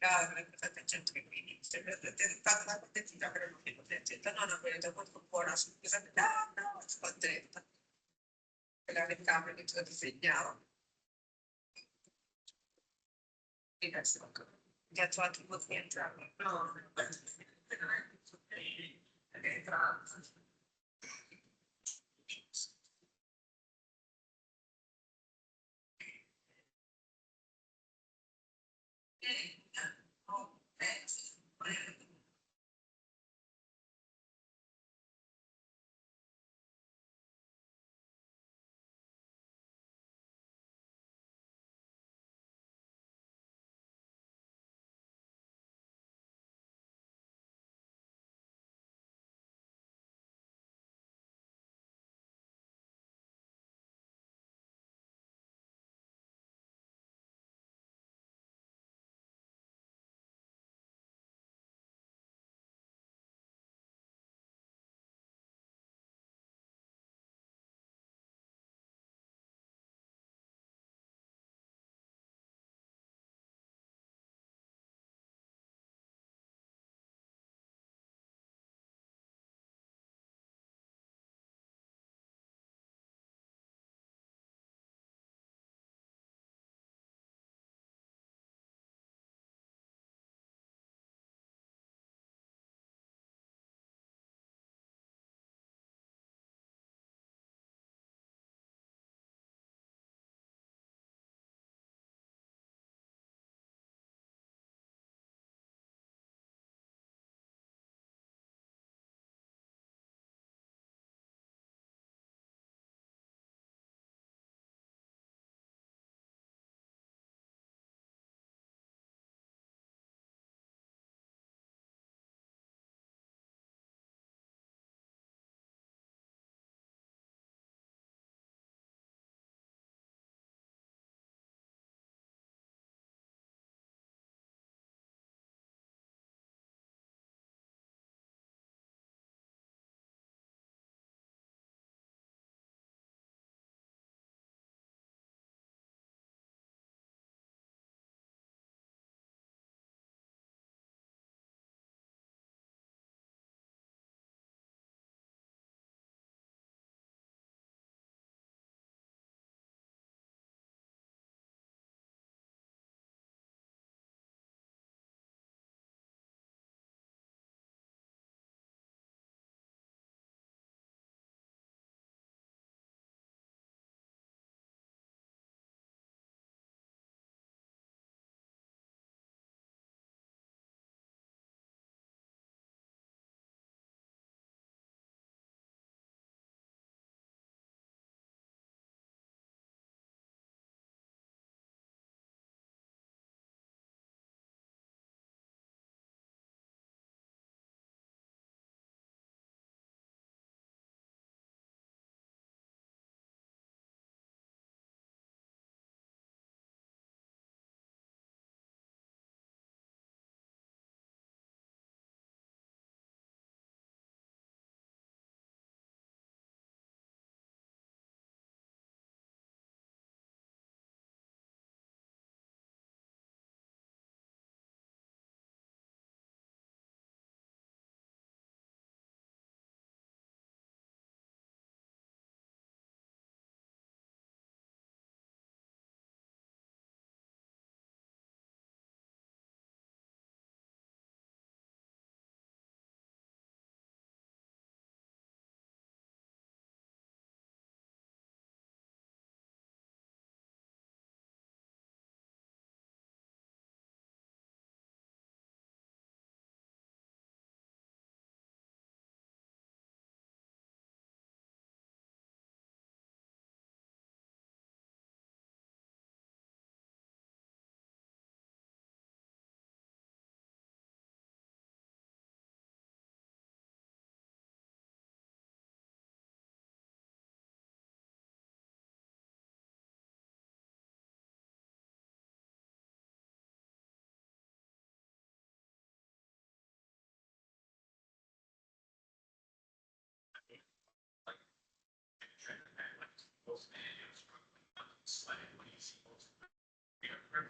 tanta gente che mi dice, tanta contenta per non più contenta, no, no, quella molto buona, scusate, no, no, sono contenta. Quella del cambio che tu disegnavo. E adesso, già trovato un po' di entrare. No, entrare.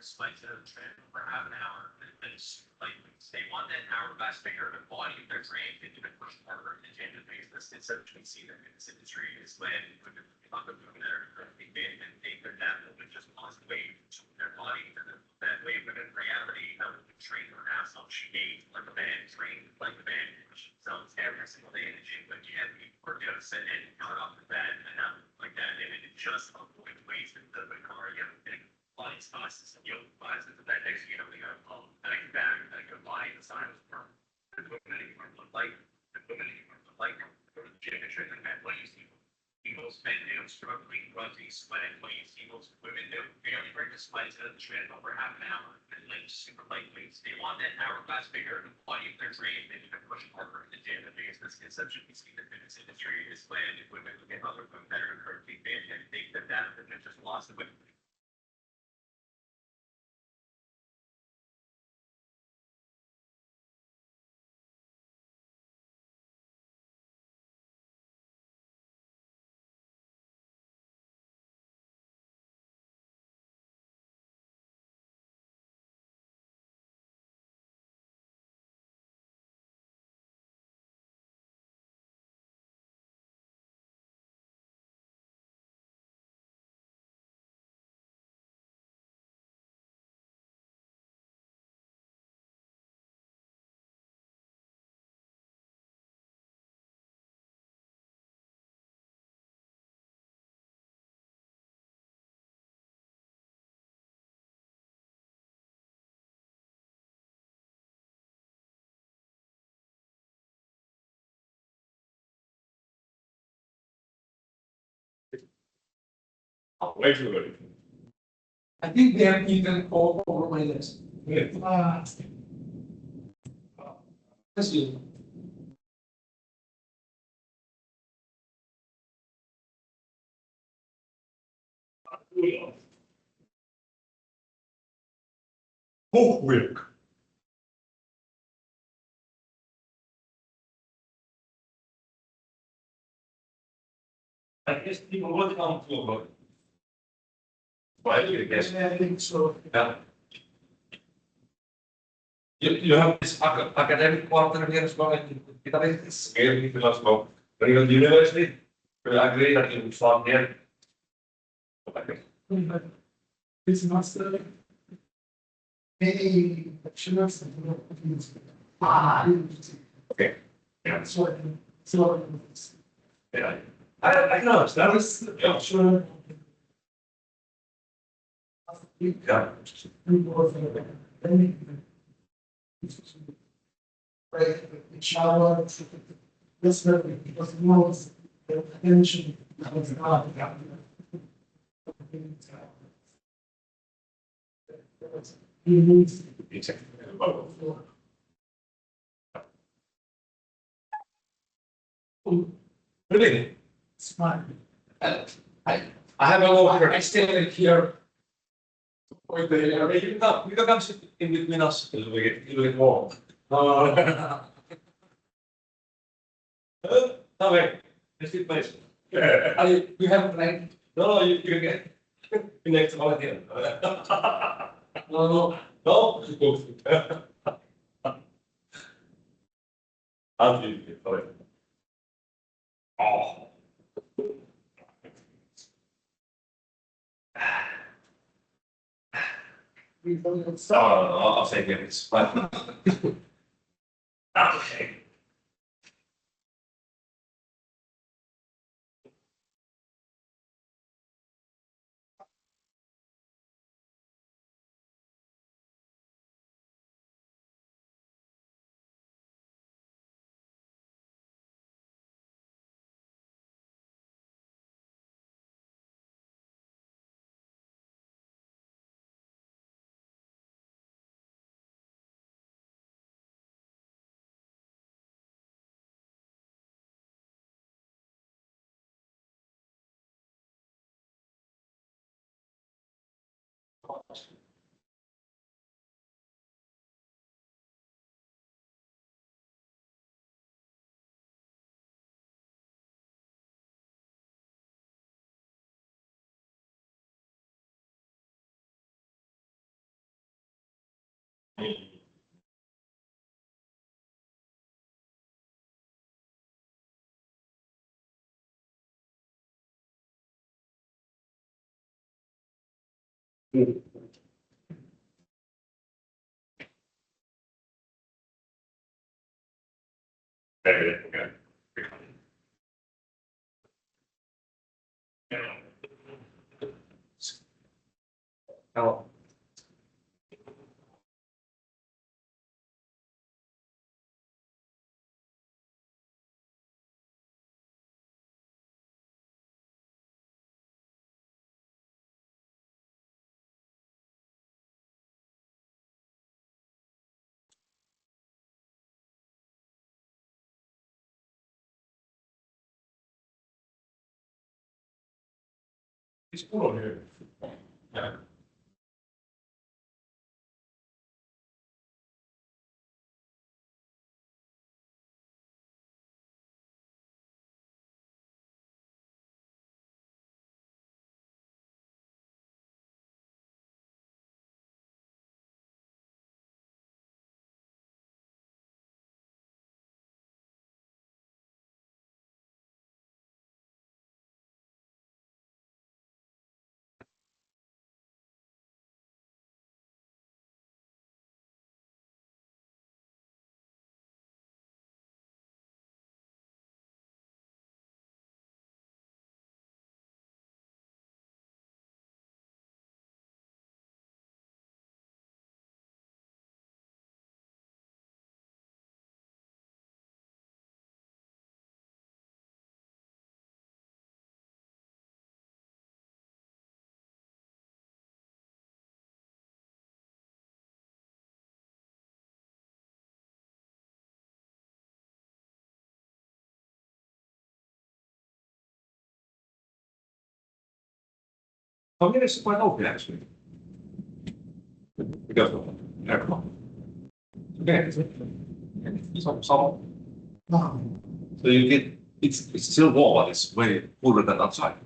Spike to the trend for half an hour, and it's like they want that hourglass figure of body of their brain into the push harder and change the basis. It's so we see them in this industry is when talk about their big and they could have them just lost weight to their body and that way, but in reality, how would you train her ass off? She ate like a man, trained like a man, which sounds every single day in the gym, but you have to work out, set in, cut off the bed, and out like that, and it just avoid waste in the car, you know, body sauces and yoga classes and that next you know they got and I come back and I go buy the sign was from the women anymore look like the women anymore look like go to the gym and train like that what you see most men do struggling grunting sweating what you see most women do they only bring the sweat to the treadmill for half an hour and like super light weights they want that hourglass figure and body of their brain they need to push harder in the gym the biggest misconception we see in the fitness industry is when women look at other women that are incredibly fit and think that they're just lost the weight. Way too early. I think they have even over my list. Yeah. This is Hochwerk. Is die wordt aan het vlogen. Why I think so. Yeah. You have this academic quarter here as well in Italy. It's scary to us about when you go to university. But I agree that you would start there. But it's not maybe bachelor's. Okay. Yeah. So Yeah. I know that was yeah. sure. Yeah. Right, the shower, this because more attention was not. He needs. Exactly. Really? Smart. I have a little. I stay here. You can come sit in between us. It'll get warm. No, wait. Let's sit place. You have like No, you get next one here. No, you go. I'll do it. All right. Oh. we don't No, I'll take it. It's fine. Okay. Hello. It's cool here. Yeah. Oh, yeah, it's quite open actually. Because everyone. Okay. So you get it's still warm, but it's way cooler than outside.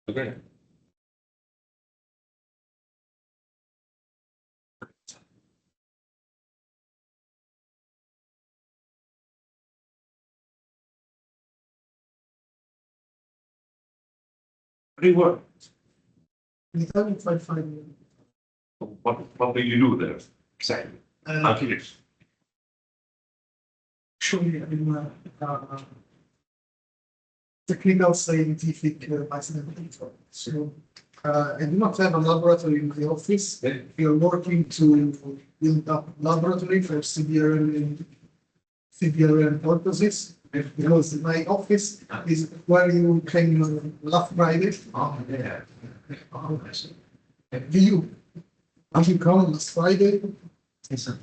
Okay. Pretty well. What do you do there? Exactly. I'm curious. Actually, I'm technical scientific assistant. So I do not have a laboratory in the office. Yeah. We are working to build up laboratory for CBRN purposes. Because my office is where you can last Friday. Oh, yeah. Do you? Have you come last Friday? Yes, sir.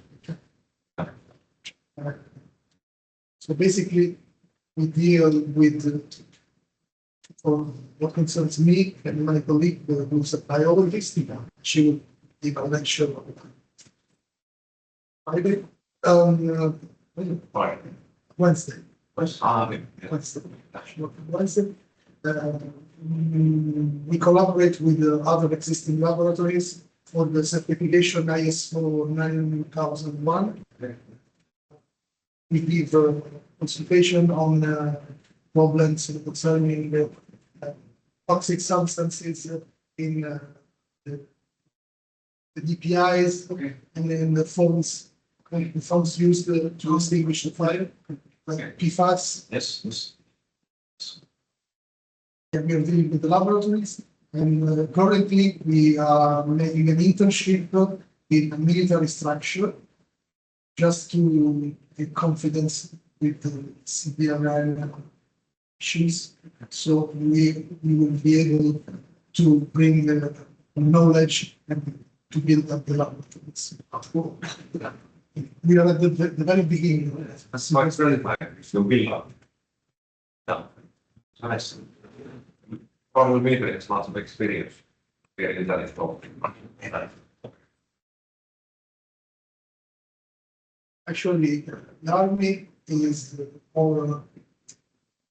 So basically, we deal with, for what concerns me and my colleague, who's a biologist, she will give a lecture on Friday, Right. Wednesday. Okay. Wednesday. Wednesday. We collaborate with other existing laboratories for the certification ISO 9001. We give consultation on problems concerning toxic substances in the DPIs and then the phones used to extinguish the fire, like PFAS. Yes, yes. And we are dealing with the laboratories. And currently we are making an internship in a military structure just to get confidence with the CBRN issues. So we will be able to bring the knowledge and to build up the laboratories. We are at the very beginning. That's why it's really like if you build up. Yeah. Nice. Probably me, but it's lots of experience. Getting that involved. Actually, the army is more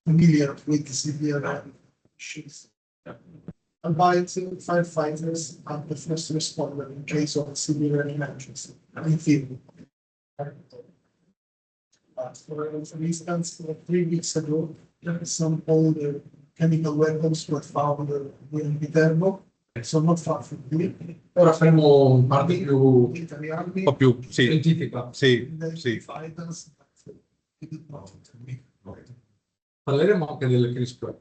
familiar with the CBRN issues. Albeit firefighters are the first responder in case of a severe emergency. In theory. But for instance, 3 weeks ago, some old chemical weapons were found in Viterbo, so not far from here. Ora faremo parte più, Italy Un Army. po' più, sì, scientifica. sì, sì. Fighters, but we did not. Parleremo anche delle CRISPR.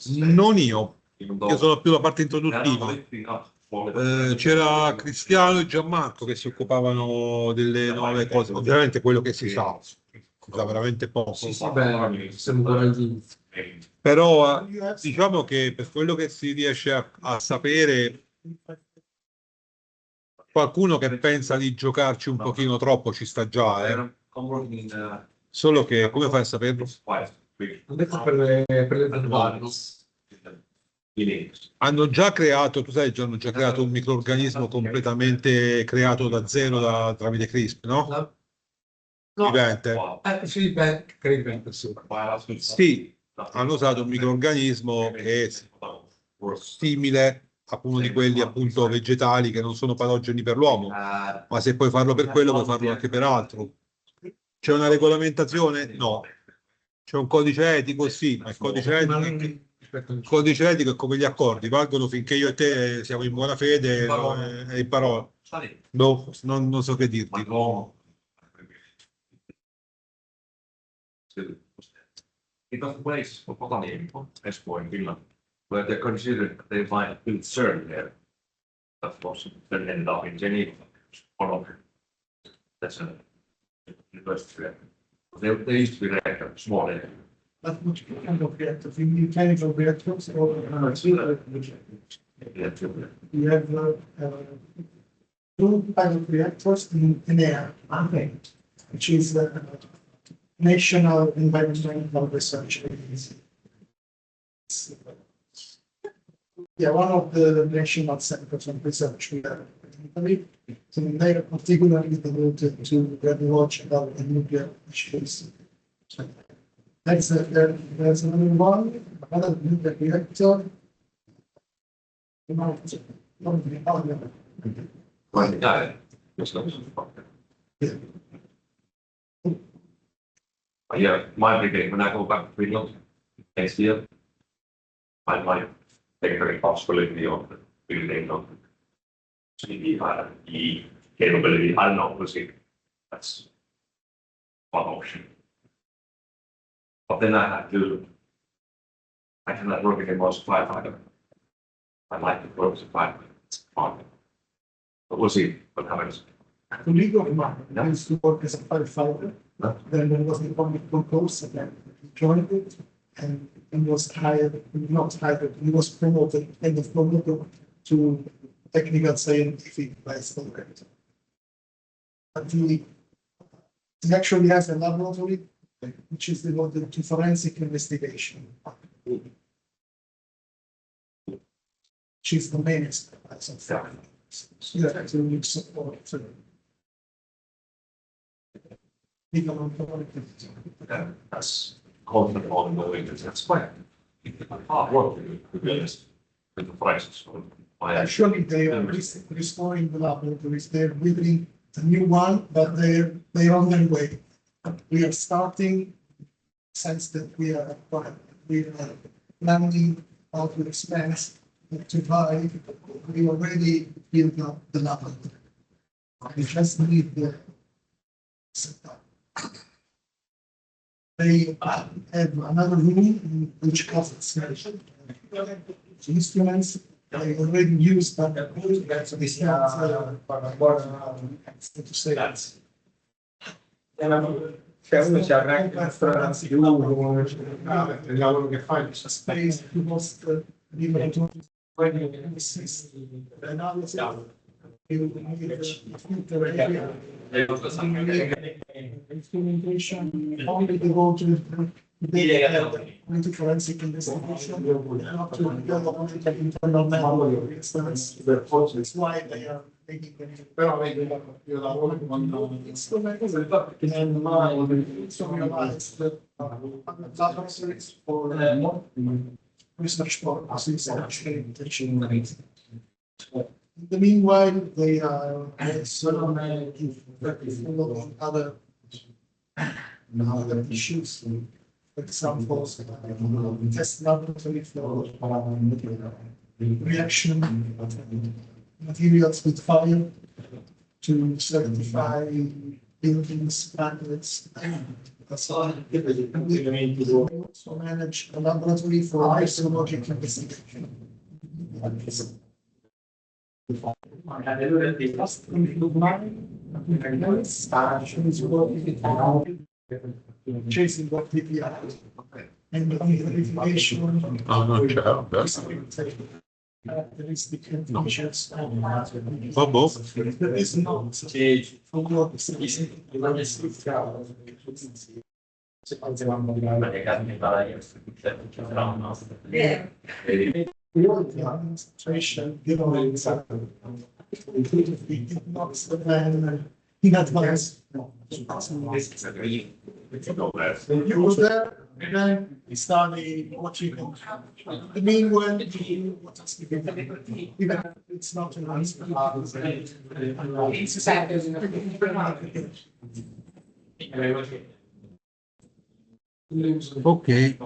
Non io sono più la parte introduttiva. C'era Cristiano e Gianmarco che si occupavano delle nuove cose, ovviamente quello che si sa veramente poco. Vabbè, siamo guardi. Però diciamo che per quello che si riesce a sapere, qualcuno che pensa di giocarci un pochino troppo ci sta già, Solo che come fai a saperlo? Ho detto per le zanzare. Hanno già creato, tu sai, hanno già creato un microrganismo completamente creato da zero tramite CRISP, no? No. Vivente. Sì, beh, credo sì. Sì, hanno usato un microrganismo che è simile a uno di quelli appunto vegetali che non sono patogeni per l'uomo, ma se puoi farlo per quello puoi farlo anche per altro. C'è una regolamentazione? No. C'è un codice etico? Sì, ma il codice etico è come gli accordi, valgono finché io e te siamo in buona fede e in parola. No, non so che dirti. It was place for Botany, Espoo in Finland, where they considered that they might build CERN there. That was then ended up in Geneva, one of them. That's a university there. They used to be reactor, small reactor. But which kind of reactors? In mechanical reactors or? We have two pilot reactors in air, which is National Environmental Research Agency. Yeah, one of the national centers of research we have in Italy. So they are particularly devoted to radiological and nuclear issues. There's another one, another nuclear reactor. Yeah, my brigade, when I go back to Finland next year, I might take the responsibility of the building of the capability. I don't know, we'll see. That's one option. But then I cannot work in most firefighter. I like to work as a firefighter. It's fun. But we'll see what happens. A colleague of mine used to work as a firefighter. Huh? Then there was the public concourse and then he joined it and was hired, not hired, he was promoted to technical scientific vice director. But he actually has a laboratory which is devoted to forensic investigation. Which is the main expertise of fire. So you have to support legal authority. That's constant ongoing, that's quite hard work to be honest, with the prices. Actually, they are restoring the laboratories. They're building a new one, but they're on their way. We are starting, since that we are planning how to expand to buy. We already built up the laboratory. We just need the setup. They have another room which covers instruments. They already used, but it's not to say that. C'è uno ci arranca più il lavoro che fai. Space, he was the instrumentation, only devoted to forensic investigation, not to development of internal memory, for instance. That's why they are making them. Però vedi, io lavoro con Instruments and realize that laboratories for research purposes actually intention. In the meanwhile, they are also following other issues. For example, test laboratory for reaction materials with fire to certify buildings, panels. We also manage a laboratory for radiologic investigation. Chasing what PPI and the verification. Characteristic and features. There is not for what administration, not in advance. You were there, and then we started watching. The meanwhile, even if it's not an answer. Ok,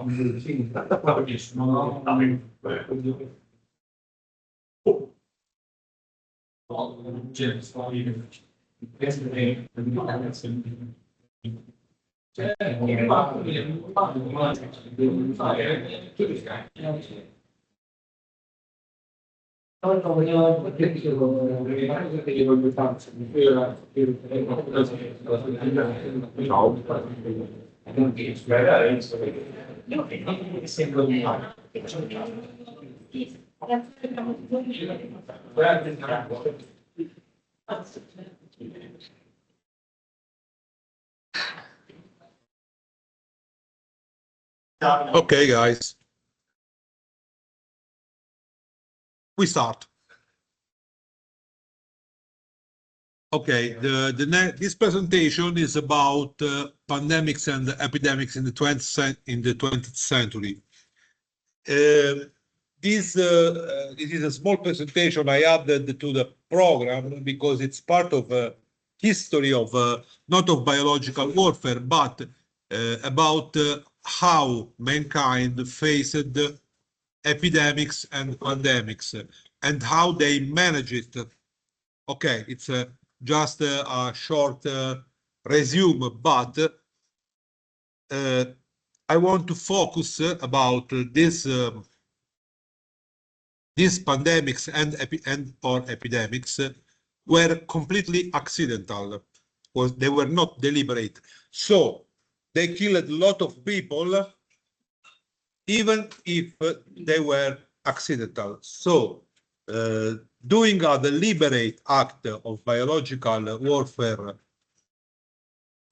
okay, guys. We start. Okay, this presentation is about pandemics and epidemics in the 20th century. This is a small presentation I added to the program because it's part of a history of not of biological warfare, but about how mankind faced epidemics and pandemics and how they manage it. Okay, it's just a short resume, but I want to focus about these pandemics and epidemics were completely accidental, because they were not deliberate. So they killed a lot of people, even if they were accidental. So doing a deliberate act of biological warfare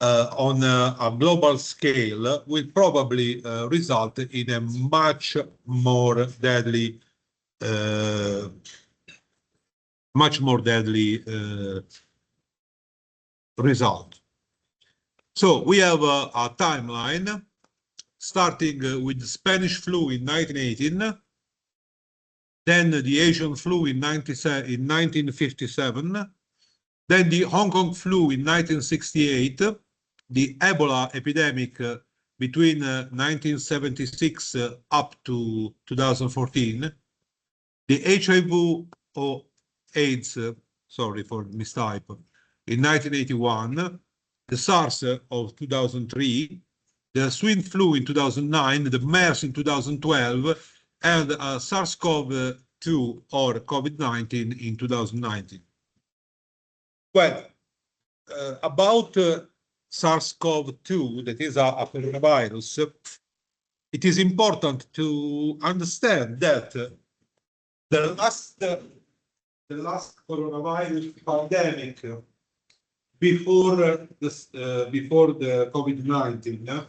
on a global scale will probably result in a much more deadly result. So we have a timeline starting with the Spanish flu in 1918, then the Asian flu in 1957, then the Hong Kong flu in 1968, the Ebola epidemic between 1976 up to 2014, the HIV or AIDS, sorry for mistype, in 1981, the SARS of 2003, the swine flu in 2009, the MERS in 2012, and SARS-CoV-2 or COVID-19 in 2019. Well, about SARS-CoV-2, that is a coronavirus, it is important to understand that the last coronavirus pandemic before the COVID-19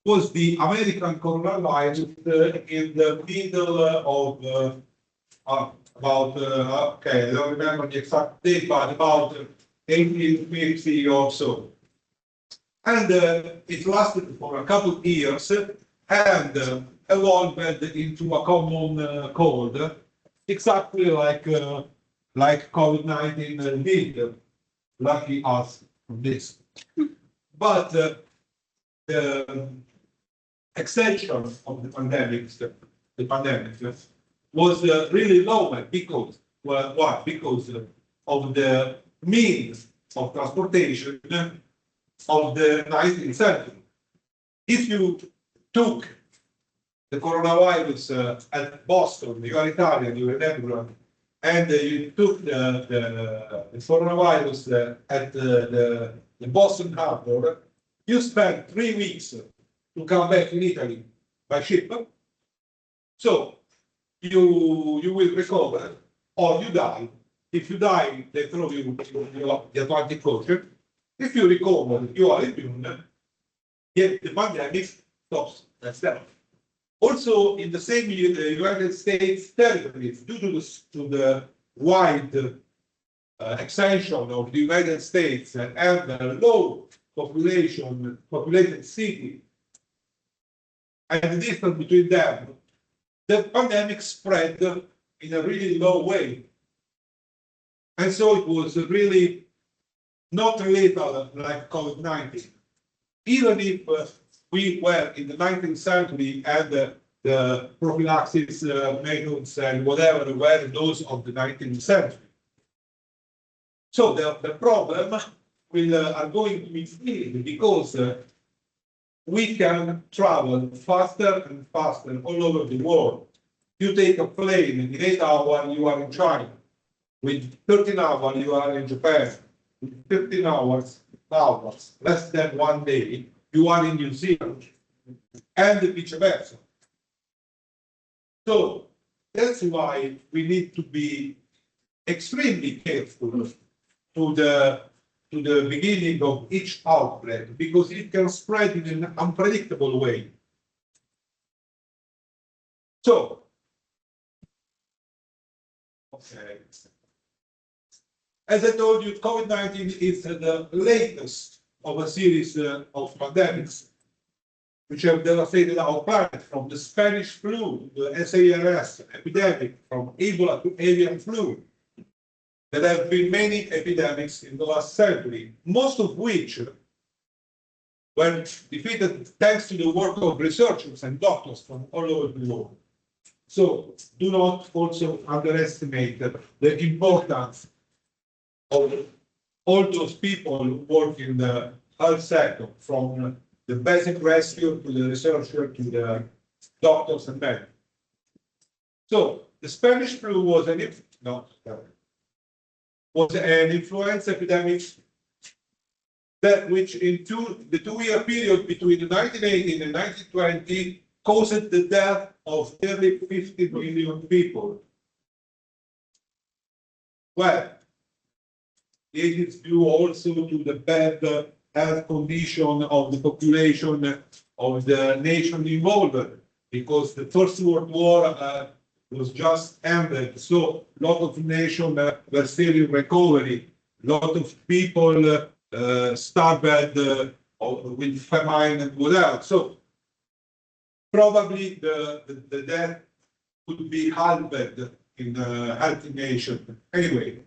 was the American coronavirus in the middle of about okay, I don't remember the exact date, but about 1850 or so, and it lasted for a couple of years, and evolved into a common cold, exactly like COVID-19 did. Lucky us for this. But the extension of the pandemic was really low because, well, why? Because of the means of transportation of the 19th century. If you took the coronavirus at Boston, you are Italian, you remember, and you took the coronavirus at the Boston harbor, you spent 3 weeks to come back in Italy by ship. So you will recover or you die. If you die, they throw you into the Atlantic Ocean. If you recover, you are immune. Yet the pandemic stops. That's that. Also, in the same United States territories, due to the wide extension of the United States and the low populated city, and the distance between them, the pandemic spread in a really low way. And so it was really not lethal like COVID-19. Even if we were in the 19th century and the prophylaxis methods and whatever were those of the 19th century. So the problem are going to be filled because we can travel faster and faster all over the world. You take a plane, in 8 hours you are in China. With 13 hours you are in Japan. With 15 hours, less than 1 day, you are in New Zealand, and vice versa. So that's why we need to be extremely careful to the beginning of each outbreak, because it can spread in an unpredictable way. So, okay. As I told you, COVID-19 is the latest of a series of pandemics which have devastated our planet, from the Spanish flu, the SARS epidemic, from Ebola to avian flu. There have been many epidemics in the last century, most of which were defeated thanks to the work of researchers and doctors from all over the world. So do not also underestimate the importance of all those people who work in the health sector, from the basic rescue to the researcher to the doctors and men. So the Spanish flu was an influenza epidemic that which in the 2-year period between 1918 and 1920 caused the death of nearly 50 million people. Well, it is due also to the bad health condition of the population of the nation involved, because the First World War was just ended, so a lot of nations were still in recovery. A lot of people starved with famine and whatever. So probably the death could be halved in a healthy nation. Anyway,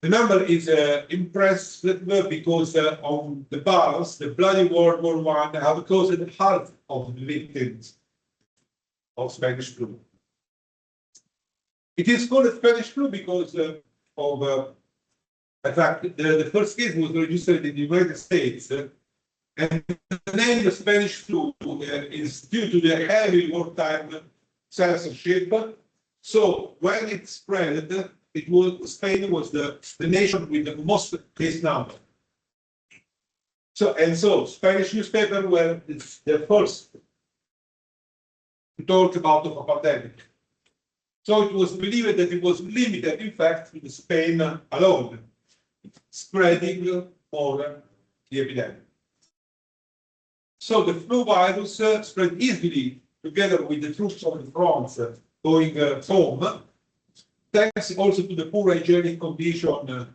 the number is impressive because on the balance, the bloody World War I have caused half of the victims of Spanish flu. It is called Spanish flu because of, in fact, the first case was registered in the United States, and the name of Spanish flu is due to the heavy wartime censorship. So when it spread, Spain was the nation with the most case number. So Spanish newspapers were the first to talk about the pandemic. So it was believed that it was limited, in fact, to Spain alone, spreading over the epidemic. So the flu virus spread easily together with the troops on the front going home, thanks also to the poor hygienic condition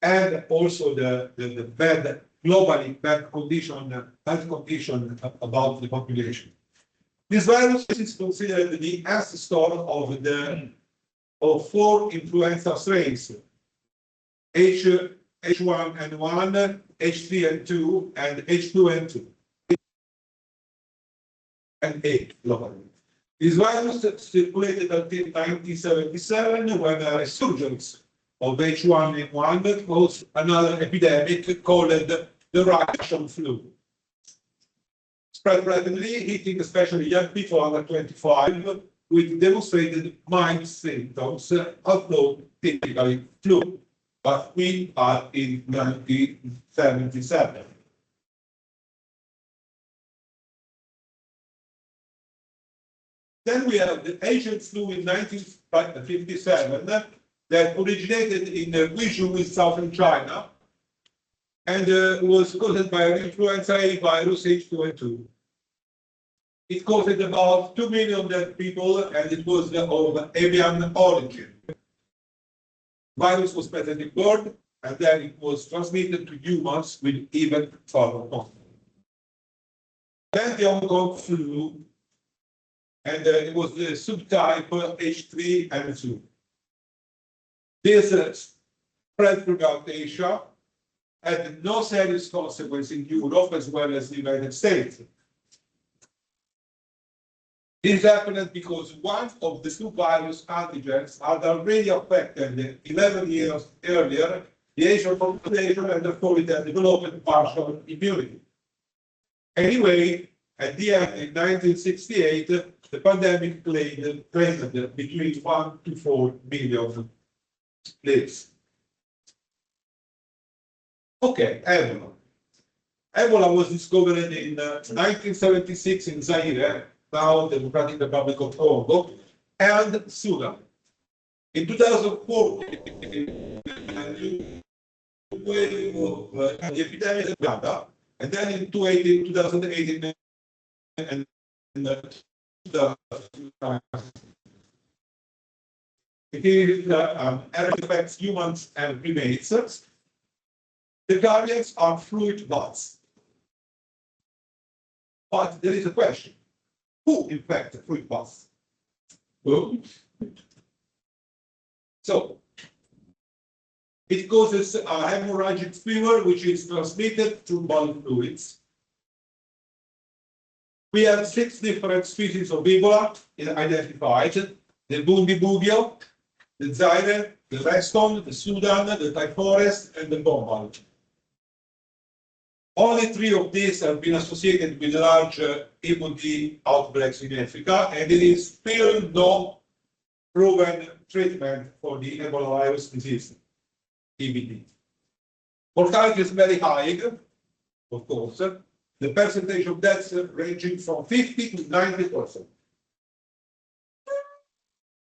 and also the bad, globally bad condition, health condition about the population. This virus is considered the ancestor of four influenza strains: H1N1, H3N2, and H2N2, and 8 globally. This virus circulated until 1977 when a resurgence of H1N1 caused another epidemic called the Russian flu. Spread rapidly, hitting especially young people under 25 with demonstrated mild symptoms, although typically flu. But we are in 1977. Then we have the Asian flu in 1957 that originated in Guizhou in southern China and was caused by an influenza A virus H2N2. It caused about 2 million dead people and it was of avian origin. Virus was present in bird and then it was transmitted to humans with even further contact. Then the Hong Kong flu, and it was the subtype H3N2. This spread throughout Asia, had no serious consequence in Europe as well as the United States. This happened because one of the two virus antigens had already affected 11 years earlier the Asian population and therefore it had developed partial immunity. Anyway, at the end, in 1968, the pandemic claimed between 1 to 4 million lives. Okay, Ebola. Ebola was discovered in 1976 in Zaire, now the Democratic Republic of Congo, and Sudan. In 2004, the epidemic in Uganda, and then in 2018, and it affects humans and primates. The variants are fluid bats. But there is a question. Who infects fluid bats? Who? So, it causes a hemorrhagic fever, which is transmitted through body fluids. We have 6 different species of Ebola identified: the Bundibugyo, the Zaire, the Reston, the Sudan, the Thai forest, and the Bombal. Only 3 of these have been associated with large EBD outbreaks in Africa, and there is still no proven treatment for the Ebola virus disease, EBD. Mortality is very high, of course. The percentage of deaths ranging from 50 to 90%.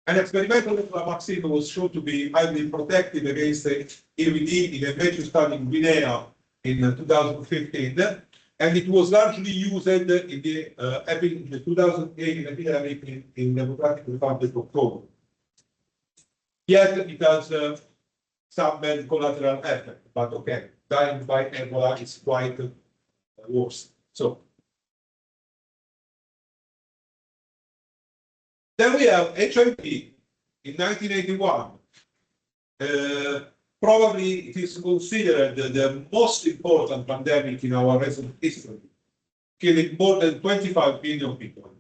An experimental vaccine was shown to be highly protective against EBD in a major study in Guinea in 2015, and it was largely used in the 2008 epidemic in the Democratic Republic of Congo. Yet it has some bad collateral effect, but okay, dying by Ebola is quite worse. So then we have HIV in 1981. Probably it is considered the most important pandemic in our recent history, killing more than 25 million people.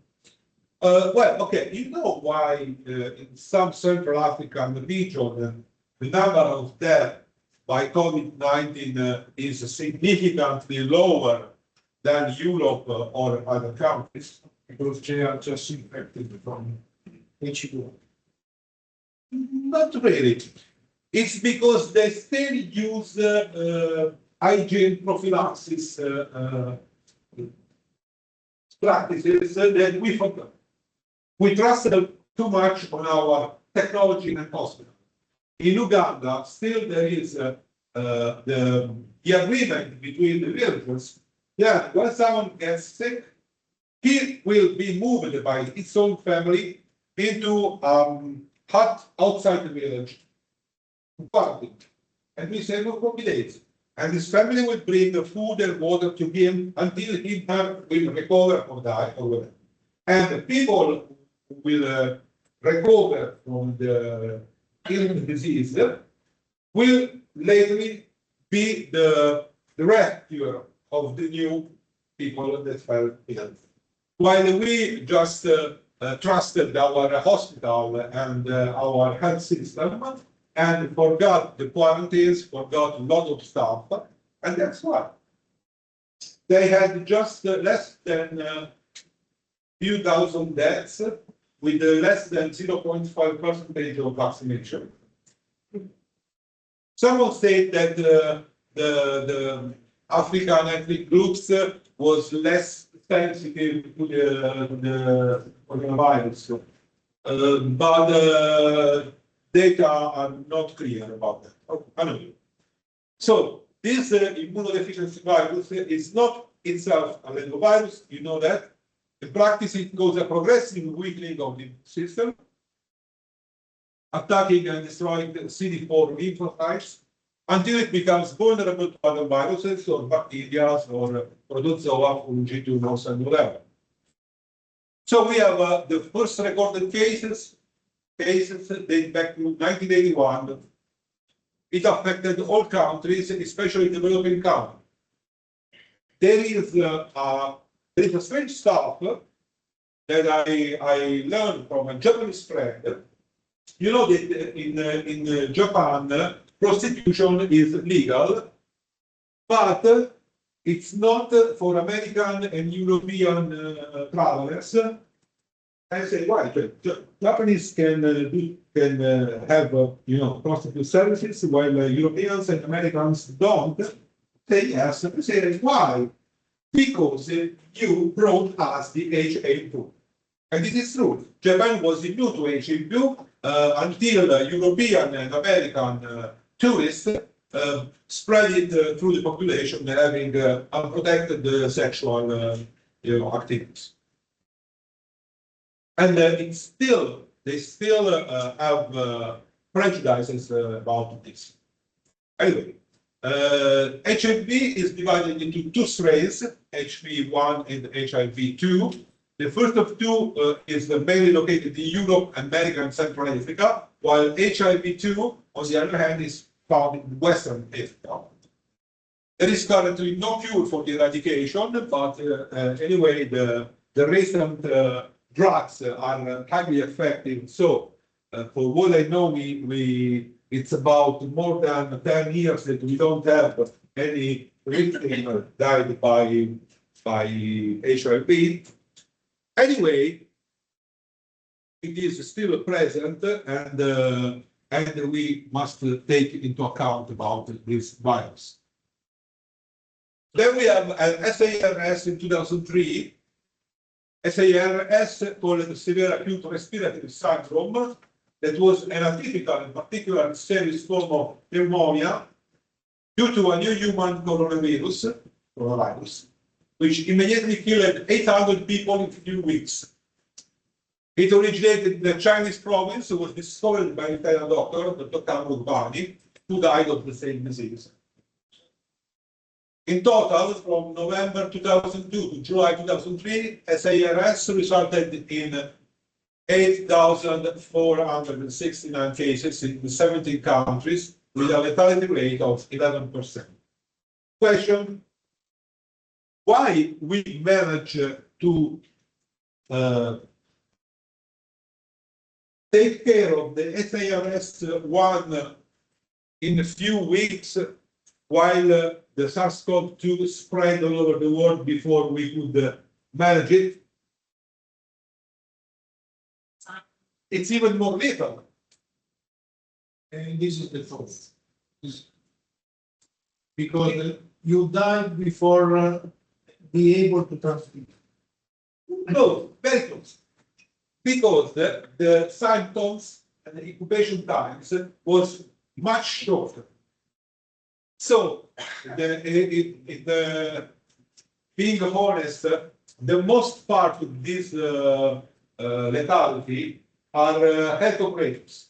Well, okay, you know why in some Central African region the number of deaths by COVID-19 is significantly lower than Europe or other countries? Because they are just infected from H2. Not really. It's because they still use hygiene prophylaxis practices that we forgot. We trusted too much on our technology and hospital. In Uganda, still there is the agreement between the villagers that when someone gets sick, he will be moved by its own family into hut outside the village, and we say for 40 days. And his family will bring the food and water to him until he will recover or die or whatever. And people will recover from the illness disease will lately be the rescuer of the new people that fell ill. While we just trusted our hospital and our health system and forgot the quarantines, forgot a lot of stuff, and that's why they had just less than few thousand deaths with less than 0.5% of vaccination. Someone said that the African ethnic groups was less sensitive to the coronavirus, but data are not clear about that. Anyway. So this immunodeficiency virus is not itself a lentivirus, you know that. In practice, it goes a progressive weakening of the system, attacking and destroying the CD4 lymphocytes until it becomes vulnerable to other viruses or bacteria or protozoa, fungi, tumors, and whatever. So we have the first recorded cases date back to 1981. It affected all countries, especially developing countries. There is a strange stuff that I learned from a Japanese friend. You know that in Japan, prostitution is legal, but it's not for American and European travelers. I say, why? Japanese can have prostitute services, while Europeans and Americans don't. Say yes. Say why? Because you brought us the HIV. And this is true. Japan was immune to HIV until European and American tourists spread it through the population, having unprotected sexual activities. And they still have prejudices about this. Anyway, HIV is divided into two strains, HIV1 and HIV2. The first of two is mainly located in Europe, America, and Central Africa, while HIV2, on the other hand, is found in Western Africa. There is currently no cure for the eradication, but anyway, the recent drugs are highly effective. So, for what I know, it's about more than 10 years that we don't have any victim died by HIV. Anyway, it is still present, and we must take into account about this virus. Then we have an SARS in 2003. SARS, called severe acute respiratory syndrome, that was an atypical and particularly serious form of pneumonia due to a new human coronavirus, which immediately killed 800 people in a few weeks. It originated in the Chinese province, was discovered by an Italian doctor, Dr. Carlo Urbani, who died of the same disease. In total, from November 2002 to July 2003, SARS resulted in 8,469 cases in 17 countries, with a lethality rate of 11%. Question: why we manage to take care of the SARS-1 in a few weeks, while the SARS-CoV-2 spread all over the world before we could manage it? It's even more lethal. And this is the truth. Because you died before being able to transmit. No, very close. Because the symptoms and the incubation times was much shorter. So, being honest, the most part of this lethality are health operators.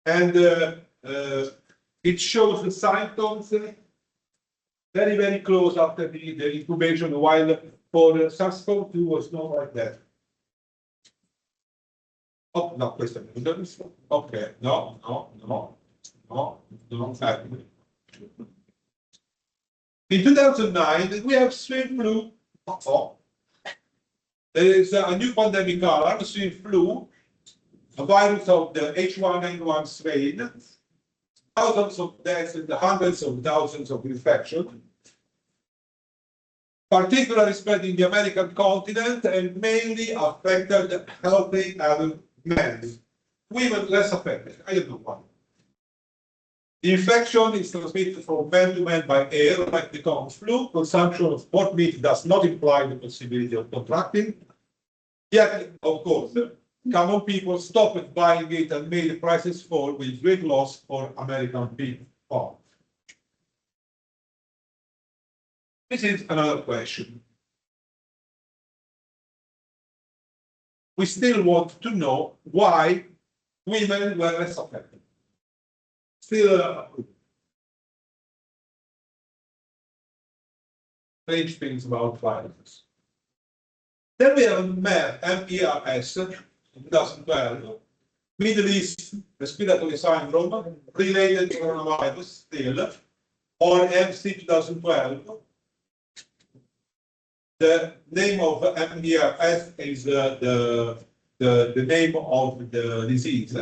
And it shows the symptoms very, very close after the incubation, while for SARS-CoV-2 was not like that. Oh, no, questo è ok, no. In 2009, we have swine flu. There is a new pandemic alarm, swine flu, a virus of the H1N1 strain, thousands of deaths and hundreds of thousands of infections, particularly spread in the American continent and mainly affected healthy adult men. Women less affected. I don't know why. The infection is transmitted from man to man by air, like the common flu. Consumption of pork meat does not imply the possibility of contracting. Yet, of course, common people stopped buying it and made the prices fall with great loss for American people. This is another question. We still want to know why women were less affected. Still strange things about viruses. Then we have MERS 2012, Middle East respiratory syndrome related to coronavirus still, or MC 2012. The name of MERS is the name of the disease.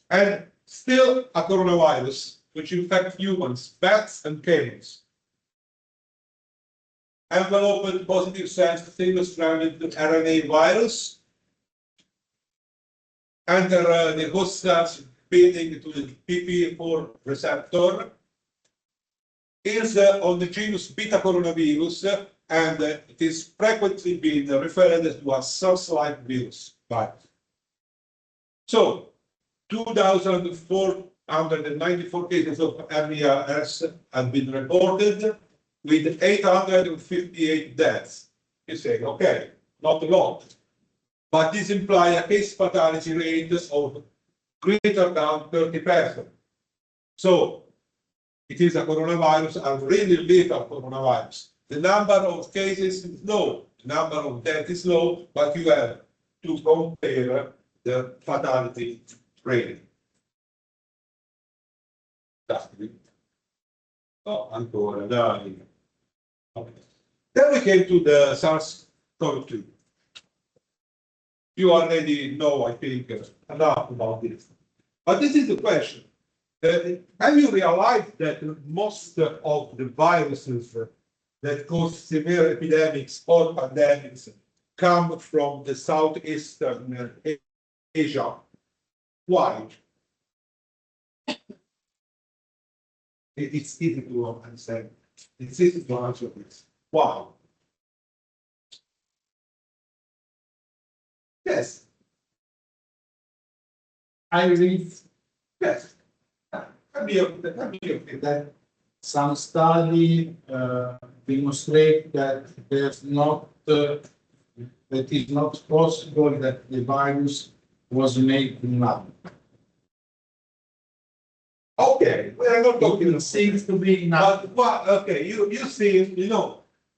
And still a coronavirus, which infects humans, bats, and camels. Enveloped positive sense single-stranded RNA virus. Enter the host cells binding to the PP4 receptor. Is on the genus beta coronavirus, and it is frequently being referred to as SARS-like virus. So, 2,494 cases of MERS have been reported, with 858 deaths. You say, okay, not a lot. But this implies a case fatality rate of greater than 30%. So, it is a coronavirus, a really lethal coronavirus. The number of cases is low, the number of deaths is low, but you have to compare the fatality rate. Oh, ancora, dai. Okay. Then we came to the SARS-CoV-2. You already know, I think, enough about this. But this is the question. Have you realized that most of the viruses that cause severe epidemics or pandemics come from the Southeastern Asia? Why? It's easy to understand. It's easy to answer this. Why? Yes. I read Yes. that some study demonstrate that there's not that it's not possible that the virus was made in lab. Okay, we are not talking. It seems to be not. But okay, you see,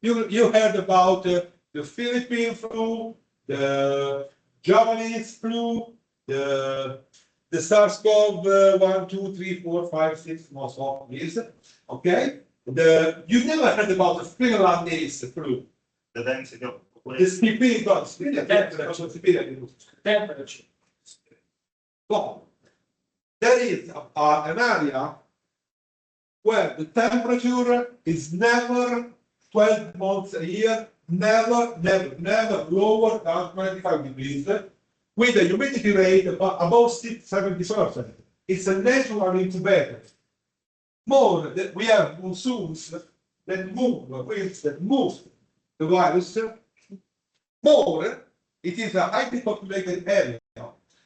you heard about the Philippine flu, the Japanese flu, the SARS-CoV 1, 2, 3, 4, 5, 6, most of these. Okay, you never heard about the Finlandese flu. The density of The Temperature. Well, there is an area where the temperature is never 12 months a year, never lower than 25 degrees, with a humidity rate above 70%. It's a natural incubator. More that we have monsoons that move, winds that move the virus, more it is a highly populated area.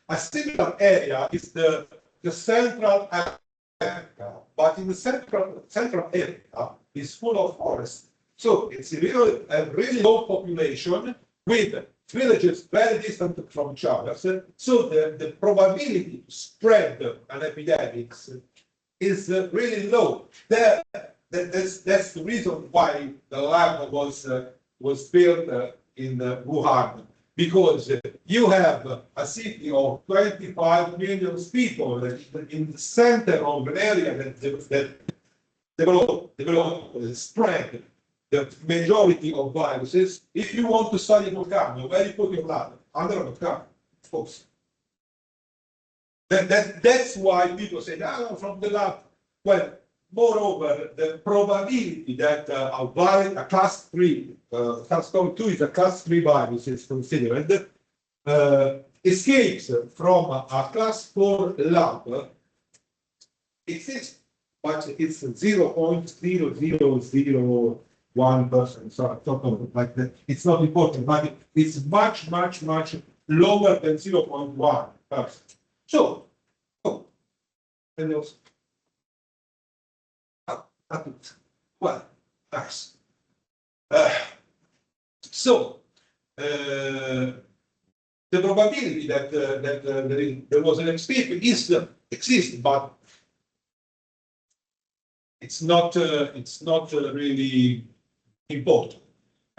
A similar area is the Central America, but in the central area is full of forest. So it's a really low population with villages very distant from each other. So the probability to spread an epidemic is really low. That's the reason why the lab was was built in Wuhan, because you have a city of 25 million people in the center of an area that spread the majority of viruses. If you want to study volcano, where you put your lab? Under a volcano, of course. That's why people say, no, from the lab. Well, moreover, the probability that a class 3, SARS-CoV-2 is a class 3 virus is considered, escapes from a class 4 lab exists, but it's 0.0001%. So I don't know, like that. It's not important, but it's much, much, much lower than 0.1%. So, and also, well, nice. So, the probability that there was an escape exists, but it's not really important.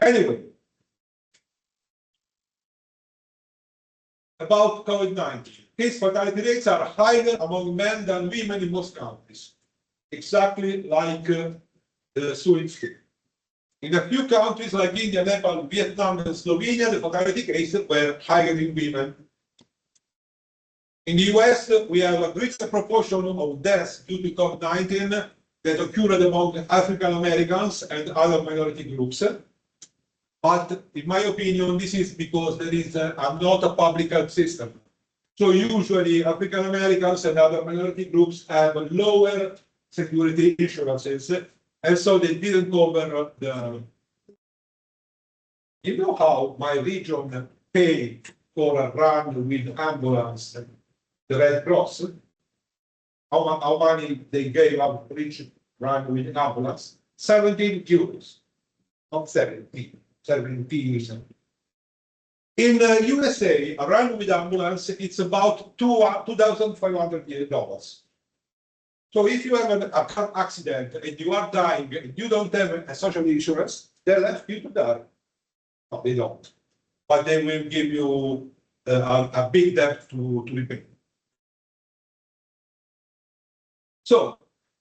Anyway, about COVID-19, case fatality rates are higher among men than women in most countries, exactly like the swine flu. In a few countries like India, Nepal, Vietnam, and Slovenia, the fatality cases were higher in women. In the US, we have a greater proportion of deaths due to COVID-19 that occurred among African Americans and other minority groups. But in my opinion, this is because there is not a public health system. So usually African Americans and other minority groups have lower security insurances, and so they didn't cover the. You know how my region paid for a run with ambulance, the Red Cross? How money they gave up for each run with ambulance? 17 euros, not 17. 17. In USA, a run with ambulance, it's about $2,500. So if you have a car accident and you are dying and you don't have a social insurance, they left you to die. No, they don't. But they will give you a big debt to repay. So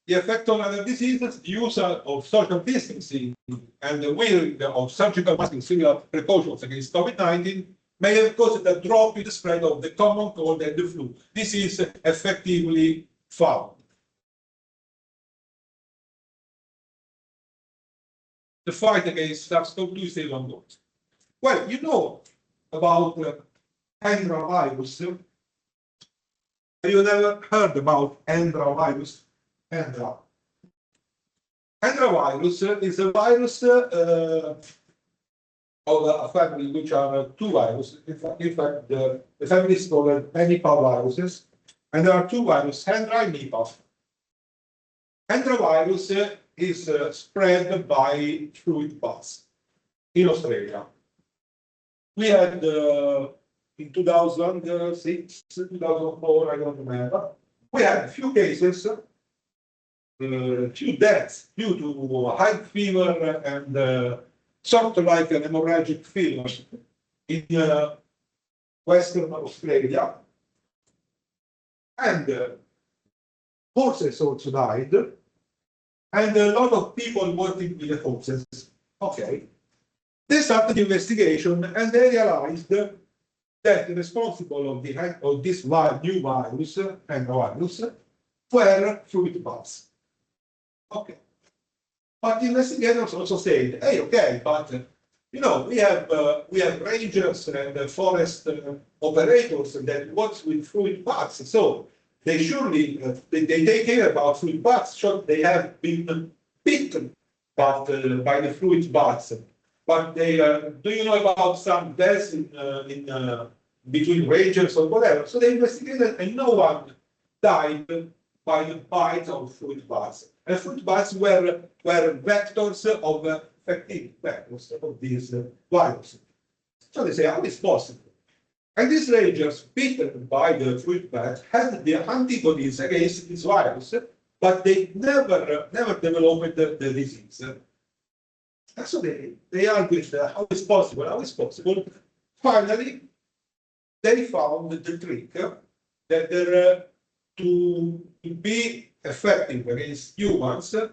the effect on other diseases, the use of social distancing and the wearing of surgical masks and similar precautions against COVID-19 may have caused a drop in the spread of the common cold and the flu. This is effectively found. The fight against SARS-CoV-2 is still ongoing. Well, you know about Hendra virus. Have you never heard about Hendra virus? Hendra virus is a virus of a family which are two viruses. In fact, the family is called Nipah viruses, and there are two viruses, Hendra and Nipah. Hendra virus is spread by fluid baths in Australia. We had in 2006, 2004, I don't remember, we had a few cases, few deaths due to high fever and sort of like an hemorrhagic fever in Western Australia. And horses also died, and a lot of people working with the horses. Okay. They started the investigation and they realized that the responsible of this new virus, virus, were fluid baths. Okay. But the investigators also said, hey, okay, but you know, we have rangers and forest operators that works with fluid baths, so they surely they take care about fluid baths. So they have been bitten by the fluid baths. But they do you know about some deaths in between rangers or whatever? So they investigated, and no one died by the bite of fluid baths. And fluid baths were vectors of effective vectors of these viruses. So they say, how is possible? And these rangers bitten by the fluid bath had the antibodies against this virus, but they never developed the disease. And so they argued how it's possible, how it's possible. Finally, they found the trick that to be effective against humans, the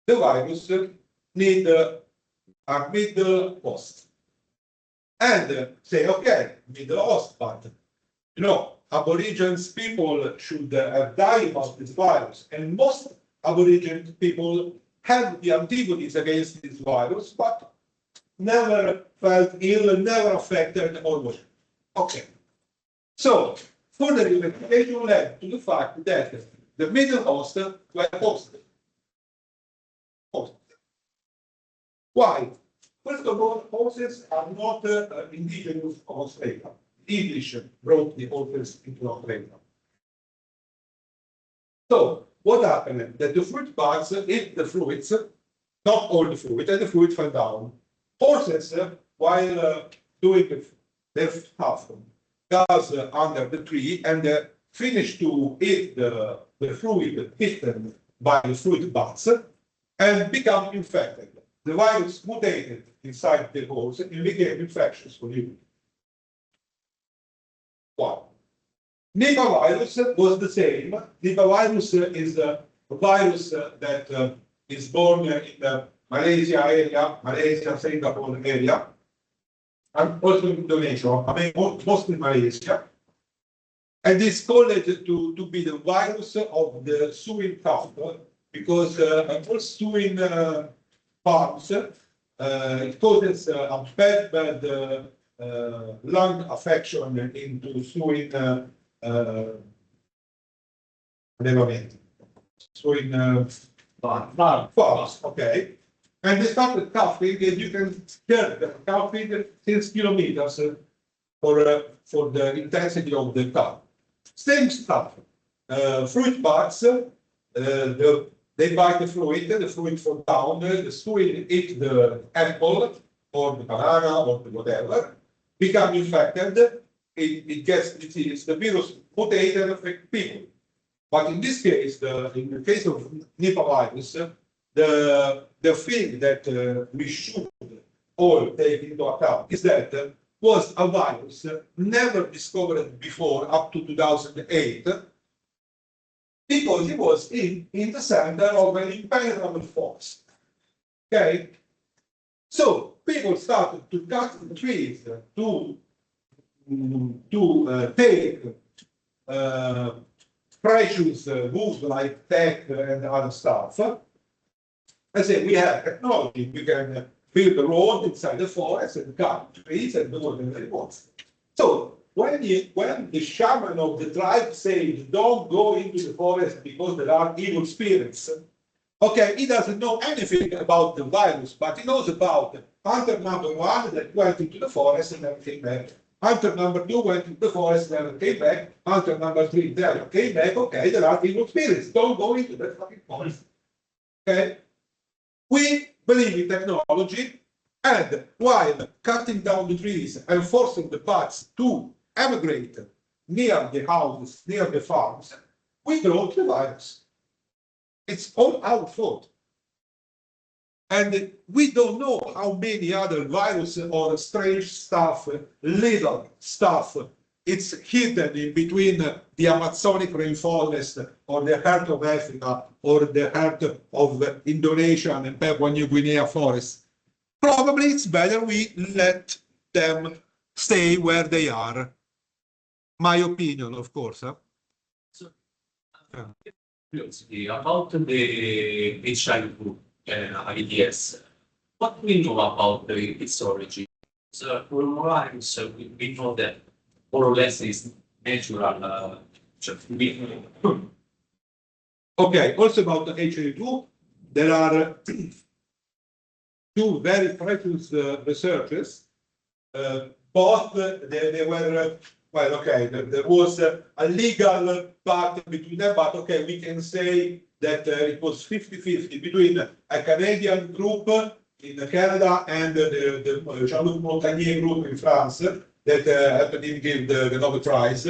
virus need a middle host. And say, okay, middle host, but you know, Aborigines people should have died about this virus, and most Aboriginal people have the antibodies against this virus, but never felt ill, never affected, or whatever. Okay. So, further investigation led to the fact that the middle host were hosted. Why? First of all, horses are not indigenous of Australia. English brought the horses into Australia. So, what happened? That the fruit bats ate the fruits, not all the fruit, and the fruit fell down. Horses, while doing their stuff, goes under the tree and finish to eat the fruit eaten by the fruit bats and become infected. The virus mutated inside the horse and became infectious for humans. Wow. Nipah virus was the same. Nipah virus is a virus that is born in the Malaysia area, Malaysia, Singapore area, and also in Indonesia, I mean, mostly Malaysia. And it's called to be the virus of the suing cow, because all suing farms, it causes a bad lung affection into suing farms, okay. And they started coughing, and you can hear them coughing 6 kilometers for the intensity of the cough. Same stuff. Fruit bats, they bite the fruit falls down, the suing eat the apple or the banana or the whatever, become infected, it gets disease, the virus mutate and affect people. But in this case, in the case of Nipah virus, the thing that we should all take into account is that was a virus never discovered before up to 2008, because it was in the center of an impenetrable forest. Okay? So people started to cut the trees to take precious goods like tech and other stuff. I say we have technology, we can build a road inside the forest and cut trees and do whatever it wants. So when the shaman of the tribe says don't go into the forest because there are evil spirits, okay, he doesn't know anything about the virus, but he knows about hunter number 1 that went into the forest and never came back. Hunter number 2 went into the forest, never came back. Hunter number 3 never came back. Okay, there are evil spirits. Don't go into that fucking forest. Okay? We believe in technology, and while cutting down the trees and forcing the bats to emigrate near the houses, near the farms, we brought the virus. It's all our fault. And we don't know how many other viruses or strange stuff, little stuff, it's hidden in between the Amazonic rainforest or the heart of Africa or the heart of Indonesia and Papua New Guinea forests. Probably it's better we let them stay where they are. My opinion, of course. Huh? About the HIV IDS, what do we know about its origin? So, we know that more or less is natural. Okay, also about the HIV2, there are two very precious researchers. Both they were well, okay, there was a legal part between them, but okay, we can say that it was 50-50 between a Canadian group in Canada and the Jean-Luc Montagnier group in France that helped him give the Nobel Prize,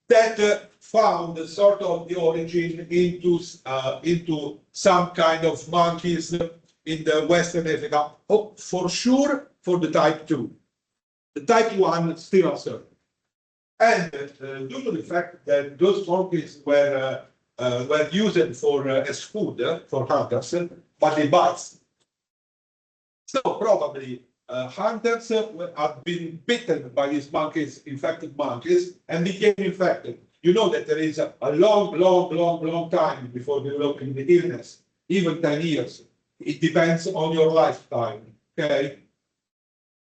that found sort of the origin into some kind of monkeys in the Western Africa, oh, for sure for the type 2. The type 1 still uncertain. And due to the fact that those monkeys were used for as food for hunters, but they bite. So probably hunters have been bitten by these monkeys, infected monkeys, and became infected. You know that there is a long time before developing the illness, even 10 years. It depends on your lifetime, okay?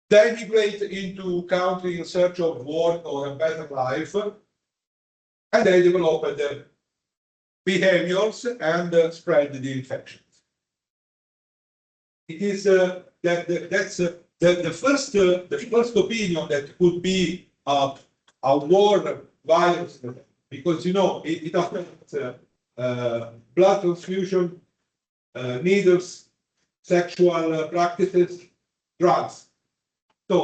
They migrate into country in search of work or a better life, and they develop the behaviors and spread the infections. It is that's the first opinion that could be a war virus, because you know it affects blood transfusion, needles, sexual practices, drugs. So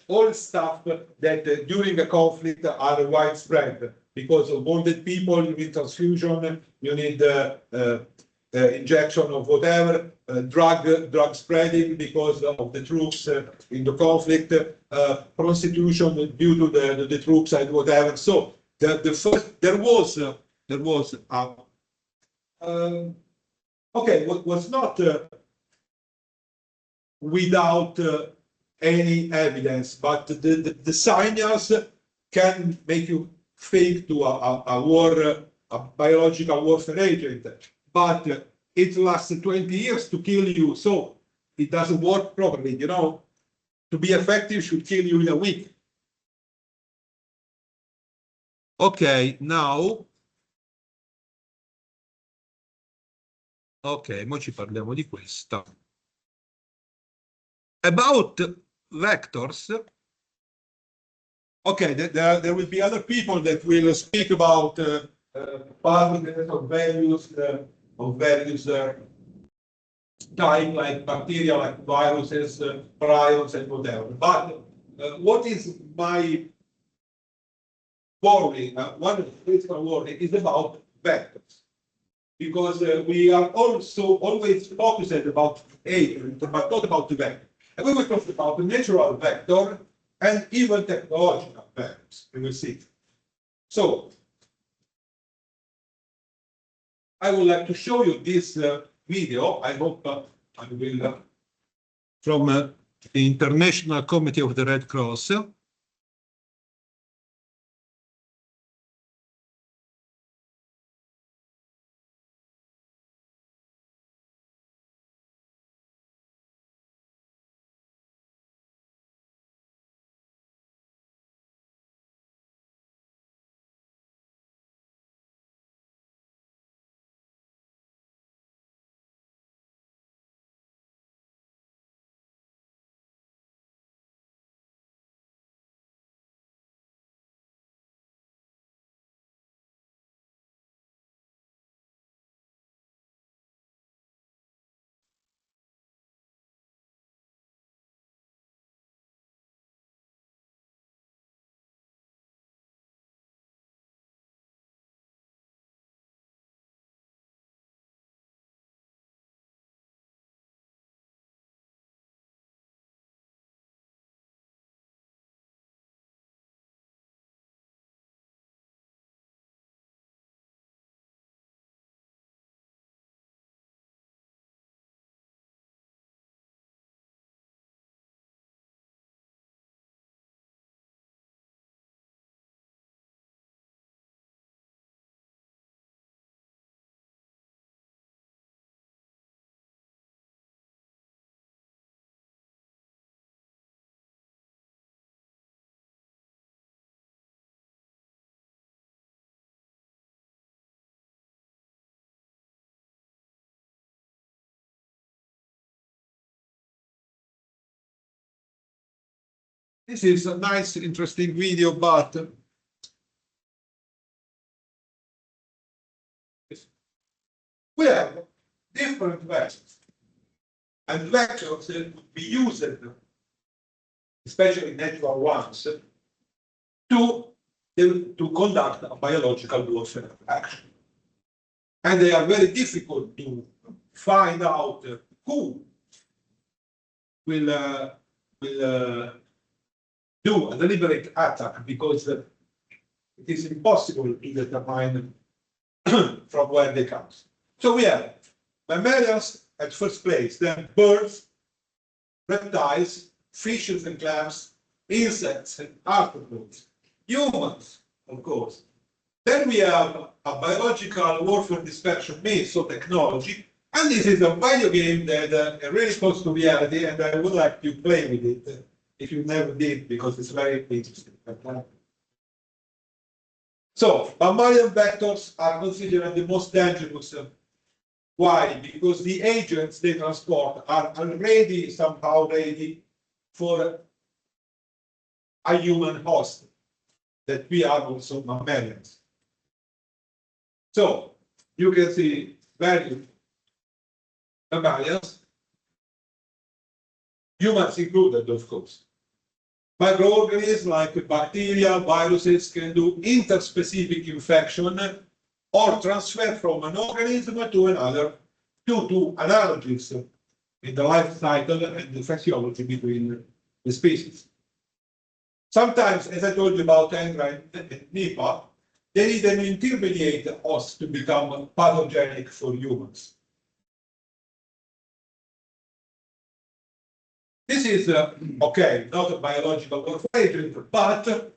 all stuff that during a conflict are widespread because of wounded people. You need transfusion, you need injection of whatever, drug spreading because of the troops in the conflict, prostitution due to the troops and whatever. So the first there was okay, was not without any evidence, but the signals can make you think to a biological warfare agent, but it lasts 20 years to kill you, so it doesn't work properly, you know. To be effective, should kill you in a week. Okay, now. Ok, mo ci parliamo di questa. About vectors, okay, there will be other people that will speak about parameters of values type, like bacteria, like viruses, prions, and whatever. But what is my worry, one of the principal worry is about vectors. Because we are also always focused about agent, but not about the vector. And we will talk about the natural vector and even technological vectors. We will see. So, I would like to show you this video. I hope I will, from the International Committee of the Red Cross. This is a nice, interesting video, but we have different vectors. And vectors that could be used, especially natural ones, to conduct a biological warfare action. And they are very difficult to find out who will do a deliberate attack, because it is impossible to determine from where they come. So we have mammalians at first place, then birds, reptiles, fishes and clams, insects and arthropods, humans, of course. Then we have a biological warfare dispersion means, so technology, and this is a video game that really close to reality, and I would like to play with it if you never did, because it's very interesting. So, mammalian vectors are considered the most dangerous. Why? Because the agents they transport are already somehow ready for a human host, that we are also mammalians. So, you can see various mammalians, humans included, of course. Microorganisms like bacteria, viruses can do interspecific infection or transfer from an organism to another due to analogies in the life cycle and the physiology between the species. Sometimes, as I told you about engram and Nipah, they need an intermediate host to become pathogenic for humans. This is, okay, not a biological warfare agent, but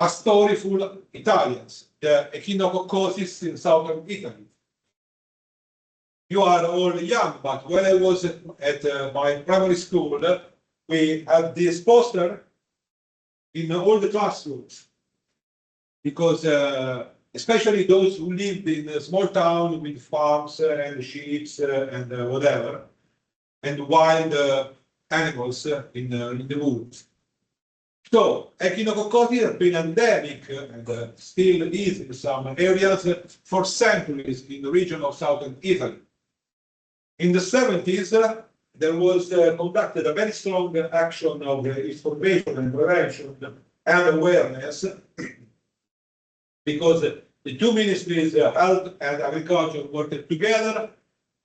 a story full of Italians, the echinococcosis in southern Italy. You are all young, but when I was at my primary school, we had this poster in all the classrooms, because especially those who lived in a small town with farms and sheep and whatever, and wild animals in the woods. So, echinococcosis has been endemic and still is in some areas for centuries in the region of southern Italy. In the 70s, there was conducted a very strong action of information and prevention and awareness, because the two ministries, health and agriculture, worked together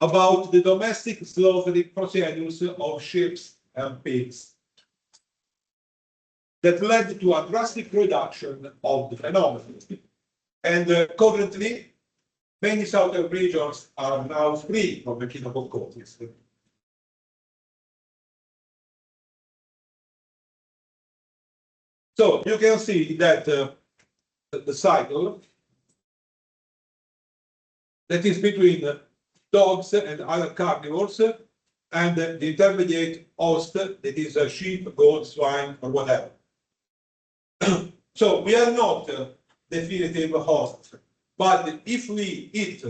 about the domestic slaughtering procedures of sheep and pigs that led to a drastic reduction of the phenomenon. And currently, many southern regions are now free from echinococcosis. So you can see that the cycle that is between dogs and other carnivores and the intermediate host that is a sheep, goat, swine, or whatever. So we are not definitive hosts, but if we eat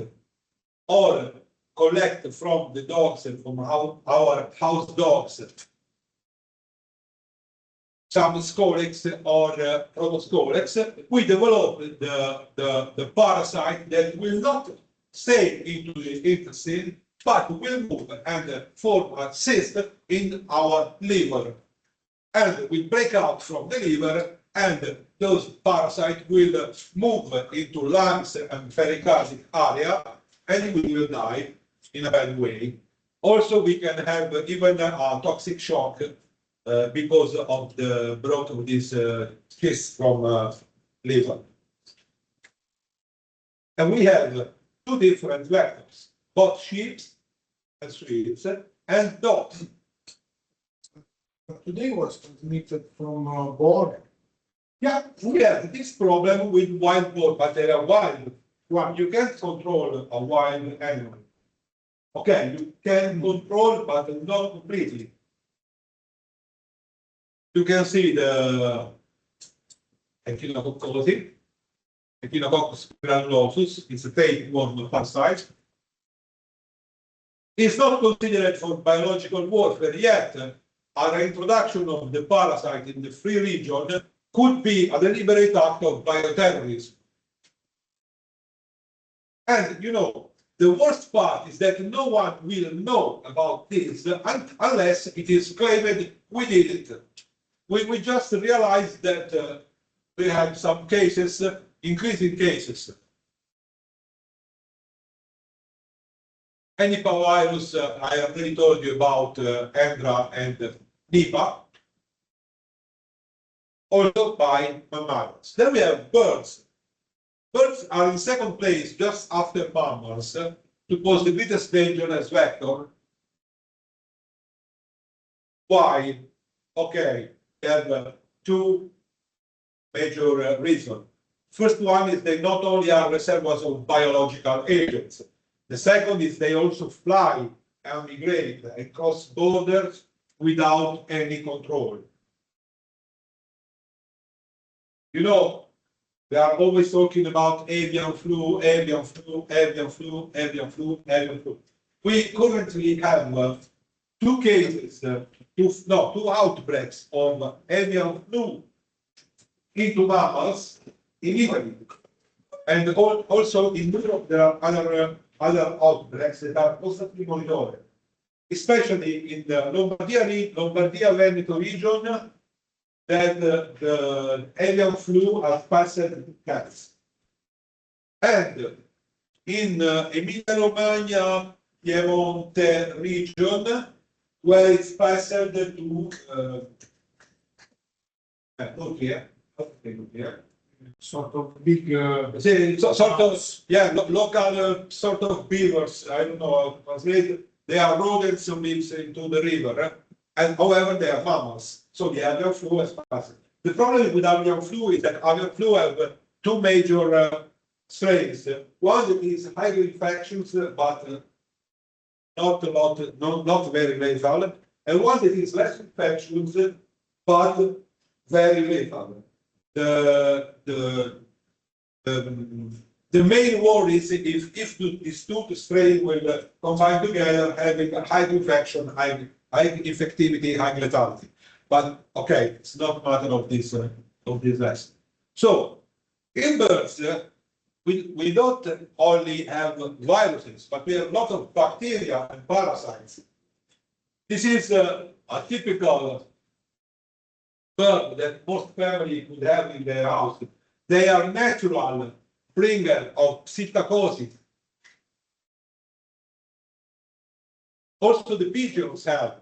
or collect from the dogs and from our house dogs some scolex or protoscolex, we develop the parasite that will not stay into the intestine, but will move and form a cyst in our liver, and will break out from the liver, and those parasites will move into lungs and pericardic area, and we will die in a bad way. Also, we can have even a toxic shock because of the growth of this cyst from liver. And we have two different vectors, both sheep and sweets and dogs. Today was transmitted from boar. Yeah, we have this problem with wild boar, but they are wild. Well, you can't control a wild animal. Okay, you can control, but not completely. You can see the echinococcosis, Echinococcus granulosus. It's a tapeworm parasite. It's not considered for biological warfare yet. Our introduction of the parasite in the free region could be a deliberate act of bioterrorism. And you know, the worst part is that no one will know about this unless it is claimed we did it. We just realized that we had some cases, increasing cases. Any virus, I already told you about Andra and Nipah, also by mammals. Then we have birds. Birds are in second place just after mammals to pose the greatest danger as vector. Why? Okay, they have two major reasons. First one is they not only are reservoirs of biological agents. The second is they also fly and migrate and cross borders without any control. You know, they are always talking about avian flu, avian flu, avian flu, avian flu, avian flu. We currently have two cases, two outbreaks of avian flu into mammals in Italy. And also in Europe, there are other outbreaks that are constantly monitored, especially in the Lombardia-Veneto region, that the avian flu has passed cats. And in Emilia-Romagna, Piemonte region, where it's passed to Sort of big, sort of, yeah, local sort of beavers. I don't know how to translate. They are rodents who lives into the river, and however they are mammals. So the avian flu has passed. The problem with avian flu is that avian flu have two major strains. One is highly infectious, but not a lot, not very lethal, and one that is less infectious, but very lethal. The main worry is if these two strains will combine together, having a high infection, high infectivity, high lethality. But okay, it's not a matter of this lesson. So in birds, we don't only have viruses, but we have a lot of bacteria and parasites. This is a typical bird that most families would have in their house. They are natural bringer of psittacosis. Also the pigeons have.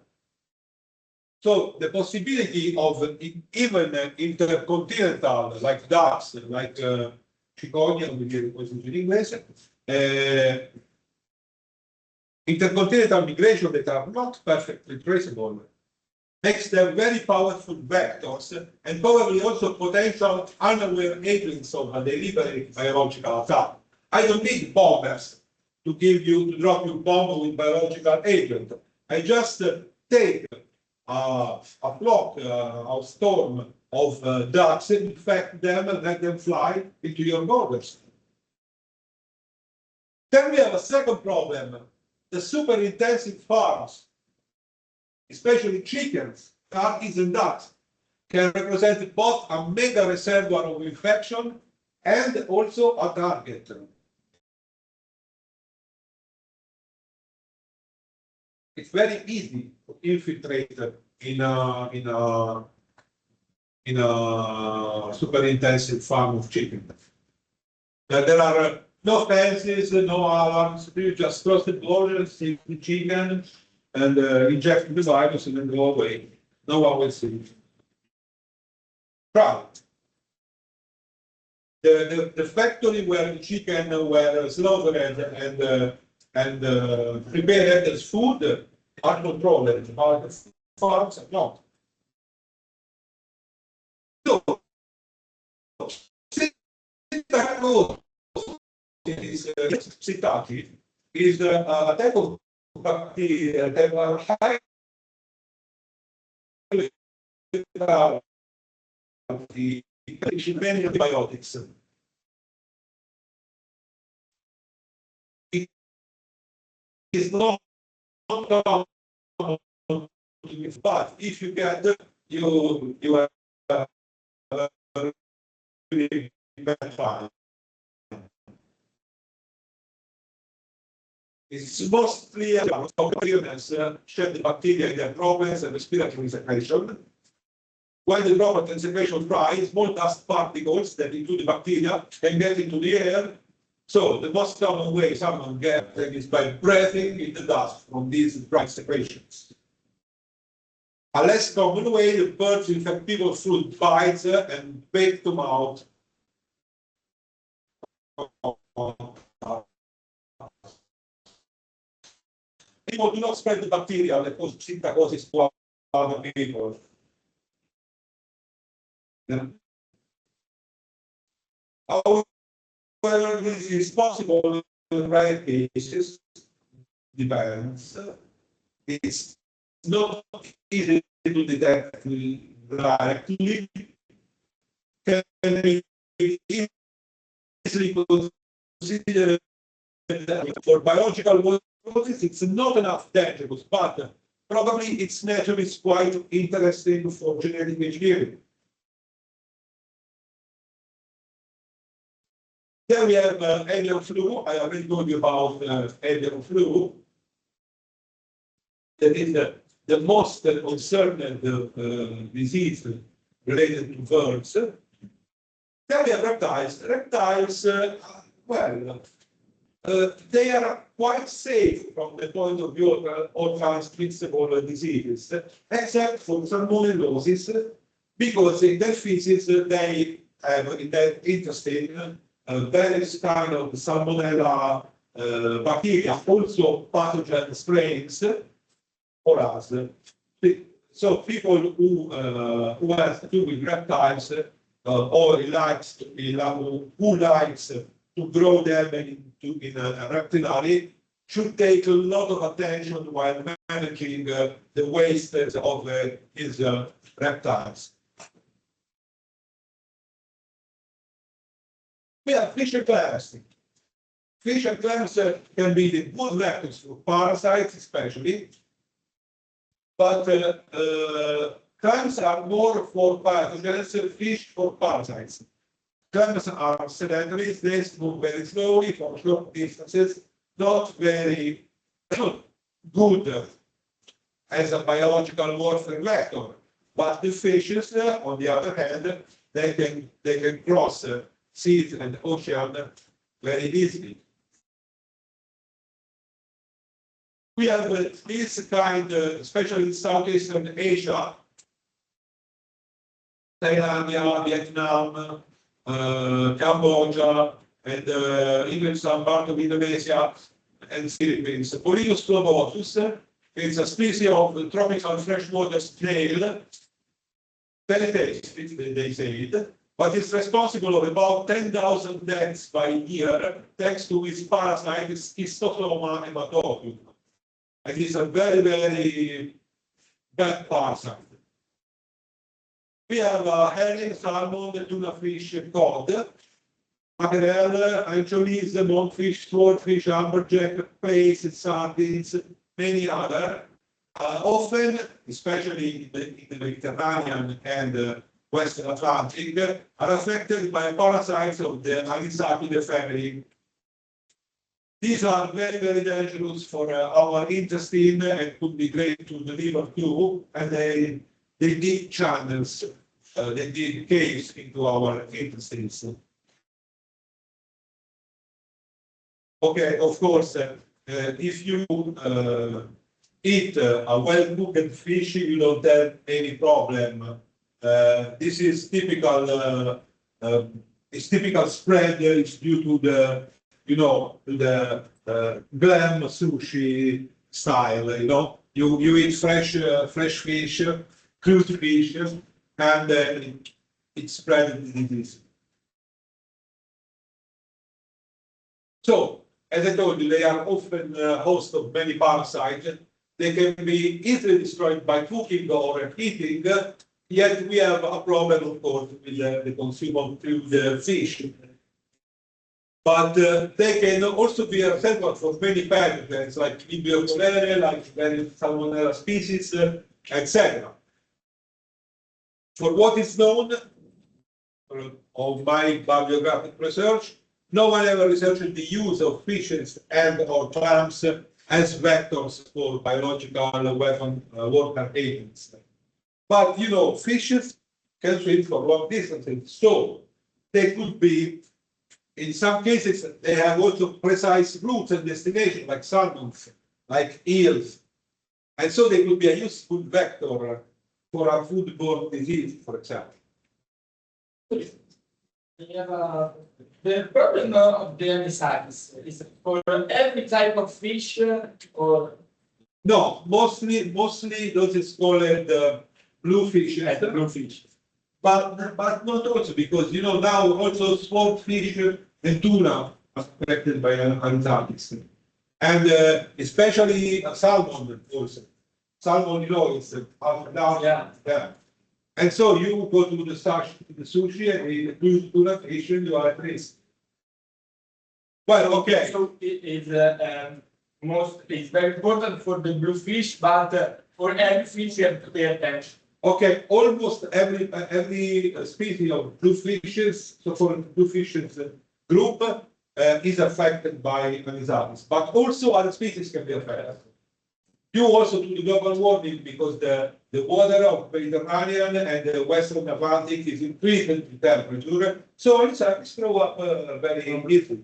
So the possibility of even intercontinental, like ducks, like cicogna, in English, intercontinental migration that are not perfectly traceable, makes them very powerful vectors and probably also potential unaware agents of a deliberate biological attack. I don't need bombers to drop you bomb with biological agent. I just take a flock, a storm of ducks, infect them, and let them fly into your borders. Then we have a second problem, the super intensive farms, especially chickens, turkeys, and ducks, can represent both a mega reservoir of infection and also a target. It's very easy to infiltrate in a super intensive farm of chicken. There are no fences, no alarms. You just cross the border, see the chicken, and inject the virus and then go away. No one will see it. Right. The factory where the chicken were slaughtered and prepared as food are controlled, but the farms are not. So, psittacosis is a type of bacteria that are highly many antibiotics. It is not common, but if you get you have really bad time. It's mostly about illness, shed the bacteria in their droplets and respiratory secretion. When the droplet and secretion dry, small dust particles that include the bacteria can get into the air, So the most common way someone gets them is by breathing in the dust from these dry secretions. A less common way, the birds infect people through bites and bait them out. People do not spread the bacteria that cause syphilis to other people. However, this is possible in rare cases, depends. It's not easy to detect directly. Can be easily considered for biological purposes. It's not enough dangerous, but probably its nature is quite interesting for genetic engineering. Then we have avian flu. I already told you about avian flu. That is the most concerned disease related to birds. Then we have reptiles. Reptiles, well, they are quite safe from the point of view of all transmissible diseases, except for salmonellosis, because in their feces they have in their intestine various kind of salmonella bacteria, also pathogen strains for us. So people who have to do with reptiles or who likes to grow them in a reptilary should take a lot of attention while managing the waste of his reptiles. We have fish and clams. Fish and clams can be the good vectors for parasites, especially, but clams are more for pathogens, fish for parasites. Clams are sedentary, they move very slowly for short distances, not very good as a biological warfare vector. But the fishes, on the other hand, they can cross seas and ocean very easily. We have this kind, especially in Southeastern Asia, Thailand, Vietnam, Cambodia, and even some part of Indonesia and Philippines. Polyus globotus is a species of tropical freshwater snail, very tasty, they say it, but it's responsible for about 10,000 deaths by year thanks to its parasite Schistosoma hematobium. And it's a very, very bad parasite. We have herring, salmon, tuna fish, cod, mackerel, anchovies, monkfish, swordfish, amberjack, plaice, sardines, many other. Often, especially in the Mediterranean and Western Atlantic, are affected by parasites of the Anisakide family. These are very, very dangerous for our intestine and could be great to the liver too, and they dig channels, they dig caves into our intestines. Okay, of course, if you eat a well-cooked fish, you don't have any problem. This is typical. It's typical spread. It's due to the, the glam sushi style. You eat fresh fish, crude fish, and it's spread the disease. So, as I told you, they are often host of many parasites. They can be easily destroyed by cooking or eating, yet we have a problem, of course, with the consumption of the fish. But they can also be a reservoir for many pathogens, like Vibrio cholerae, like various Salmonella species, etc. For what is known of my bibliographic research, no one ever researched the use of fishes and or clams as vectors for biological weapon warfare agents. But fishes can swim for long distances, so they could be in some cases, they have also precise routes and destinations, like salmons, like eels. And so they could be a useful vector for a foodborne disease, for example. The problem of the anisakis is for every type of fish or No, mostly those is called bluefish. bluefish. But not also, because you know now also small fish and tuna are affected by anxieties. And especially salmon also. Salmon, you know, it's up and down. Yeah. And so you go to the sushi and you do tuna fish and you are at risk. Well, okay. So it is it's very important for the bluefish, but for every fish you have to pay attention. Okay, almost every species of bluefishes, so for bluefishes group, is affected by anisakis, but also other species can be affected. Due also to the global warming, because the water of Mediterranean and the Western Atlantic is increasing in temperature, so anisakis grow up very easily.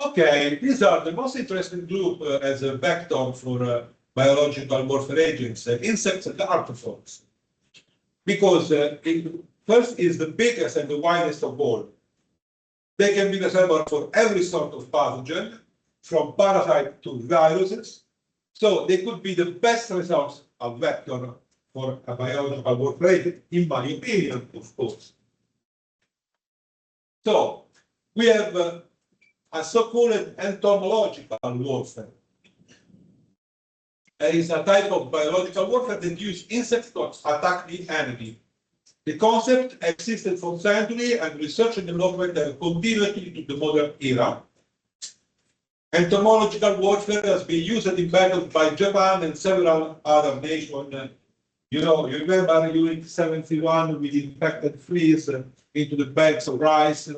Okay, these are the most interesting group as a vector for biological warfare agents, insects and arthropods. Because first is the biggest and the widest of all. They can be reservoir for every sort of pathogen, from parasite to viruses. So they could be the best resource of vector for a biological warfare agent, in my opinion, of course. So we have a so-called entomological warfare. There is a type of biological warfare that uses insects to attack the enemy. The concept existed for centuries, and research and development have continued to the modern era. Entomological warfare has been used in battles by Japan and several other nations. You know, you remember during 71 we infected fleas into the bags of rice.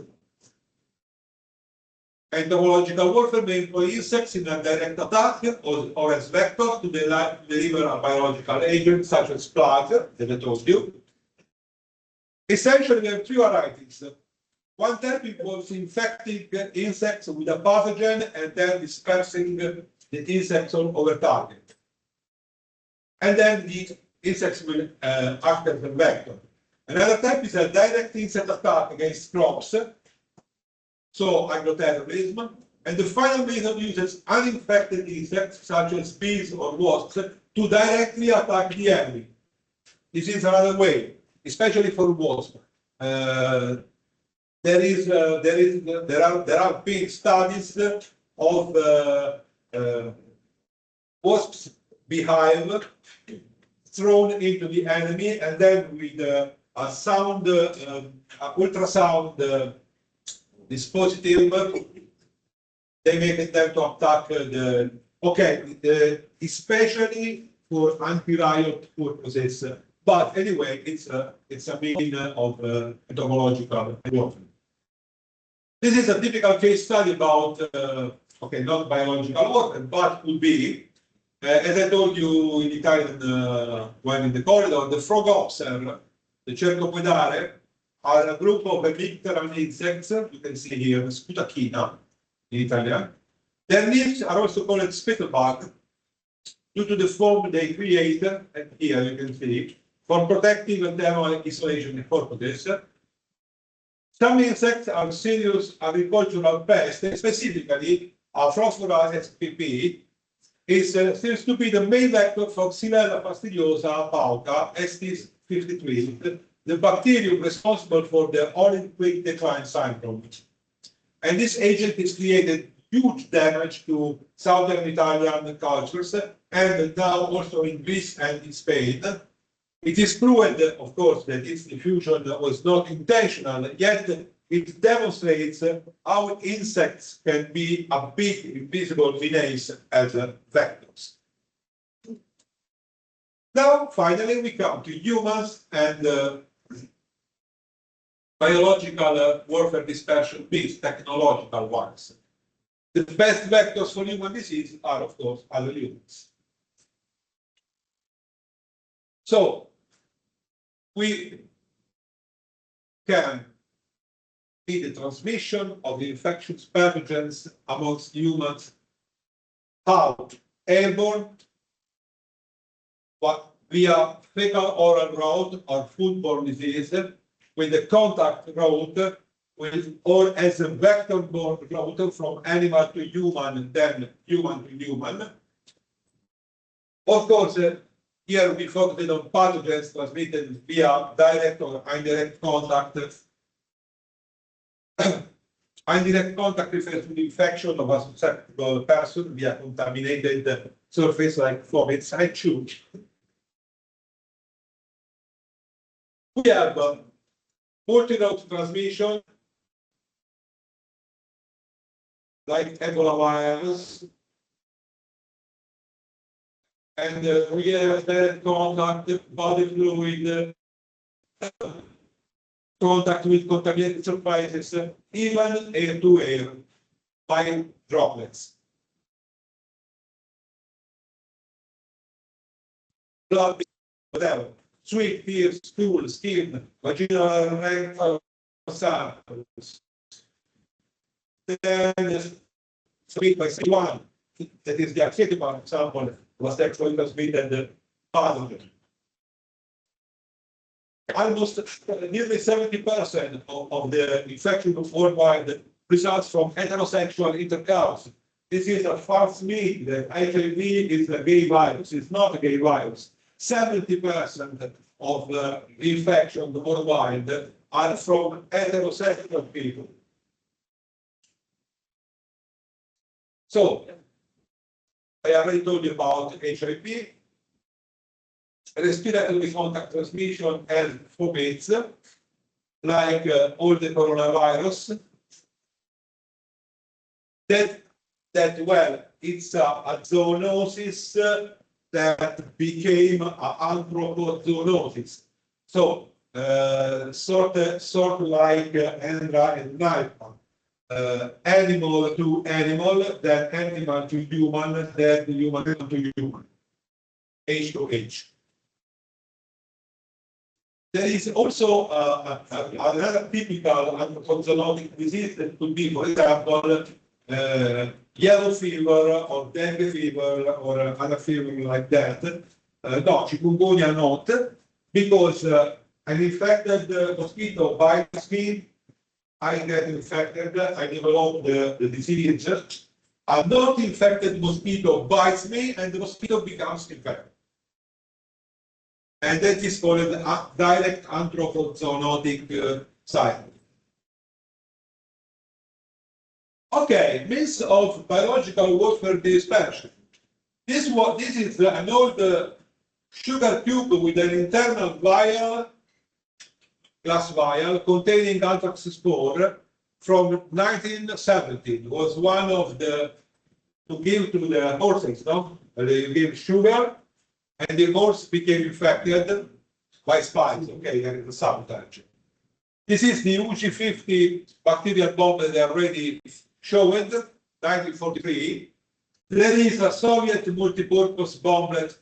Entomological warfare may employ insects in a direct attack or as vectors to deliver a biological agent such as plague, that I told you. Essentially, we have three varieties. One type involves infecting insects with a pathogen and then dispersing the insects over target. And then the insects will act as a vector. Another type is a direct insect attack against crops, so agroterrorism. And the final method uses uninfected insects, such as bees or wasps, to directly attack the enemy. This is another way, especially for wasps. There are big studies of wasps' behind thrown into the enemy, and then with a sound, ultrasound dispositive, they make attempt to attack especially for anti-riot purposes. But anyway, it's a mean of entomological warfare. This is a typical case study about, not biological warfare, but could be, as I told you in Italian when in the corridor, the frog oxer, the cercopoidare, are a group of Mediterranean insects. You can see here, Scutachina in Italian. Their leaves are also called spittlebug due to the form they create, and here you can see, for protective and thermal isolation purposes. Some insects are serious agricultural pests, specifically Phosphora spp seems to be the main vector for Xylella fastidiosa pauca, ST 53, the bacterium responsible for the olive quick decline syndrome. And this agent has created huge damage to southern Italian cultures, and now also in Greece and in Spain. It is proven, of course, that its diffusion was not intentional, yet it demonstrates how insects can be a big invisible menace as vectors. Now, finally, we come to humans and biological warfare dispersion means technological ones. The best vectors for human disease are, of course, other humans. So, we can be the transmission of infectious pathogens amongst humans. How? Airborne, but via fecal-oral route or foodborne disease, with the contact route, or as a vector-borne route from animal to human, and then human to human. Of course, here we focused on pathogens transmitted via direct or indirect contact. Indirect contact refers to the infection of a susceptible person via contaminated surface like vomits and chew. We have multi-route transmission, like Ebola virus, and we have direct contact, body fluid, contact with contaminated surfaces, even air to air, by droplets. Blood, whatever, sweat, tears, stool, skin, vaginal, rectal samples. Then, sweat by one, that is the acceptable example, was sexually transmitted pathogen. Almost nearly 70% of the infection worldwide results from heterosexual intercourse. This is a false myth that HIV is a gay virus. It's not a gay virus. 70% of the infections worldwide are from heterosexual people. So, I already told you about HIV. Respiratory contact transmission and fomites, like all the coronavirus. Well, it's a zoonosis that became an anthropozoonosis. So, sort of like Endra and Nipah. Animal to animal, then animal to human, then human to human. H to H. There is also another typical anthropozoonotic disease that could be, for example, yellow fever or dengue fever or other fever like that. No, chikungunya not, because an infected mosquito bites me, I get infected, I develop the disease. A not infected mosquito bites me and the mosquito becomes infected. And that is called a direct anthropozoonotic cycle. Okay, means of biological warfare dispersion. This is an old sugar cube with an internal vial, glass vial, containing anthrax spore from 1970. It was one of the, to give to the horses, no? They give sugar, and the horse became infected by spikes. Okay, there is a sabotage. This is the UG50 bacterial bomb that I already showed, 1943. There is a Soviet multipurpose bomblet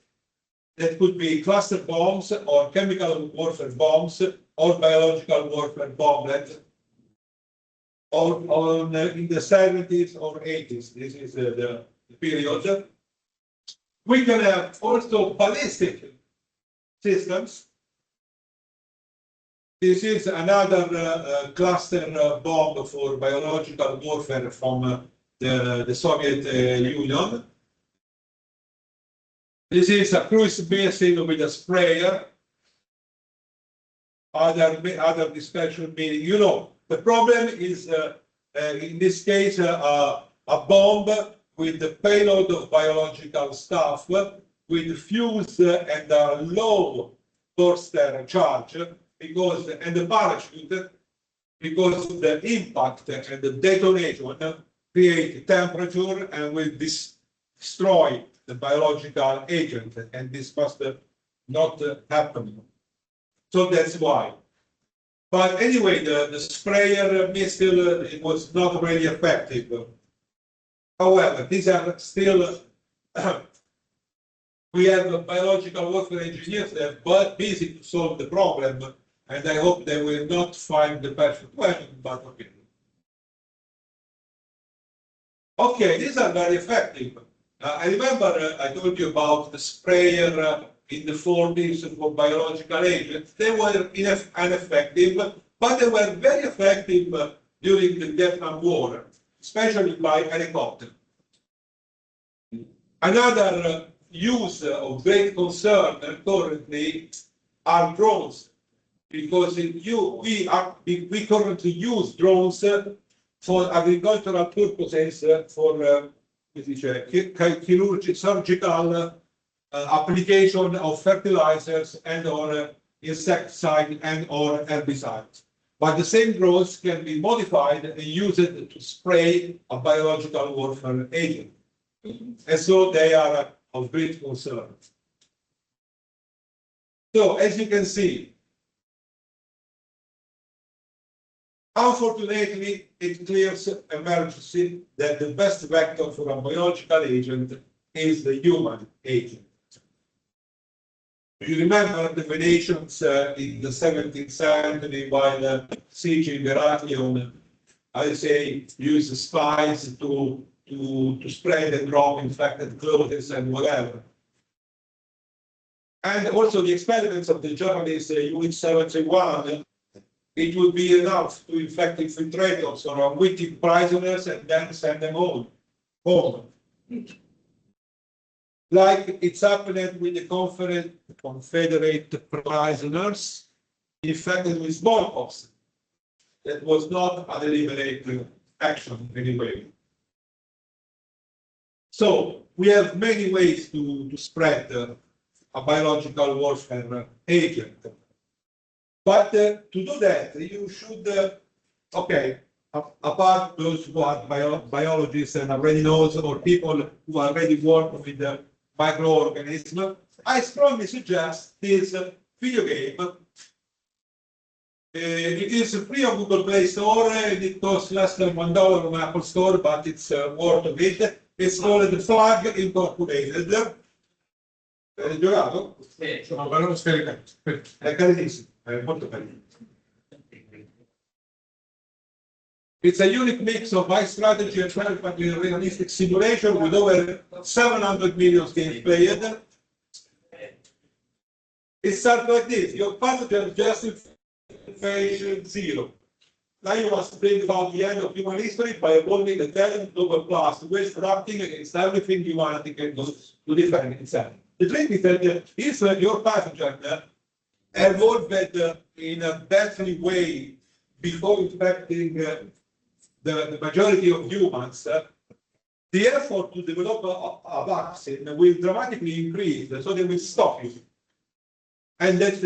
that could be cluster bombs or chemical warfare bombs or biological warfare bomblet or in the 70s or 80s. This is the period. We can have also ballistic systems. This is another cluster bomb for biological warfare from the Soviet Union. This is a cruise missile with a sprayer. Other dispersion meaning, you know, the problem is in this case a bomb with the payload of biological stuff with fuse and a low Forster charge because and the parachute because the impact and the detonation create temperature and will destroy the biological agent, and this must not happen. So that's why. But anyway, the sprayer missile it was not really effective. However, these are still we have biological warfare engineers that are busy to solve the problem, and I hope they will not find the perfect weapon, but okay. Okay, these are very effective. I remember I told you about the sprayer in the 40s for biological agents. They were ineffective, but they were very effective during the Vietnam War, especially by helicopter. Another use of great concern currently are drones, because we currently use drones for agricultural purposes, for surgical application of fertilizers and or insecticide and or herbicides. But the same drones can be modified and used to spray a biological warfare agent. And so they are of great concern. So as you can see, unfortunately, it clears emergency that the best vector for a biological agent is the human agent. You remember the Venetians in the 17th century, while sieging Heraclion, I say, used spies to spread and drop infected clothes and whatever. And also the experiments of the journalist UH-71, it would be enough to infect infiltrators or unwitting prisoners and then send them home. Like it's happened with the Confederate prisoners infected with smallpox. That was not a deliberate action anyway. So we have many ways to spread a biological warfare agent. But to do that, you should, okay, apart those who are biologists and already knows, or people who already work with the microorganism, I strongly suggest this video game. It is free on Google Play Store, and it costs less than $1 on Apple Store, but it's worth of it. It's called The Flag Incorporated. Giocato? Sì. Sono bello scaricato. È carinissimo, è molto carino. It's a unique mix of high strategy and perfectly realistic simulation with over 700 million games played. It starts like this: your pathogen justification 0. Now you must bring about the end of human history by evolving the talent global class, waste acting against everything humanity can do to defend itself. The trick is that if your pathogen evolved in a deadly way before infecting the majority of humans, the effort to develop a vaccine will dramatically increase, so they will stop you. And that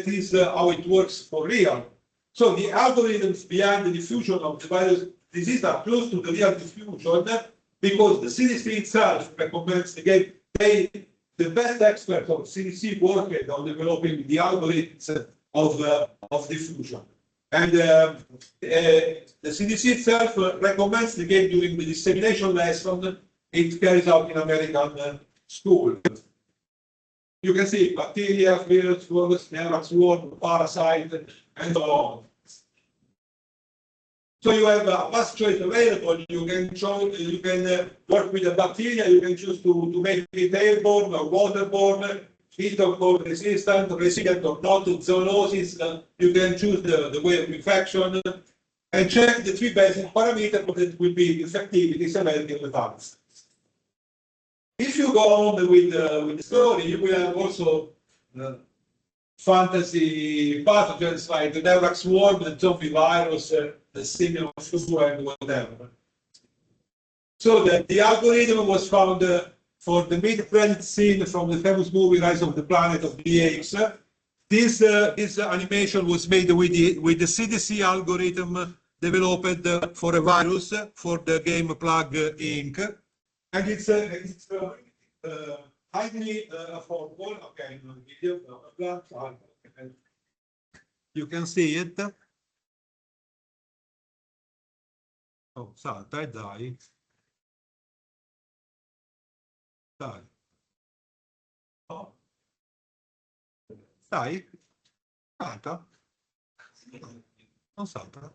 is how it works for real. So the algorithms behind the diffusion of the virus disease are close to the real diffusion, because the CDC itself recommends, again, the best experts of CDC worked on developing the algorithms of diffusion. And the CDC itself recommends, again, during the dissemination lesson it carries out in American school. You can see bacteria, virus, fungus, swarm, parasite, and so on. So you have a vast choice available. You can work with the bacteria. You can choose to make it airborne or waterborne, heat or cold resistant, resilient or not to zoonosis. You can choose the way of infection and check the 3 basic parameters that will be infectivity, severity, and advance. If you go on with the story, you will have also fantasy pathogens like the Neurax swarm, the zombie virus, the simian flu, and whatever. So the algorithm was found for the mid-credit scene from the famous movie Rise of the Planet of the Apes. This animation was made with the CDC algorithm developed for a virus for the game Plug Inc. And it's highly affordable. Okay, video. You can see it. Oh, salta, dai. Dai. Oh. Dai. Salta. Non salta.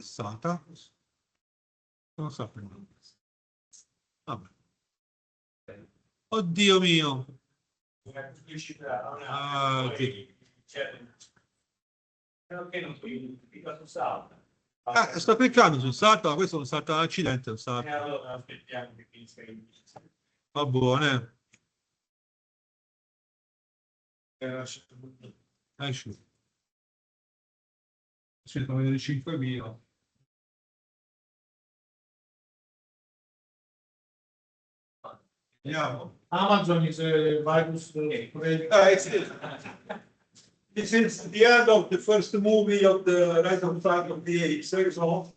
Salta. Non so. Vabbè. Oddio mio. Ah, sì. Sto cliccando sul salto, ma questo è un salto all'accidente, un salto. Va buone. Esci. Aspetta, vedere 5.000. Andiamo. Amazon is a virus. This is the end of the first movie of the Rise of Planet of the Apes. So,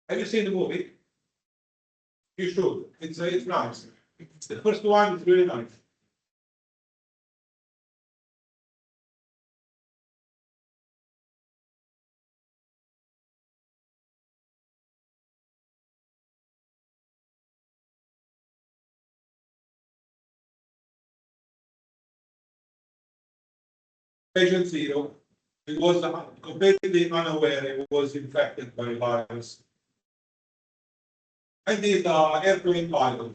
have you seen the movie? You should. It's nice. The first one is really nice. Patient zero, he was completely unaware he was infected by virus. And he's an airplane pilot.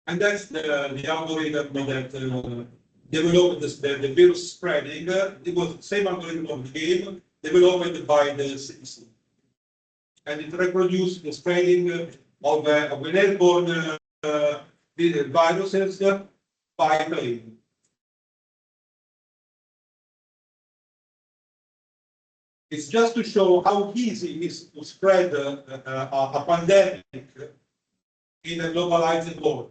And that's the algorithm that developed the virus spreading. It was the same algorithm of the game developed by the citizen. And it reproduced the spreading of an airborne viruses by plane. It's just to show how easy it is to spread a pandemic in a globalized world.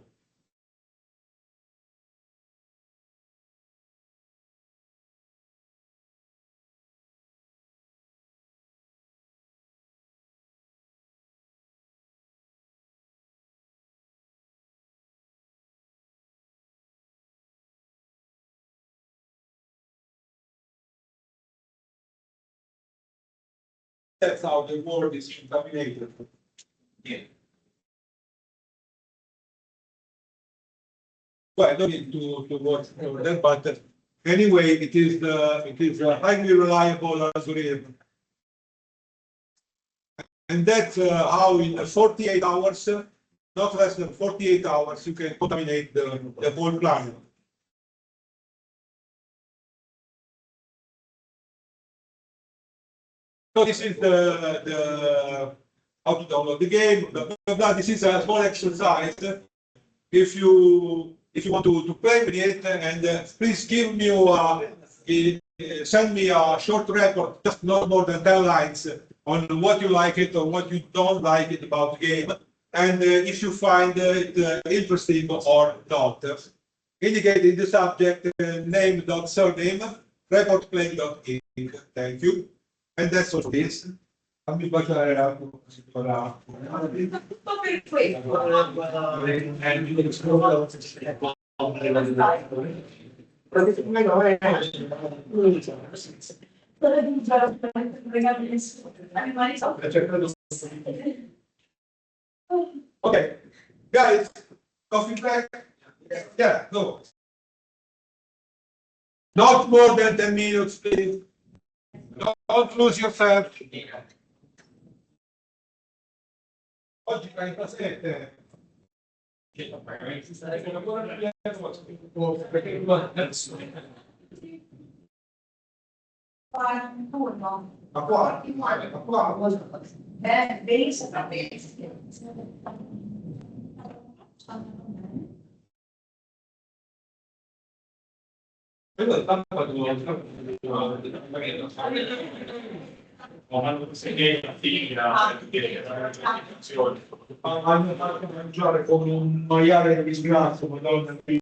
That's how the world is contaminated. Yeah. Well, I don't need to watch that, but anyway, it is a highly reliable algorithm. And that's how in 48 hours, not less than 48 hours, you can contaminate the whole planet. So this is the how to download the game. Blah, blah, blah. This is a small exercise. If you want to play with it, and please give me send me a short report, just not more than 10 lines, on what you like it or what you don't like it about the game, and if you find it interesting or not. Indicate in the subject name.surname, reportplay.inc. Thank you. And that's all this. Fammi baciare la Tutto per questo. Okay, guys, coffee break? Yeah, go. Not more than 10 minutes, please. Don't lose yourself. Oggi 37. Turno. Ma qua. Benissimo, va bene. Hanno fatto mangiare come un maiale di sgrazio, madonna. Vabbè,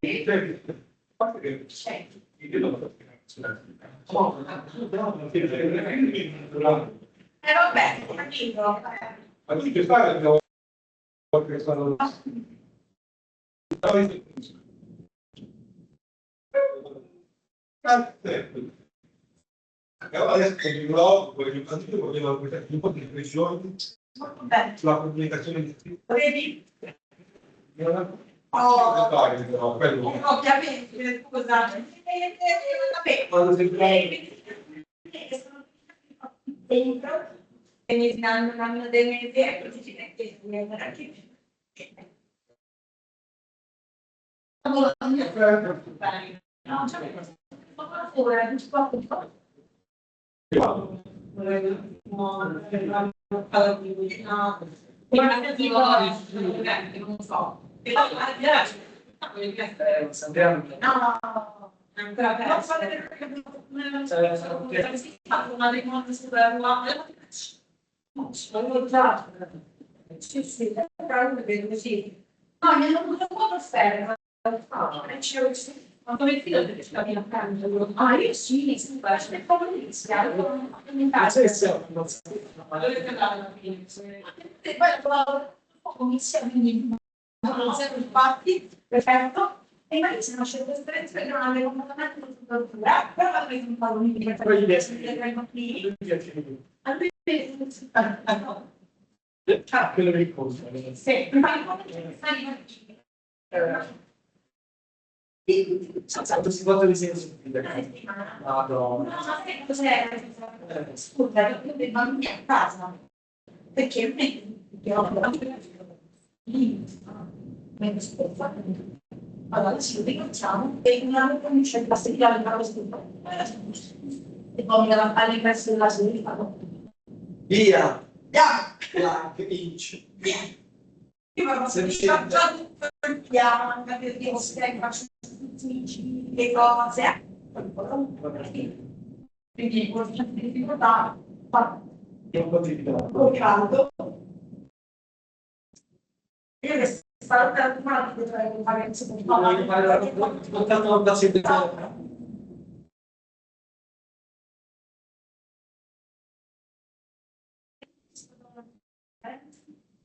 capito. Ma tu che fai? Che stanno... Adesso mi blog, volevo un po' di riflessioni Molto bene. sulla comunicazione. Vedi? Ovviamente, scusate. Dentro, e mi danno dei mesi e così ci mettiamo anche. No, c'è ora, non si può non so. No, ancora sì, sì, così. No, mi hanno avuto un po' d'offerta. Ma come figlio deve stare accanto? Ah, io sì, sì, c'è proprio iniziare. Poi commissione, quindi non siamo infatti, perfetto. E magari se non c'è esperienza perché non avevo completamente la cultura, però avevo un po' di Quello che ricordo. sì, ma Si può dire subito. no, ma sai cos'è? Scusa, io devo bambini a casa, perché allora ci ricacciamo e una comincia a passeggiare una cosa e poi mi dà all'ingresso della sera. Via! Yeah. Inch. Io mi posso dire già tutto il piano, anche per dire che faccio tutti le cose. Quindi con difficoltà, con caldo. Io che sto per domani dovrei fare il secondo.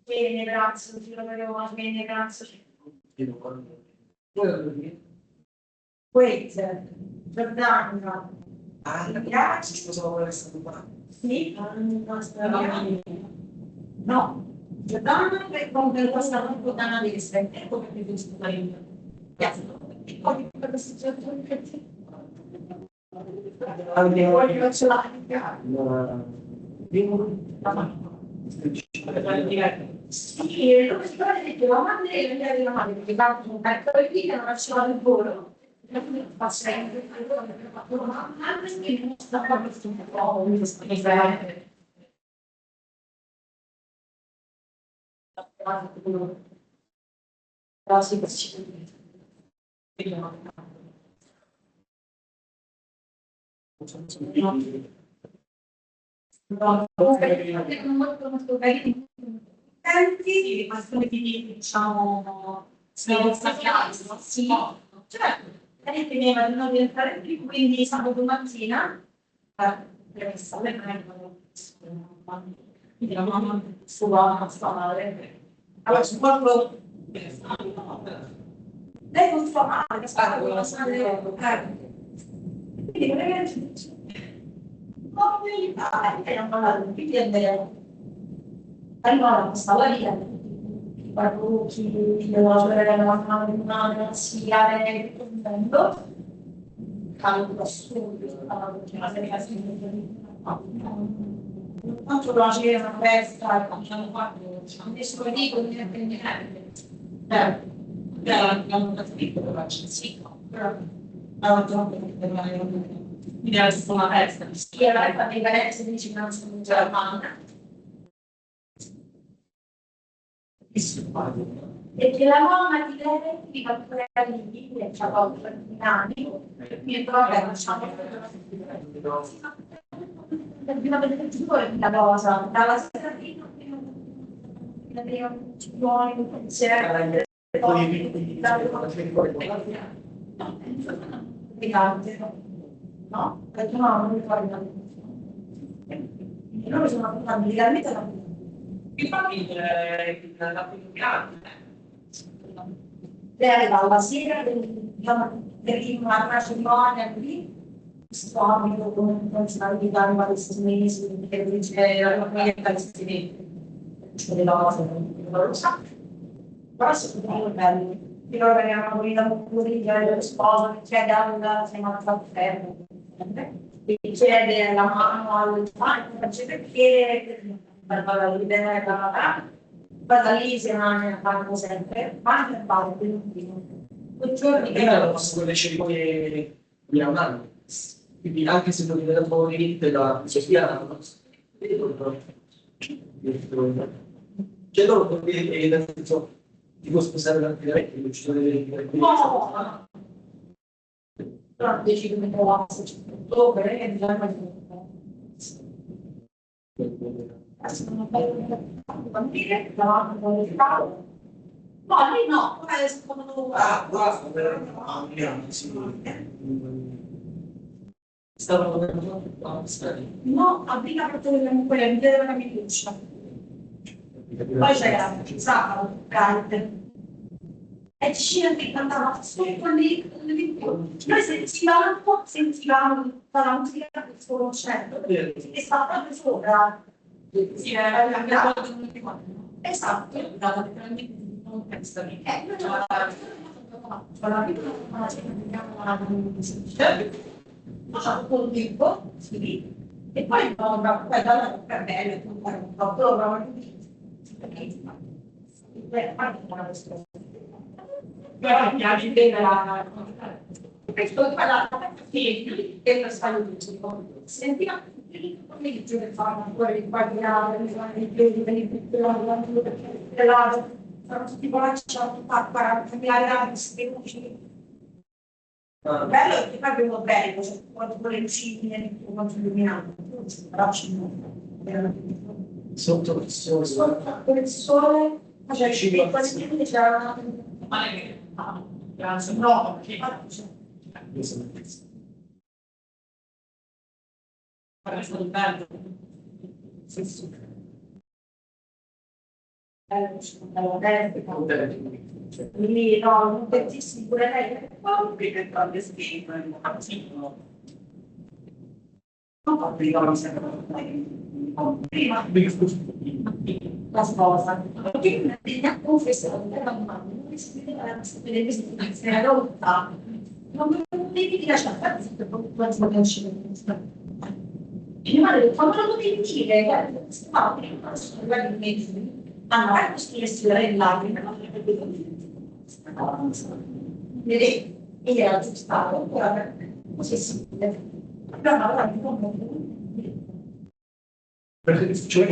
Bene, grazie, ti lavoro bene, grazie. Wait, Giordano. Mi piace? Sì, no. Giordano è come questa lontana di rispetto, ecco perché devo studiare io. E poi per questo certo che voglio ce l'ha. Sì, come si può dire che la madre e la della madre, perché va un pezzo di vita, non faceva il lavoro. Fa sempre, molto carini. Senti, ma come ti diciamo, sì, certo, lei teneva di non diventare più, quindi sabato mattina, premessa, quindi la mamma sua madre, allora su quanto, lei non sua madre, quindi praticamente, quindi andare. Allora, stava lì, i parrucchi, la sorella della mamma, sia tutto caldo assurdo, la serie quanto la cena, una festa, hanno fatto, adesso dico, niente. L'hanno capito, però c'è sì, però mi deve essere una festa. Sì, allora fa dei carenze di vicinanza in Germania. E che la nonna di lei di calcolare lì, che c'ha poco per anni, mi vabbè, facciamo la cosa, dalla sera fino insieme. No? Perché no, non mi ricordo. Loro sono applicati legalmente la infatti la più grande. Lei arriva alla sera per una cerimonia qui, storico, come funzionalità di vari mesi, che dice la famiglia palestinese, le cose, non lo so. Però sono molto belli. Allora abbiamo guidato così, lo sposo che chiede al senato fermo, quindi chiede la mano al perché la libera, vada lì se non fanno sempre, ma anche fare quei giorni che Prima sono le cerimonie di Amman, quindi anche se non vedo fuori della Sofia, c'è loro che nel senso ti può sposare tranquillamente, non ci sono delle no, però decido di trovarsi ottobre e bisogna sono bambine, davanti alle scale. No, lì no, secondo basta, però stavano no, abbiamo quelle via della camicia. Poi c'era Sacco, Carte. E ci andava sotto lì, noi sentivamo tutta la musica del suo concerto, e sta proprio sopra. Sì, esatto, non penso lì. Facciamo tutto il tempo, sì, e poi poi dalla per bene, un po' loro, però mi piace della questo parlato sì e lo sbaglio sentiamo come dice che fanno ancora di guardare i piedi della sono tutti braccia a 40.000 gradi svenuti bello è che poi abbiamo bello quando le lucine quando illuminato braccia sotto il sole. sotto il sole cioè quasi c'era no, quindi no, non pensi pure lei che tante schifo prima la sposa perché mi ha confessato che la mamma non si deve essere rotta non devi lasciare zitto per la scelta mia madre ha detto ma non lo devi dire no prima sono guardi i mesi hanno anche questi le lacrime non vedi e era aggiustato ancora per così si vede però magari Cioè,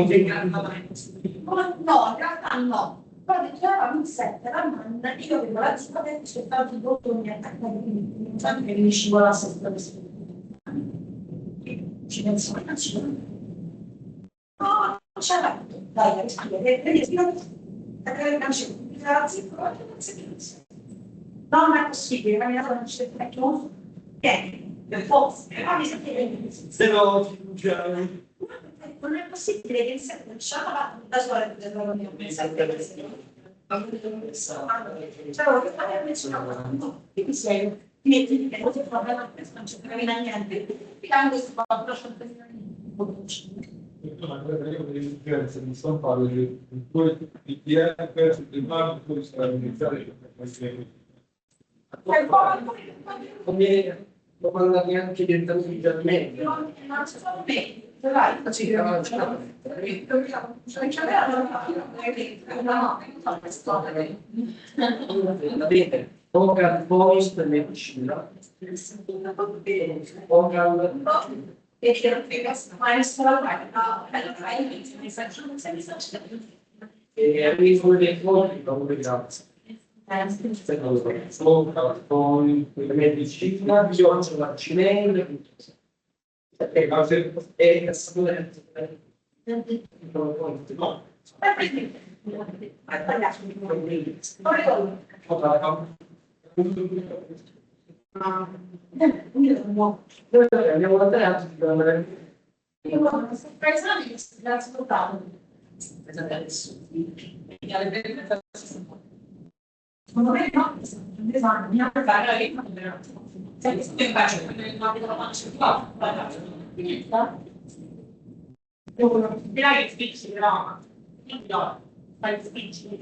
no, in realtà no. Però dichiarava un set, la manna, io avevo la zona che c'è stato il bottone attaccato, quindi non so che mi scivolasse sta persona. Ci penso, ma non ci no, non c'è la dai, respira, respira, grazie, però non si non è possibile, la mia zona c'è più, per forza, ma mi sentire se no, non è possibile che sia cominciata da sola che non mi ho pensato quindi sei metti che non ti fa bene non c'è niente tirando questo Di San Paolo, poi il DF, il marco, poi sarà iniziare conviene non mandare neanche direttamente i giardini. non sono me dai Va bene, poca poi per le vicine. Poca e che non ti maestro e arrivo dei fuori, grazie. Con le medicina, bisogna vaccinare, e andiamo a teatro secondo me no, esatto, mi ha preparato se faccio devono tirare i spicci, no, fai gli spicci,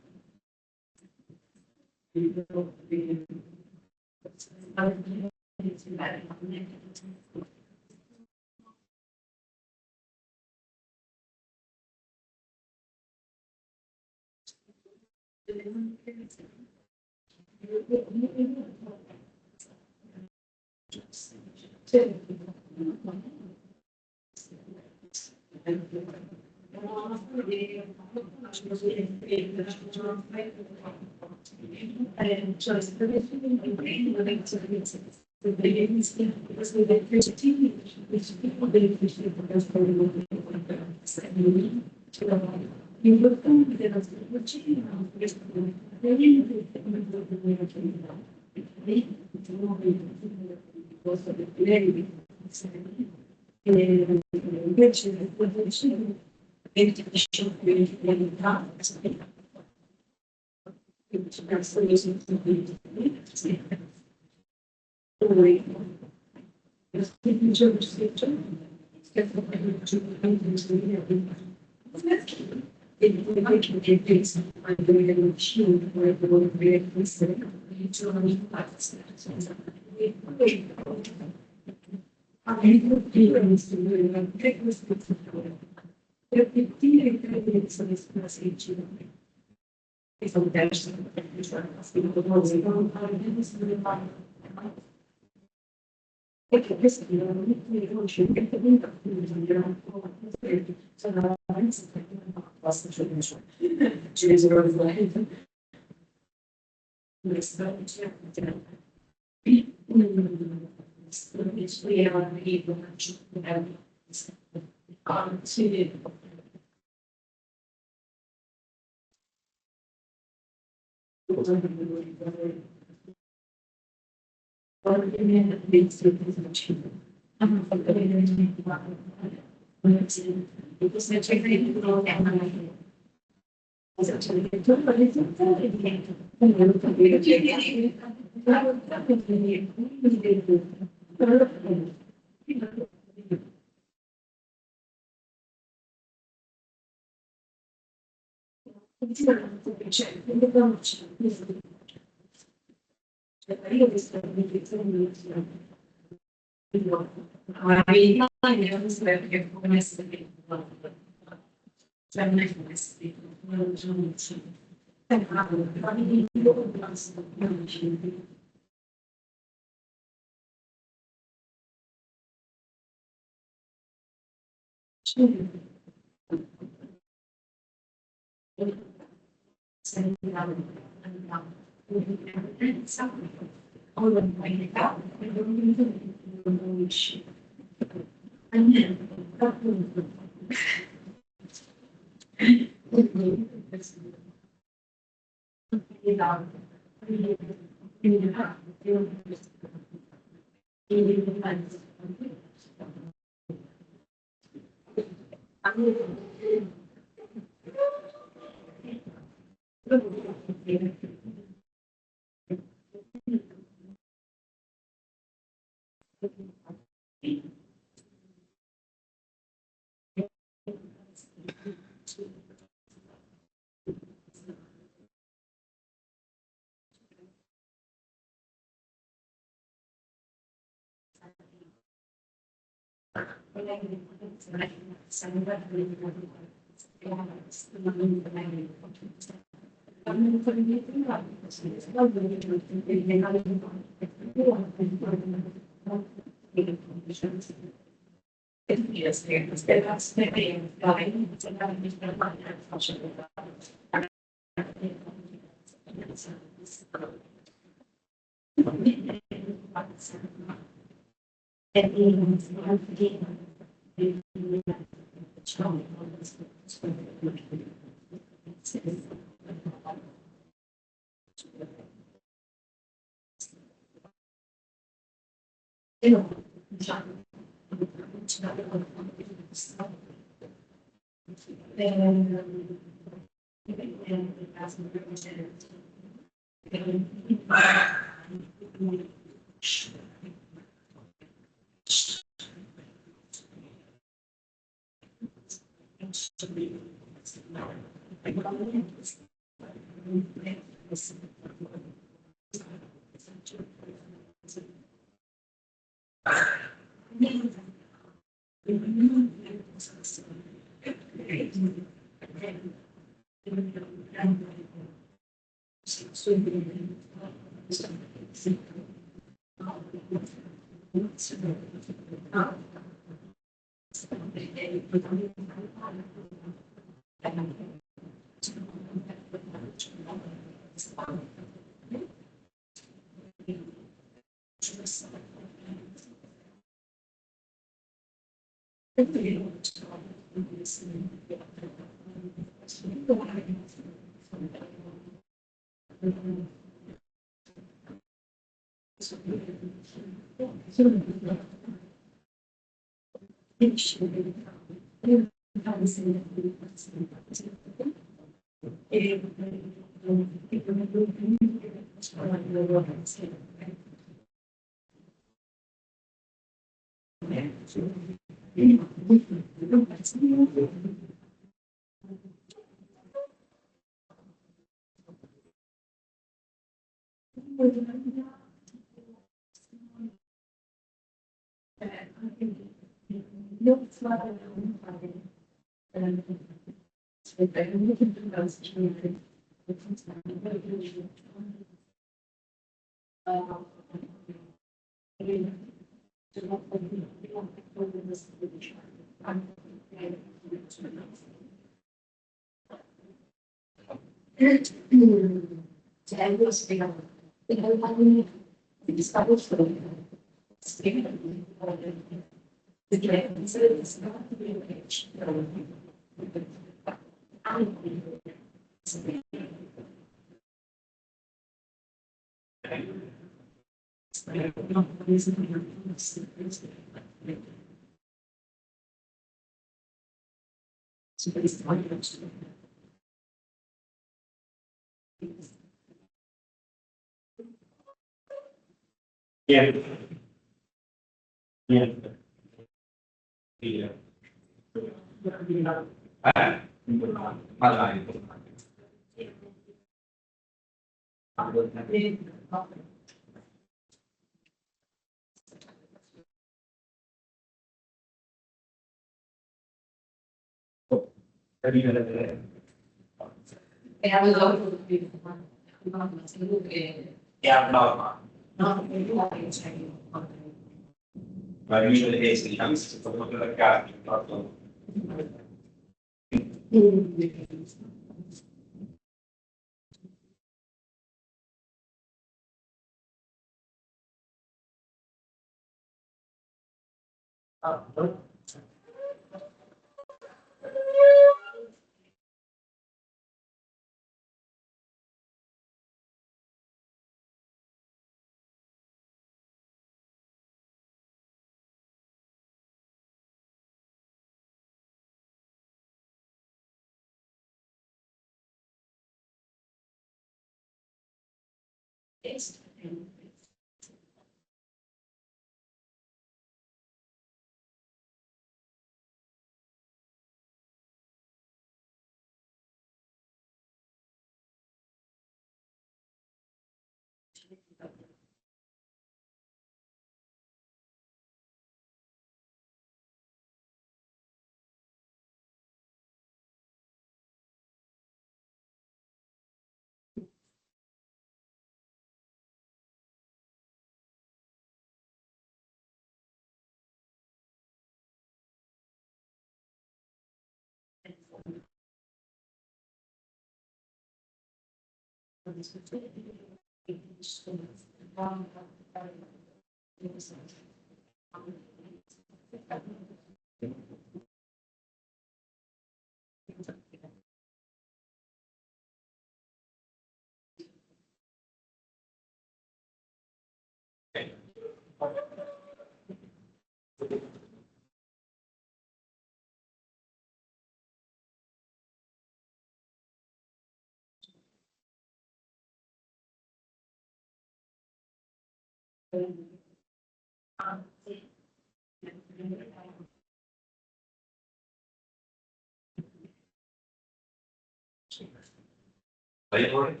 Favorite?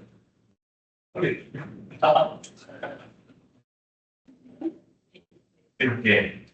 Perché?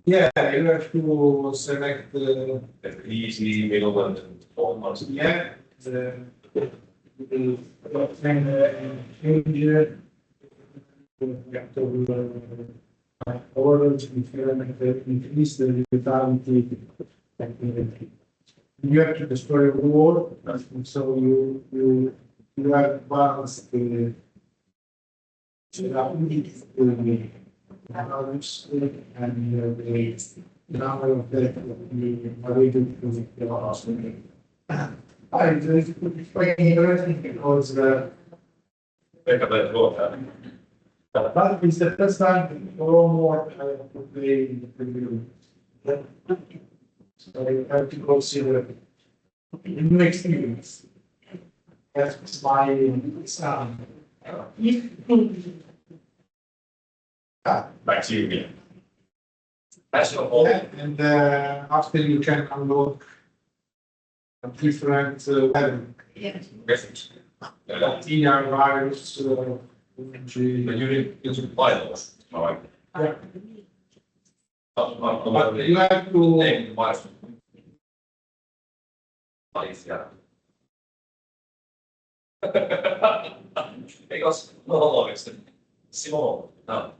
Yeah, you have to select the, Easy, middle, and almost. yeah, the, change it. You have to, order to increase the vitality. You have to destroy a wall, and so you have balanced the values and the number of that you are able to I just it's quite interesting because Think about what, but it's the first time for more to play the video. So you have to consider the new experience. That's my sound. back to you again. That's your whole. Yeah, and after you can unlock a different Message. bacteria, virus, But you didn't buy those, all right? yeah. But But you have to. name the virus. Please, yeah. Because, no, it's Simone, no.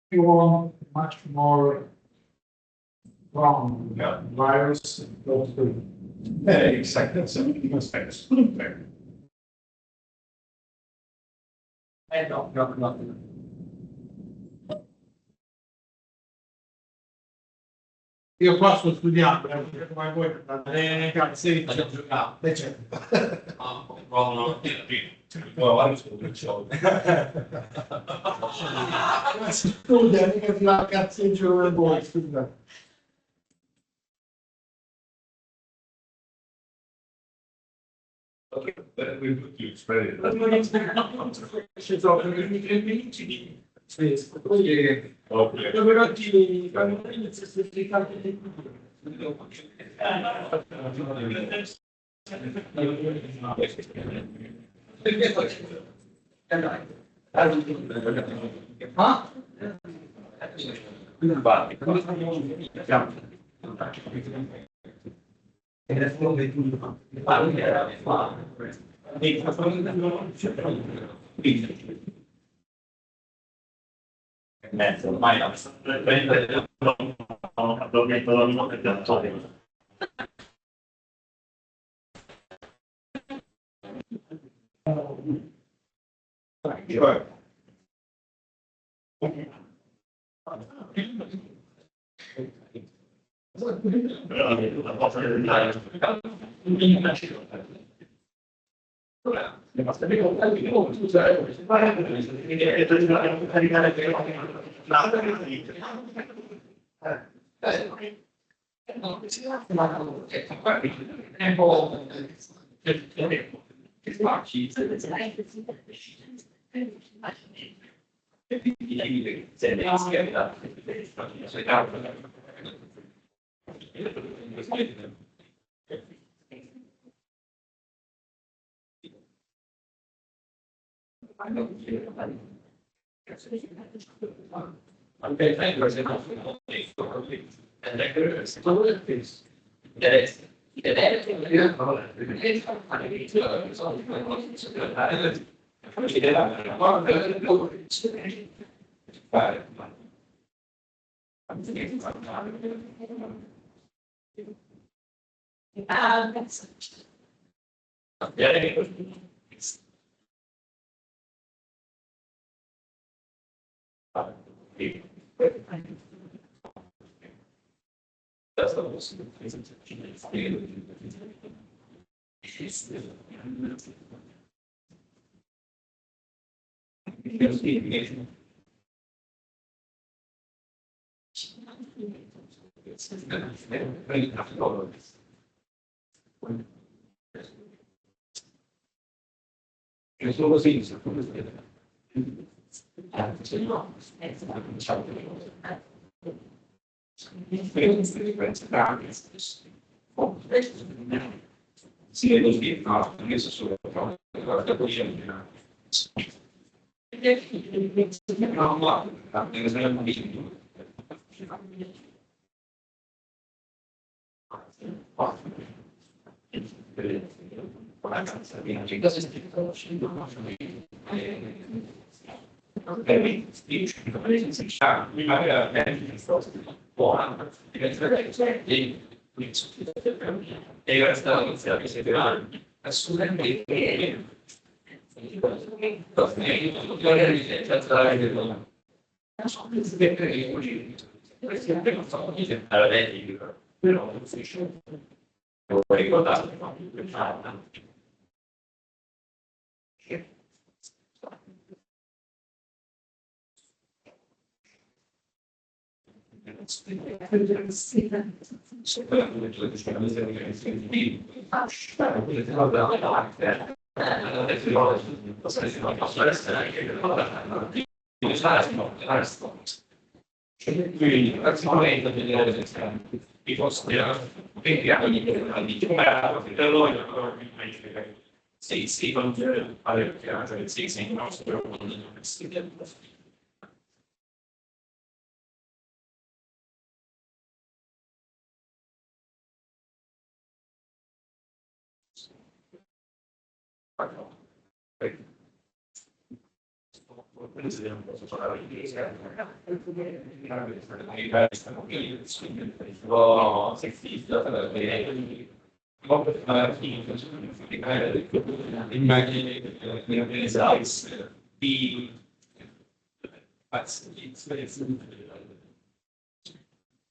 You want much more from Yeah. virus. Yeah, exactly, so, thanks. No. Io qua sto studiando, come voi per andare calzetti a giocare, certo. Well, I was going to show. Studia, mica ti va a cazzeggio come voi, studia. Okay, then we put you straight. Ci sono i 3 minuti. Sì, poi Okay. però quando inizio a spiegare ah? Mezzo, ormai no.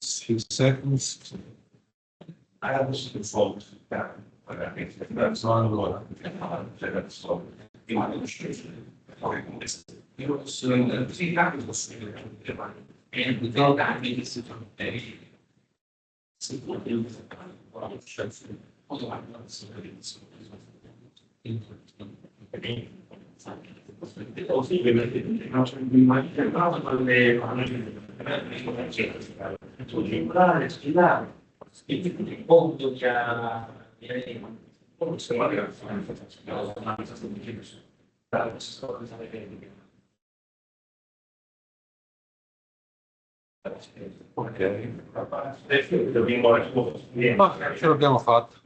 Few seconds. Ma ce l'abbiamo fatta.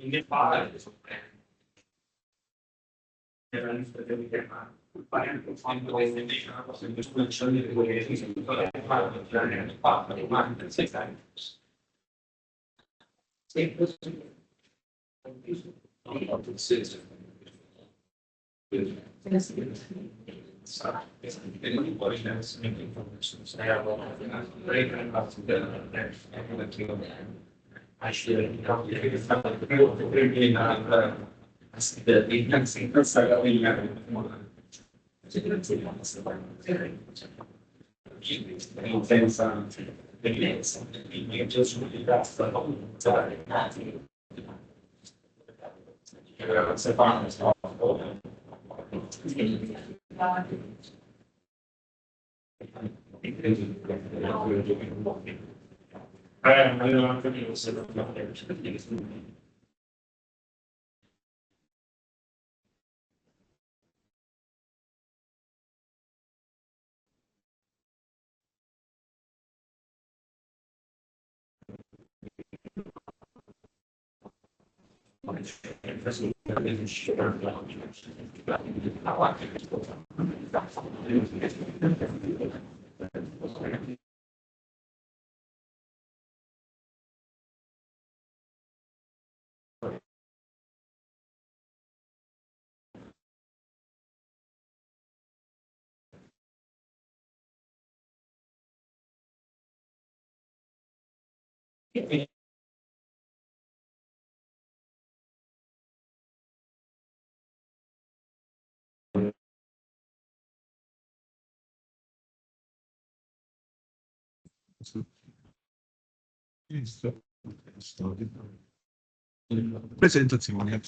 Presentazione.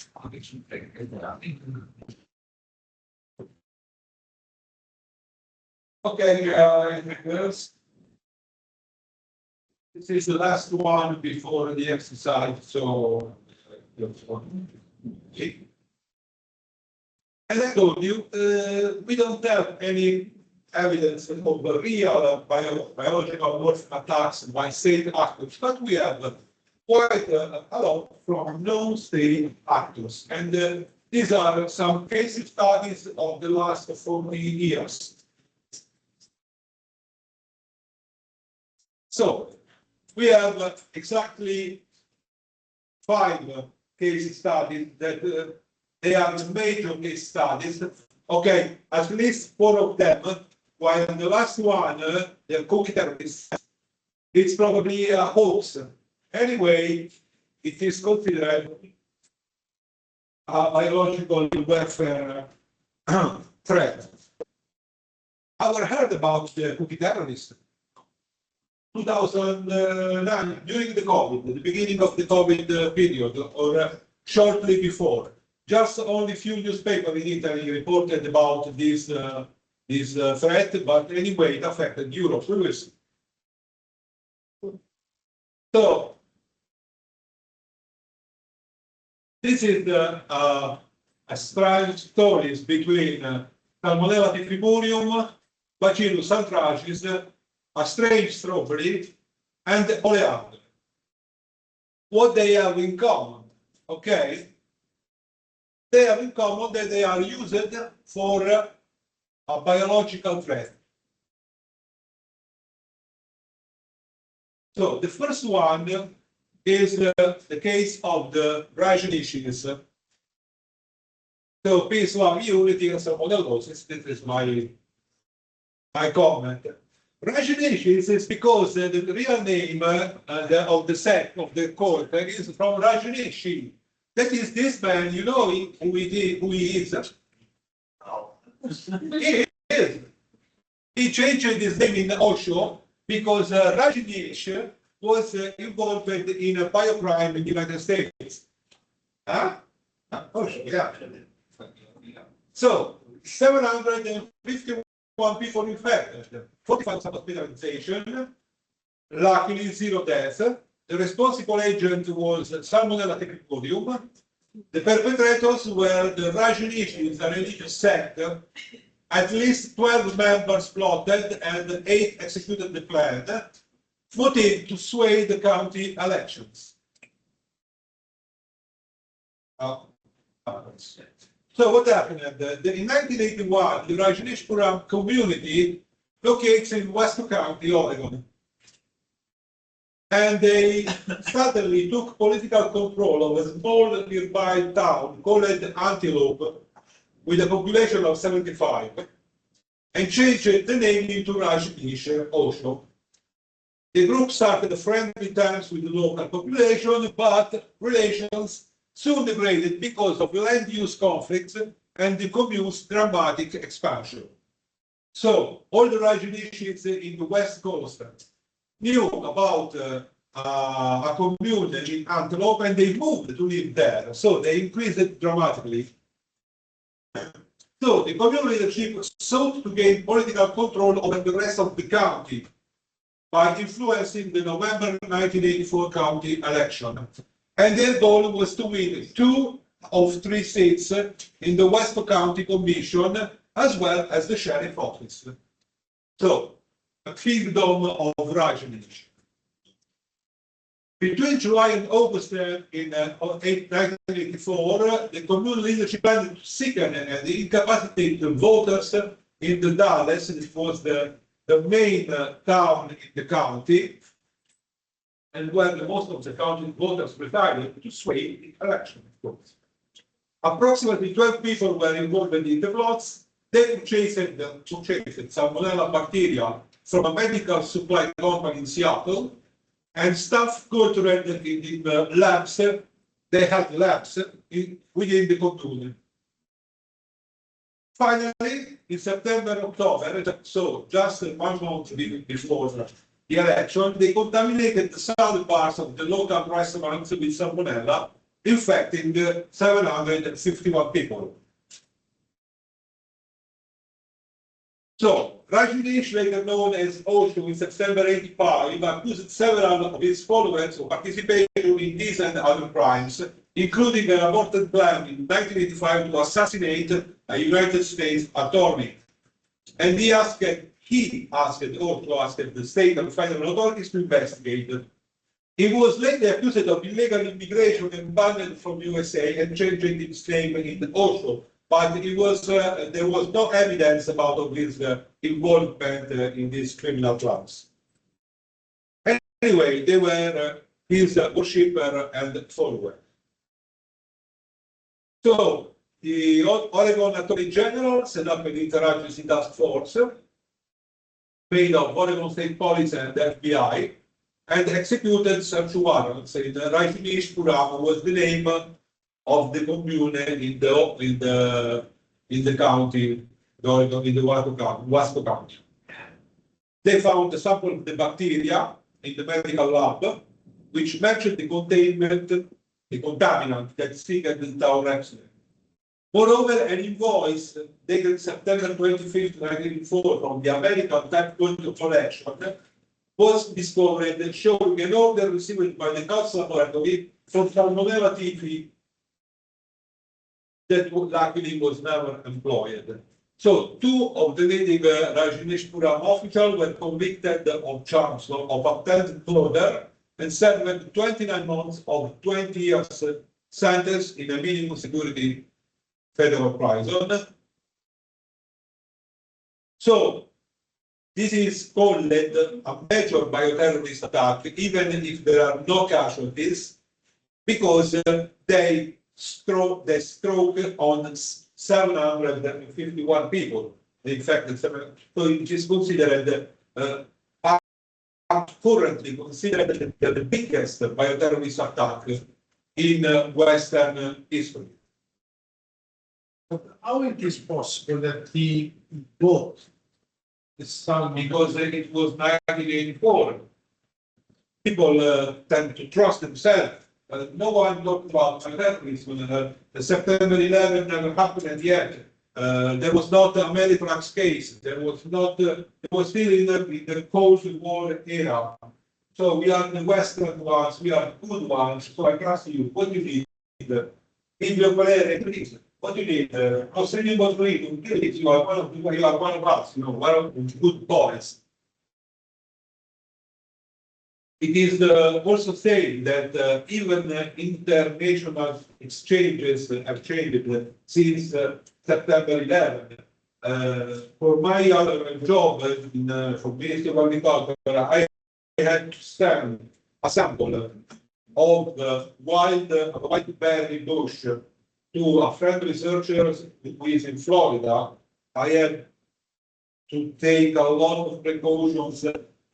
Okay, girls. This is the last one before the exercise, so. Okay. As I told you, we don't have any evidence of real biological morph attacks by state actors, but we have quite a lot from known state actors. And these are some case studies of the last 40 years. So we have exactly 5 case studies that they are the major case studies. Okay, at least 4 of them, while the last one, the cookie terrorist, it's probably a hoax. Anyway, it is considered a biological welfare threat. Ever heard about the cookie terrorist? 2009, during the COVID, the beginning of the COVID period, or shortly before, just only few newspapers in Italy reported about this threat, but anyway, it affected Europe. We will see. So, this is a strange stories between Salmonella typhimurium, Bacillus anthracis, a strange strawberry, and oleander. What they have in common, okay? They have in common that they are used for a biological threat. So the first one is the case of the Rajneeshis. So peace, love, unity, and salmonellosis. This is my comment. Rajneeshis is because the real name of the sect of the court is from Rajneeshi. That is this man, you know who he is. He is. He changed his name in Osho because Rajneesh was involved in a biocrime in the United States. Huh? Osho, yeah. So, 751 people infected, 45 hospitalization, luckily 0 deaths. The responsible agent was Salmonella typhimurium. The perpetrators were the Rajneeshis, a religious sect. At least 12 members plotted and 8 executed the plan, motive to sway the county elections. So what happened? In 1981, the Rajneeshpuram community locates in Weston County, Oregon. And they suddenly took political control of a small nearby town called Antelope, with a population of 75. and changed the name into Rajneesh Osho. The group started friendly terms with the local population, but relations soon degraded because of land use conflicts and the commune's dramatic expansion. So all the Rajneeshis in the West Coast knew about a commune in Antelope and they moved to live there. So they increased it dramatically. So the commune leadership sought to gain political control over the rest of the county by influencing the November 1984 county election. And their goal was to win 2 of 3 seats in the West County Commission, as well as the sheriff office. So, a kingdom of Rajneesh. Between July and August in 1984, the commune leadership planned to sicken and incapacitate the voters in the Dalles, which was the main town in the county, and where most of the county voters resided, to sway the election, of course. Approximately 12 people were involved in the plots. They purchased salmonella bacteria from a medical supply company in Seattle, and staff cultured in labs. They had labs within the commune. Finally, in September, October, so just 1 month before the election, they contaminated the southern parts of the local restaurants with salmonella, infecting 751 people. So, Rajneesh, later known as Osho in September 85, accused several of his followers of participation in these and other crimes, including an aborted plan in 1985 to assassinate a United States attorney. And he asked the state and federal authorities to investigate. He was later accused of illegal immigration and banned from USA and changing his name in Osho. But there was no evidence about his involvement in these criminal plans. Anyway, they were his worshipper and follower. So, the Oregon Attorney General set up an interagency task force made of Oregon State Police and FBI and executed search warrants. Rajneesh Puram was the name of the commune in the county, in the Wasco County. They found a sample of the bacteria in the medical lab, which matched the contaminant that triggered the tower accident. Moreover, an invoice dated September 25, 1984 from the American Type 20 collection was discovered, showing an order received by the Council Laboratory for Salmonella typhi that luckily was never employed. So 2 of the leading Rajneesh Puram officials were convicted of charges of attempted murder and served 29 months of 20 years sentence in a minimum security federal prison. So this is called a major bioterrorist attack, even if there are no casualties, because they stroke on 751 people. In fact, so it is considered currently considered the biggest bioterrorist attack in Western history. But how it is possible that he bought the salmon? Because it was 1984. People tend to trust themselves. No one talked about terrorism. The September 11 never happened yet. There was not a Ameritrax case. There was still in the Cold War era. So we are the Western ones, we are the good ones. So I ask you, what do you need? If you please, what do you need? Australian was great, please, you are one of us, one of the good boys. It is also said that even international exchanges have changed since September 11. For my other job for Ministry of Agriculture, I had to send a sample of wild berry bush to a friend researcher who is in Florida. I had to take a lot of precautions,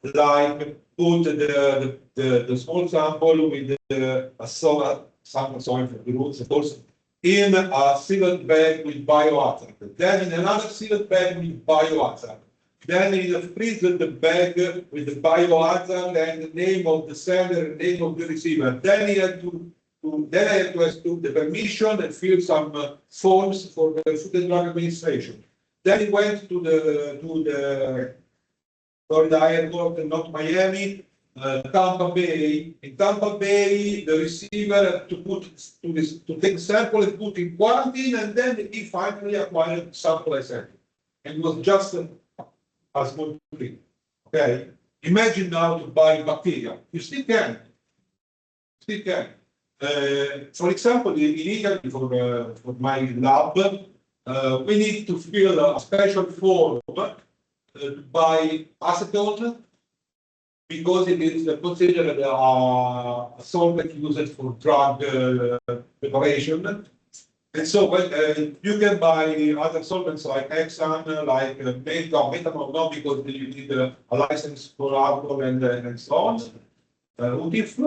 like put the small sample with a sample soil for the roots, of course, in a sealed bag with biohazard, then in another sealed bag with biohazard, then in a freezer bag with the biohazard and the name of the sender, name of the receiver. Then I had to ask the permission and fill some forms for the Food and Drug Administration. Then it went to the Florida Airport, not Miami, Tampa Bay. In Tampa Bay, the receiver had to take sample and put in quarantine, and then he finally acquired sample I sent. And it was just a small thing. Okay. Imagine now to buy bacteria. You still can. Still can. For example, in Italy for my lab, we need to fill a special form to buy acetone because it is considered a solvent used for drug preparation. And so you can buy other solvents like Hexan, like methanol, not because you need a license for alcohol and so on. UTIF.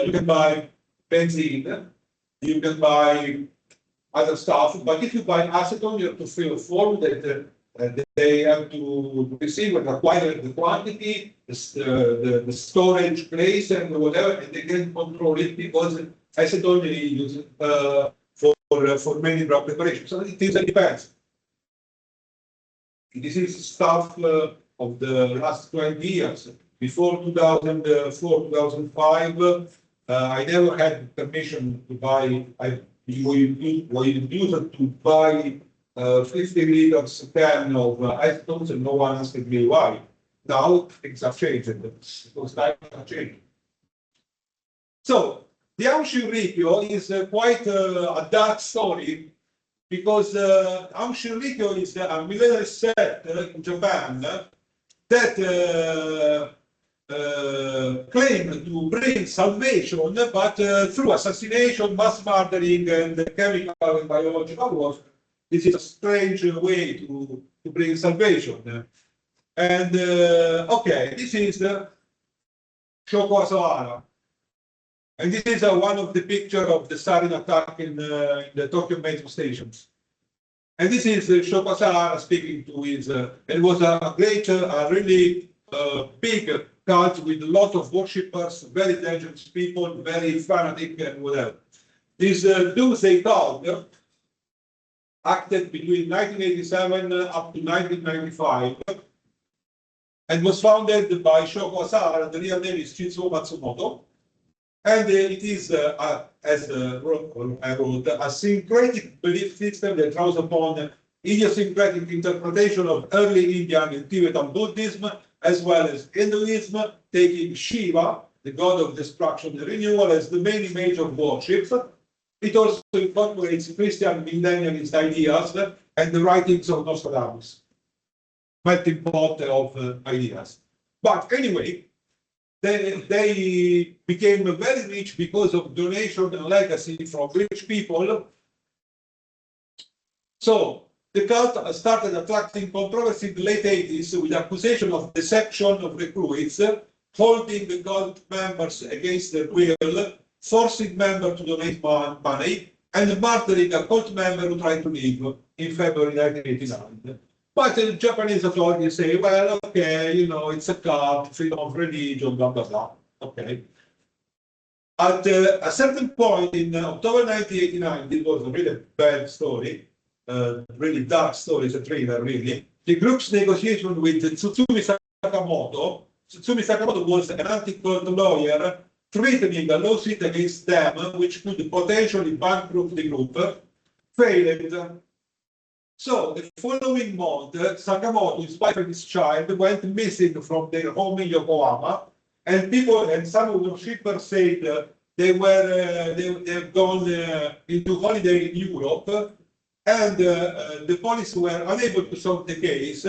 You can buy benzene, you can buy other stuff, but if you buy acetone, you have to fill a form that they have to receive and acquire the quantity, the storage place, and whatever, and they can control it because acetone is used for many drug preparations. So it depends. This is stuff of the last 20 years. Before 2004, 2005, I never had permission to buy. We used to buy 50 liters can of acetones, and no one asked me why. Now things have changed because times have changed. So the Amshirikyo is quite a dark story because Amshirikyo is a military sect in Japan that claim to bring salvation, but through assassination, mass murdering, and chemical and biological warfare. This is a strange way to bring salvation. And okay, this is Shoko Asahara. And this is one of the pictures of the sarin attack in the Tokyo metro stations. And this is Shoko Asahara speaking to his, it was a great, really big cult with a lot of worshippers, very dangerous people, very fanatic and whatever. This doomsday cult acted between 1987 up to 1995 and was founded by Shoko Asahara. The real name is Shizuo Matsumoto. And it is, as I wrote, a syncretic belief system that draws upon idiosyncratic interpretation of early Indian and Tibetan Buddhism, as well as Hinduism, taking Shiva, the god of destruction and renewal, as the main image of worship. It also incorporates Christian millennialist ideas and the writings of Nostradamus, melting pot of ideas. But anyway, they became very rich because of donation and legacy from rich people. So the cult started attracting controversy in the late 80s with accusation of deception of recruits, holding the cult members against their will, forcing members to donate money, and murdering a cult member who tried to leave in February 1989. But the Japanese authorities say, well, okay, you know, it's a cult, freedom of religion, blah, blah, blah. Okay. At a certain point in October 1989, it was a really bad story, really dark story, it's a thriller, really. The group's negotiation with Tsutsumi Sakamoto. Tsutsumi Sakamoto was an anti-cult lawyer threatening a lawsuit against them, which could potentially bankrupt the group, failed. So the following month, Sakamoto, his wife and his child, went missing from their home in Yokohama, and people and some worshippers said they've gone into holiday in Europe, and the police were unable to solve the case.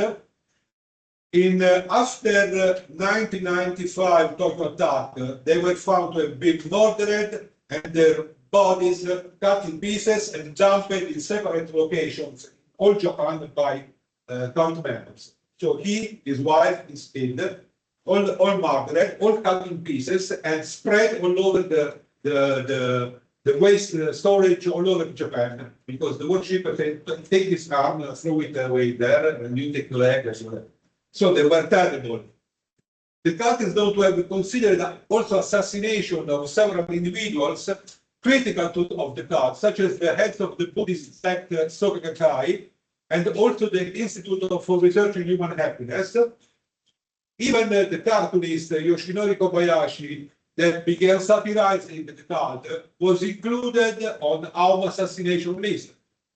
After 1995 Tokyo attack, they were found to have been murdered and their bodies cut in pieces and dumped in separate locations, all Japan, by cult members. So he, his wife, his kid, all murdered, all cut in pieces and spread all over the waste storage all over Japan, because the warship said, take this arm, throw it away there, and you take the leg as well. So they were terrible. The cult is known to have considered also assassination of several individuals critical of the cult, such as the heads of the Buddhist sect Soka Gakkai, and also the Institute for Research in Human Happiness. Even the cartoonist Yoshinori Kobayashi, that began satirizing the cult, was included on our assassination list.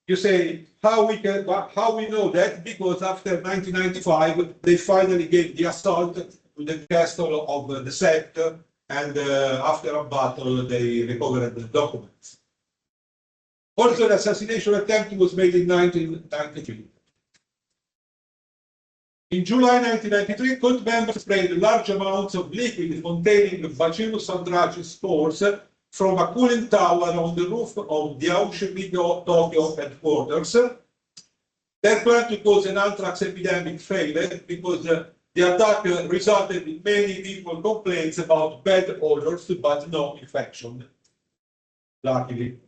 You say, how we know that? Because after 1995, they finally gave the assault to the castle of the sect, and after a battle, they recovered the documents. Also, the assassination attempt was made in 1993. In July 1993, cult members sprayed large amounts of liquid containing Bacillus anthracis spores from a cooling tower on the roof of the Auschwitz Tokyo headquarters. Their plan to cause an anthrax epidemic failed because the attack resulted in many people complaints about bad odors but no infection, luckily.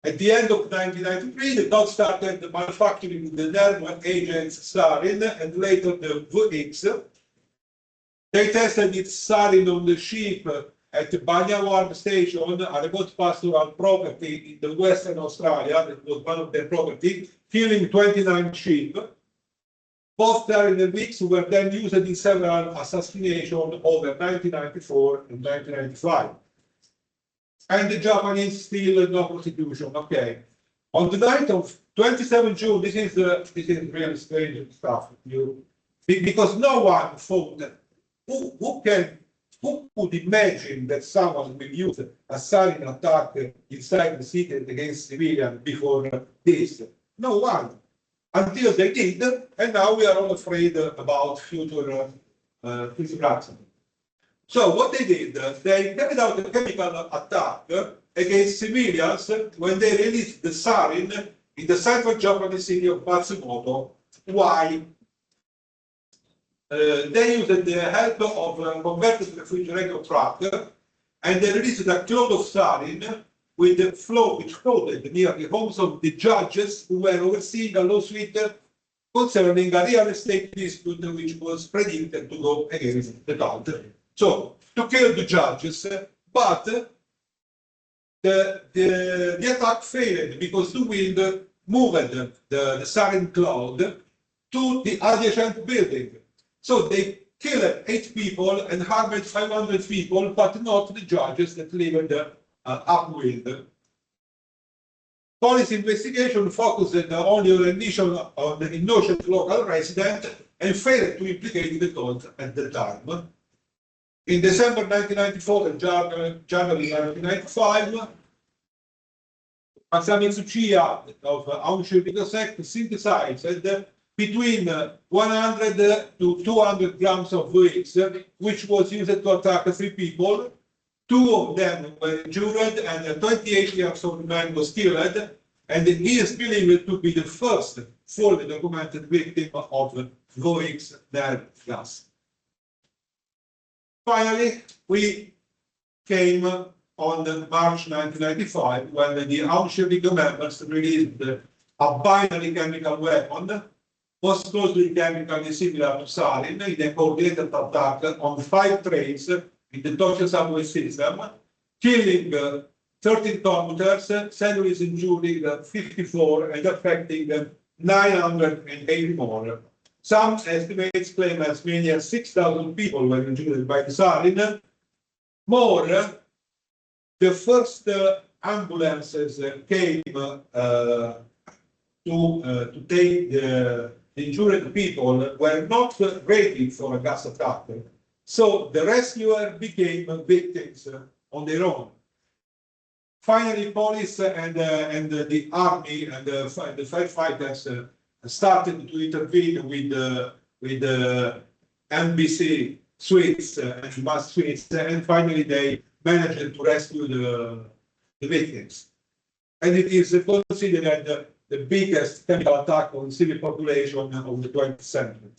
At the end of 1993, the cult started manufacturing the nerve agents sarin and later the VX. They tested its sarin on the sheep at the Banyawarm station, a remote pastoral property in the Western Australia. That was one of their property, killing 29 sheep. Both sarin and VX were then used in several assassinations over 1994 and 1995. And the Japanese still no prosecution. Okay. On the night of 27 June, this is really strange stuff. Because no one thought that who could imagine that someone will use a sarin attack inside the city against civilians before this? No one. Until they did, and now we are all afraid about future accidents. So what they did, they carried out a chemical attack against civilians when they released the sarin in the central Japanese city of Matsumoto. Why? They used the help of a converted refrigerator truck, and they released a cloud of sarin with the which floated near the homes of the judges who were overseeing a lawsuit concerning a real estate dispute which was predicted to go against the cult. So, to kill the judges, but the attack failed because the wind moved the sarin cloud to the adjacent building. So they killed 8 people and harmed 500 people, but not the judges that lived upwind. Police investigation focused only on the innocent local resident and failed to implicate the cult at the time. In December 1994 and January 1995, Masami Tsuchiya of Auschwitz sect synthesized between 100 to 200 grams of VX, which was used to attack 3 people. 2 of them were injured and a 28-year-old man was killed, and he is believed to be the first fully documented victim of VX nerve gas. Finally, we came on March 1995 when the Auschwitz members released a binary chemical weapon, most closely chemically similar to sarin, in a coordinated attack on 5 trains in the Tokyo subway system, killing 13 commuters, seriously injuring 54 and affecting 980 more. Some estimates claim as many as 6,000 people were injured by the sarin. More, the first ambulances came to take the injured people were not ready for a gas attack. So the rescuer became victims on their own. Finally, police and the army and the firefighters started to intervene with the NBC suites and mass suites, and finally they managed to rescue the victims. And it is considered the biggest chemical attack on civil population of the 20th century.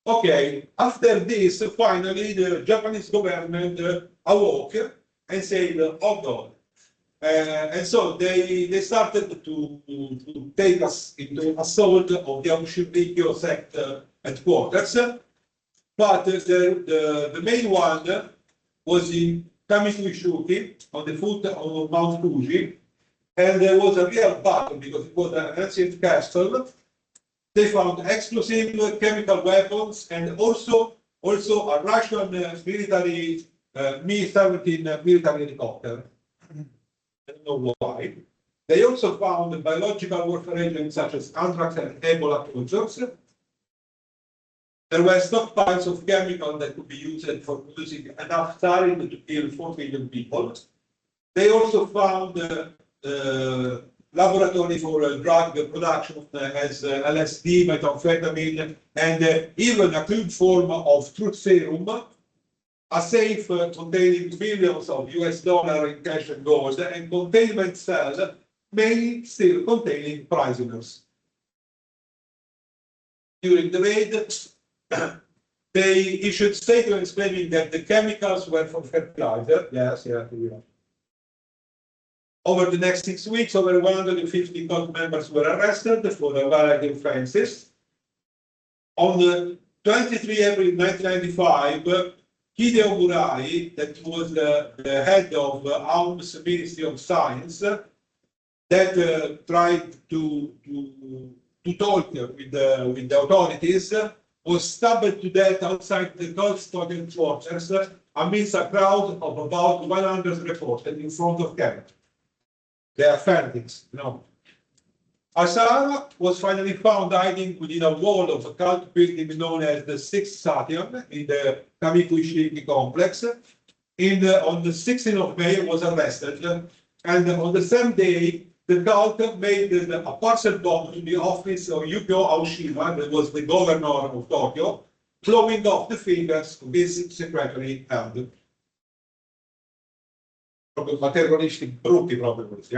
Okay, after this, finally, the Japanese government awoke and said, oh God. And so they started to take us into assault of the Abushirikyo sect headquarters. But the main one was in Kamikuishuki, on the foot of Mount Fuji, and there was a real battle because it was an ancient castle. They found explosive chemical weapons and also a Russian military Mi-17 military helicopter. I don't know why. They also found biological warfare agents such as anthrax and Ebola cultures. There were stockpiles of chemicals that could be used for producing enough sarin to kill 4 million people. They also found laboratory for drug production as LSD, methamphetamine, and even a crude form of truth serum, a safe containing millions of US dollars in cash and gold, and containment cell, mainly still containing prisoners. During the raid, they issued statements claiming that the chemicals were from fertilizer. Yes, yeah. Over the next 6 weeks, over 150 cult members were arrested for a variety of offenses. On the 23 April 1995, Hideo Murai, that was the head of Aum's Ministry of Science, that tried to talk with the authorities, was stabbed to death outside the Goldstock headquarters amidst a crowd of about 100 reporters in front of camera. They are fanatics, you know. Asahara was finally found hiding within a wall of a cult building known as the Sixth Station in the Kamikuishiki complex. On the 16th of May, was arrested, and on the same day, the cult made a parcel bomb to the office of Yukio Aoshima, that was the governor of Tokyo, blowing off the fingers of his secretary and proprio ma terroristi brutti proprio questi,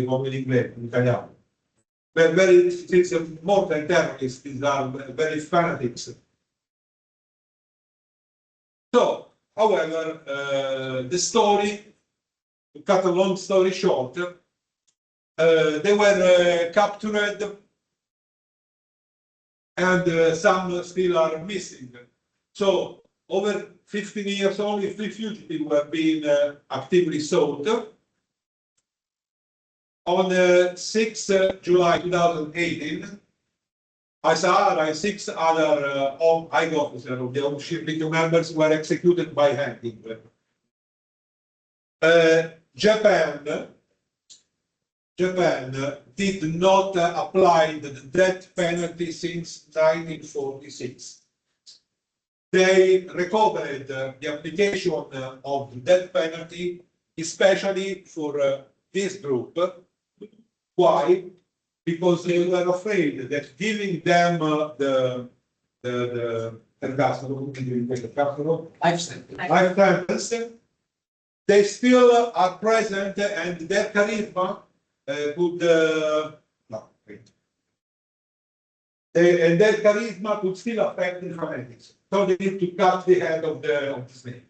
come in inglese, in italiano. Very, it's more than terrorists, these are very fanatics. So, however, the story, to cut a long story short, they were captured and some still are missing. So, over 15 years, only 3 fugitives were being actively sought. On 6 July 2018, Asahara and 6 other high officers of the Aumshirikyo members were executed by hanging. Japan did not apply the death penalty since 1946. They recovered the application of the death penalty, especially for this group. Why? Because they were afraid that giving them the life sentence, they still are present and their charisma could still affect the fanatics. So they need to cut the head of the snake.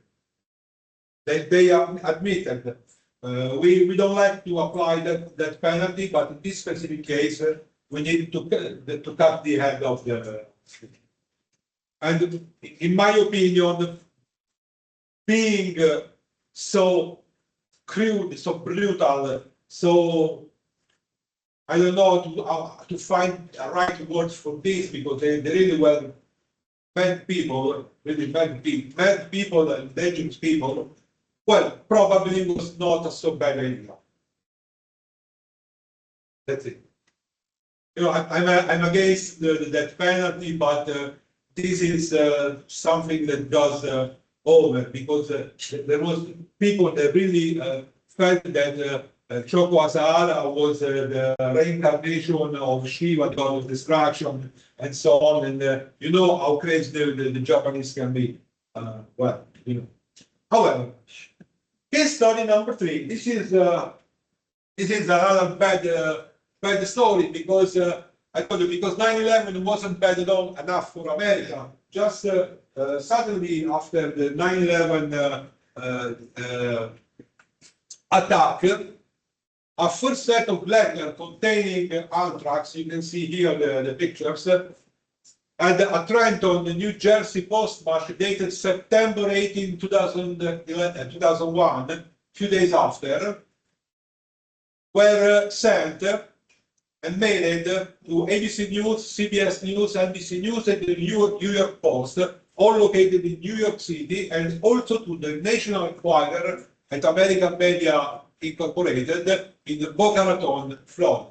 They admitted we don't like to apply that penalty, but in this specific case, we need to cut the head of the snake. And in my opinion, being so crude, so brutal, so I don't know to find a right word for this, because they really were bad people, really bad people and dangerous people. Well, probably was not a so bad idea. That's it. You know, I'm against the death penalty, but this is something that goes over, because there was people that really felt that Choco Asahara was the reincarnation of Shiva, the god of destruction, and so on. And you know how crazy the Japanese can be. Well, you know. However, case study number 3. This is This is another bad story because I told you because 9/11 wasn't bad enough for America. Just suddenly after the 9/11 attack, a first set of letters containing anthrax, you can see here the pictures, and a Trenton, New Jersey postmark dated September 18, 2001, a few days after, were sent and mailed to ABC News, CBS News, NBC News, and the New York Post, all located in New York City, and also to the National Enquirer at American Media Incorporated in Boca Raton, Florida.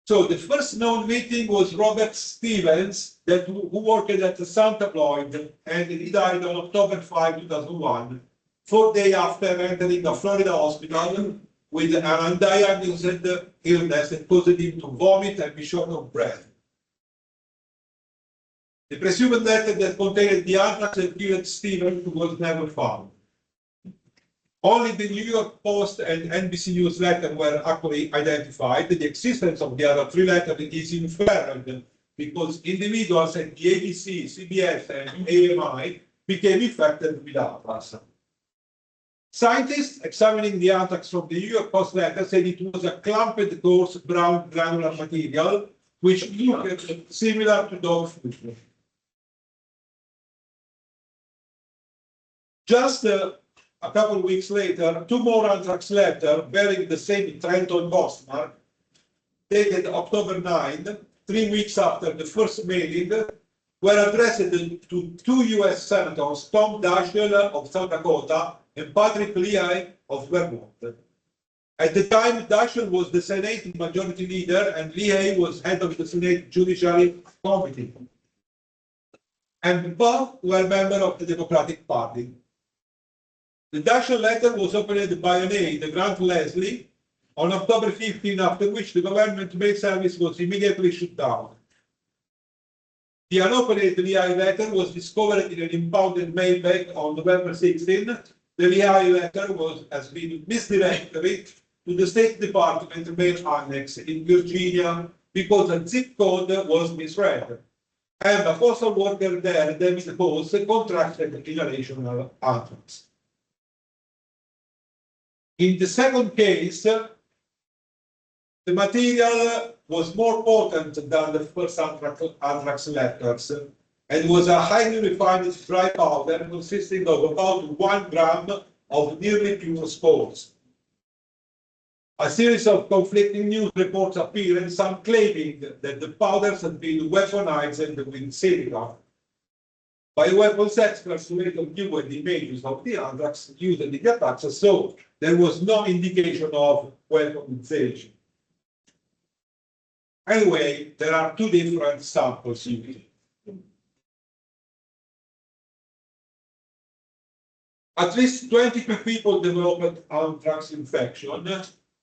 So the first known victim was Robert Stevens, who worked at Santa Floyd, and he died on October 5, 2001, 4 days after entering a Florida hospital with an undiagnosed illness that caused him to vomit and be short of breath. The presumed letter that contained the anthrax that killed Stevens was never found. Only the New York Post and NBC News letter were actually identified. The existence of the other 3 letters is inferred because individuals at the ABC, CBS, and AMI became infected with anthrax. Scientists examining the anthrax from the New York Post letter said it was a clumped, coarse, brown granular material which looked similar to dog food. Just a couple of weeks later, 2 more anthrax letters bearing the same Trenton postmark, dated October 9, 3 weeks after the first mailing, were addressed to 2 U.S. senators, Tom Daschle of South Dakota and Patrick Leahy of Vermont. At the time, Daschle was the Senate Majority Leader and Leahy was head of the Senate Judiciary Committee. And both were members of the Democratic Party. The Daschle letter was opened by an aide, Grant Leslie, on October 15, after which the government mail service was immediately shut down. The unopened Leahy letter was discovered in an impounded mail bag on November 16. The Leahy letter has been misdirected to the State Department mail annex in Virginia because the zip code was misread. And a postal worker there, David Hose, contracted inhalational anthrax. In the second case, the material was more potent than the first anthrax letters and was a highly refined dry powder consisting of about 1 gram of nearly pure spores. A series of conflicting news reports appeared, some claiming that the powders had been weaponized with silica. Bioweapons experts later viewed the images of the anthrax used in the attacks, so there was no indication of weaponization. Anyway, there are 2 different samples used. At least 22 people developed anthrax infection,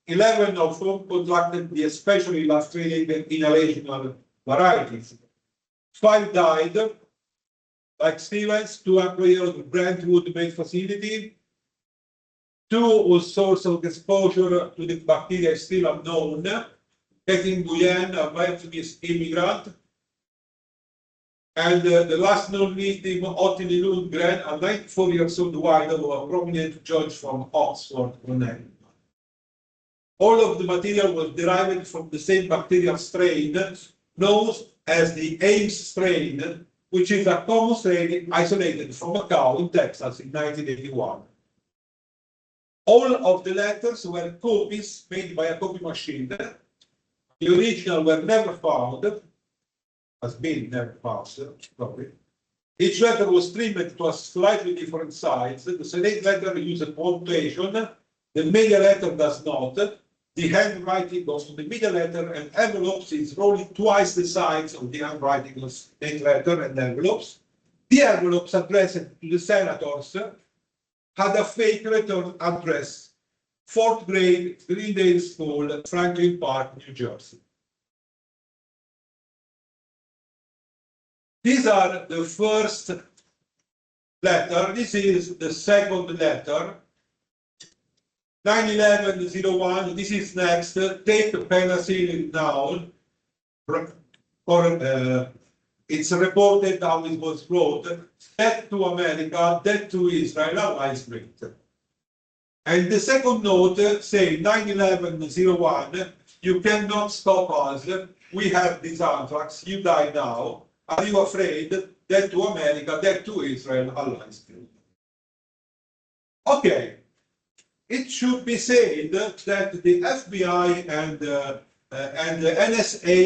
11 of whom contracted the especially life-threatening inhalational varieties. 5 died, like Stevens, 2 employees of the Brentwood mail facility. 2 whose source of exposure to the bacteria is still unknown. Kathleen Guyen, a Vietnamese immigrant. And the last known victim, Ottilie Lundgren, a 94-year-old widow of a prominent judge from Oxford, Connecticut. All of the material was derived from the same bacterial strain, known as the Ames strain, which is a common strain isolated from a cow in Texas in 1981. All of the letters were copies made by a copy machine. The original were never found, has been never found, probably. Each letter was trimmed to a slightly different size. The Senate letter uses punctuation, the media letter does not. The handwriting goes to the media letter, and envelopes is roughly twice the size of the handwriting of Senate letter and envelopes. The envelopes addressed to the senators had a fake return address, 4th grade, Greendale School, Franklin Park, New Jersey. These are the first letter. This is the second letter. 9/11/01, this is next. Take penicillin now. It's reported how it was brought. Death to America, death to Israel, allies great. And the second note say 9/11/01, you cannot stop us. We have this anthrax, you die now. Are you afraid? Death to America, death to Israel, allies great. Okay. It should be said that the FBI and the NSA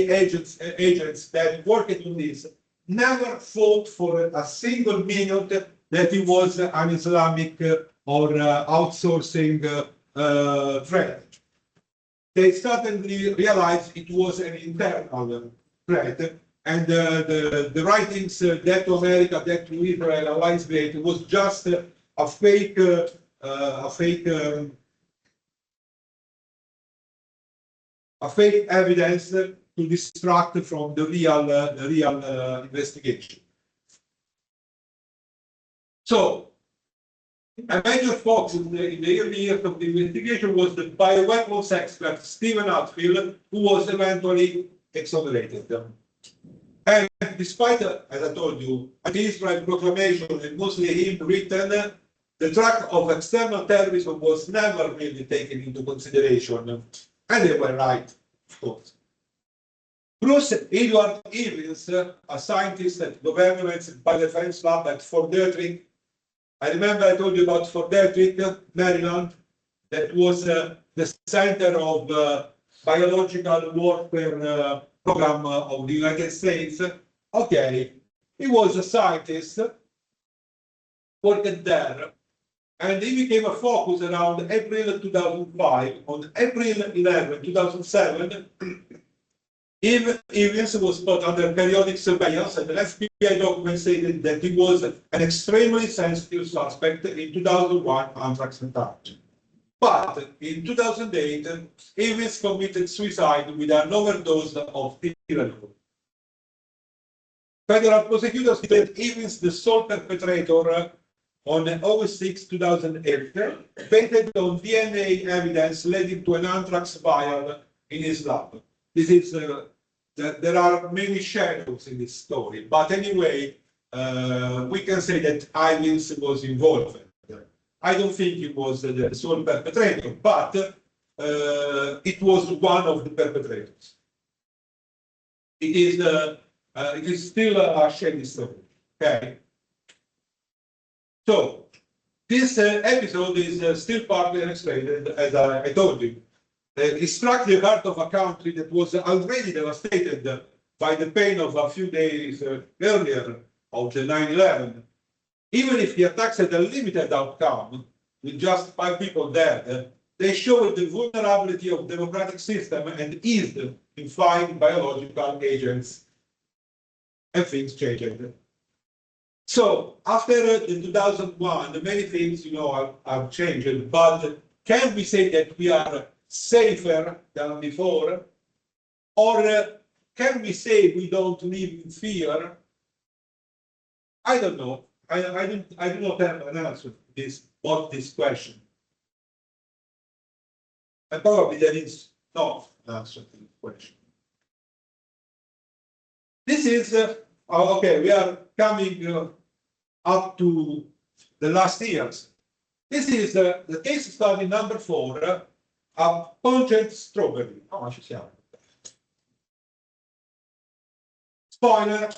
agents that worked on this never fought for a single minute that it was an Islamic or outsourcing threat. They suddenly realized it was an internal threat, and the writings "Death to America, Death to Israel, allies great" was just a fake evidence to distract from the real investigation. So, a major focus in the early years of the investigation was the bioweapons expert Stephen Hatfield, who was eventually exonerated. And despite, as I told you, anti-Israel proclamation and mostly him written, the track of external terrorism was never really taken into consideration. And they were right, of course. Bruce Edward Evans, a scientist at Government Biodefense Lab at Fort Detrick. I remember I told you about Fort Detrick, Maryland. That was the center of biological warfare program of the United States. Okay, he was a scientist, worked there, and he became a focus around April 2005. On April 11, 2007, Evans was put under periodic surveillance, and the FBI document stated that he was an extremely sensitive suspect in 2001 anthrax attack. But in 2008, Evans committed suicide with an overdose of Tylenol. Federal prosecutors declared Evans the sole perpetrator on August 6, 2008, based on DNA evidence leading to an anthrax vial in his lab. This is there are many shadows in this story, but anyway, we can say that Evans was involved. I don't think it was the sole perpetrator, but it was one of the perpetrators. It is still a shady story. Okay. So this episode is still partly unexplained, as I told you. It struck the heart of a country that was already devastated by the pain of a few days earlier of the 9/11. Even if the attacks had a limited outcome, with just 5 people dead, they showed the vulnerability of the democratic system and eased in fighting biological agents. And things changed. So after the 2001, many things, have changed. But can we say that we are safer than before? Or can we say we don't live in fear? I don't know. I do not have an answer to this question. And probably there is not an answer to this question. This is, okay, we are coming up to the last years. This is the case study number 4, a pungent strawberry. Spoiler,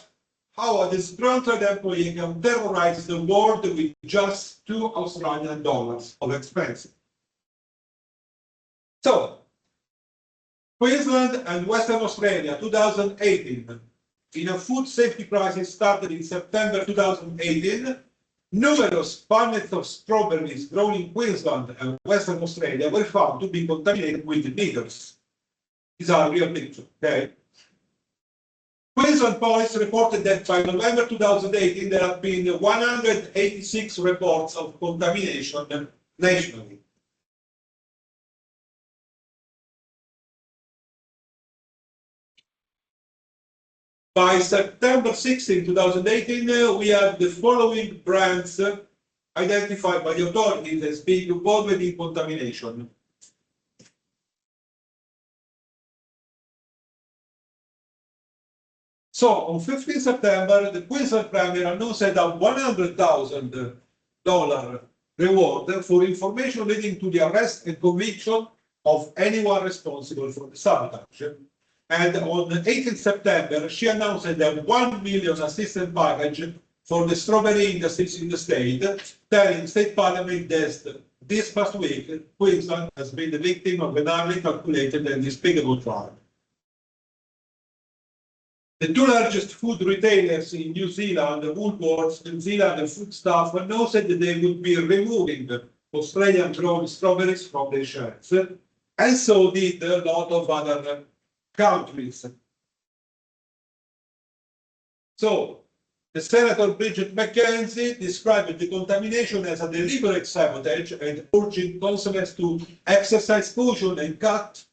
how a disgruntled employee can terrorize the world with just $2 Australian of expenses. So, Queensland and Western Australia, 2018. In a food safety crisis started in September 2018, numerous farmers of strawberries grown in Queensland and Western Australia were found to be contaminated with needles. These are real pictures, okay? Queensland police reported that by November 2018 there have been 186 reports of contamination nationally. By September 16, 2018, we have the following brands identified by the authorities as being involved in contamination. So on 15 September, the Queensland Premier announced a $100,000 reward for information leading to the arrest and conviction of anyone responsible for the sabotage. And on 18 September, she announced a $1 million assistance package for the strawberry industries in the state, telling state parliament that this past week, Queensland has been the victim of an highly calculated and despicable crime. The two largest food retailers in New Zealand, Woolworths, New Zealand and Foodstuff, announced that they would be removing Australian-grown strawberries from their shelves, and so did a lot of other countries. So, the Senator Bridget McKenzie described the contamination as a deliberate sabotage and urging consumers to exercise caution and cut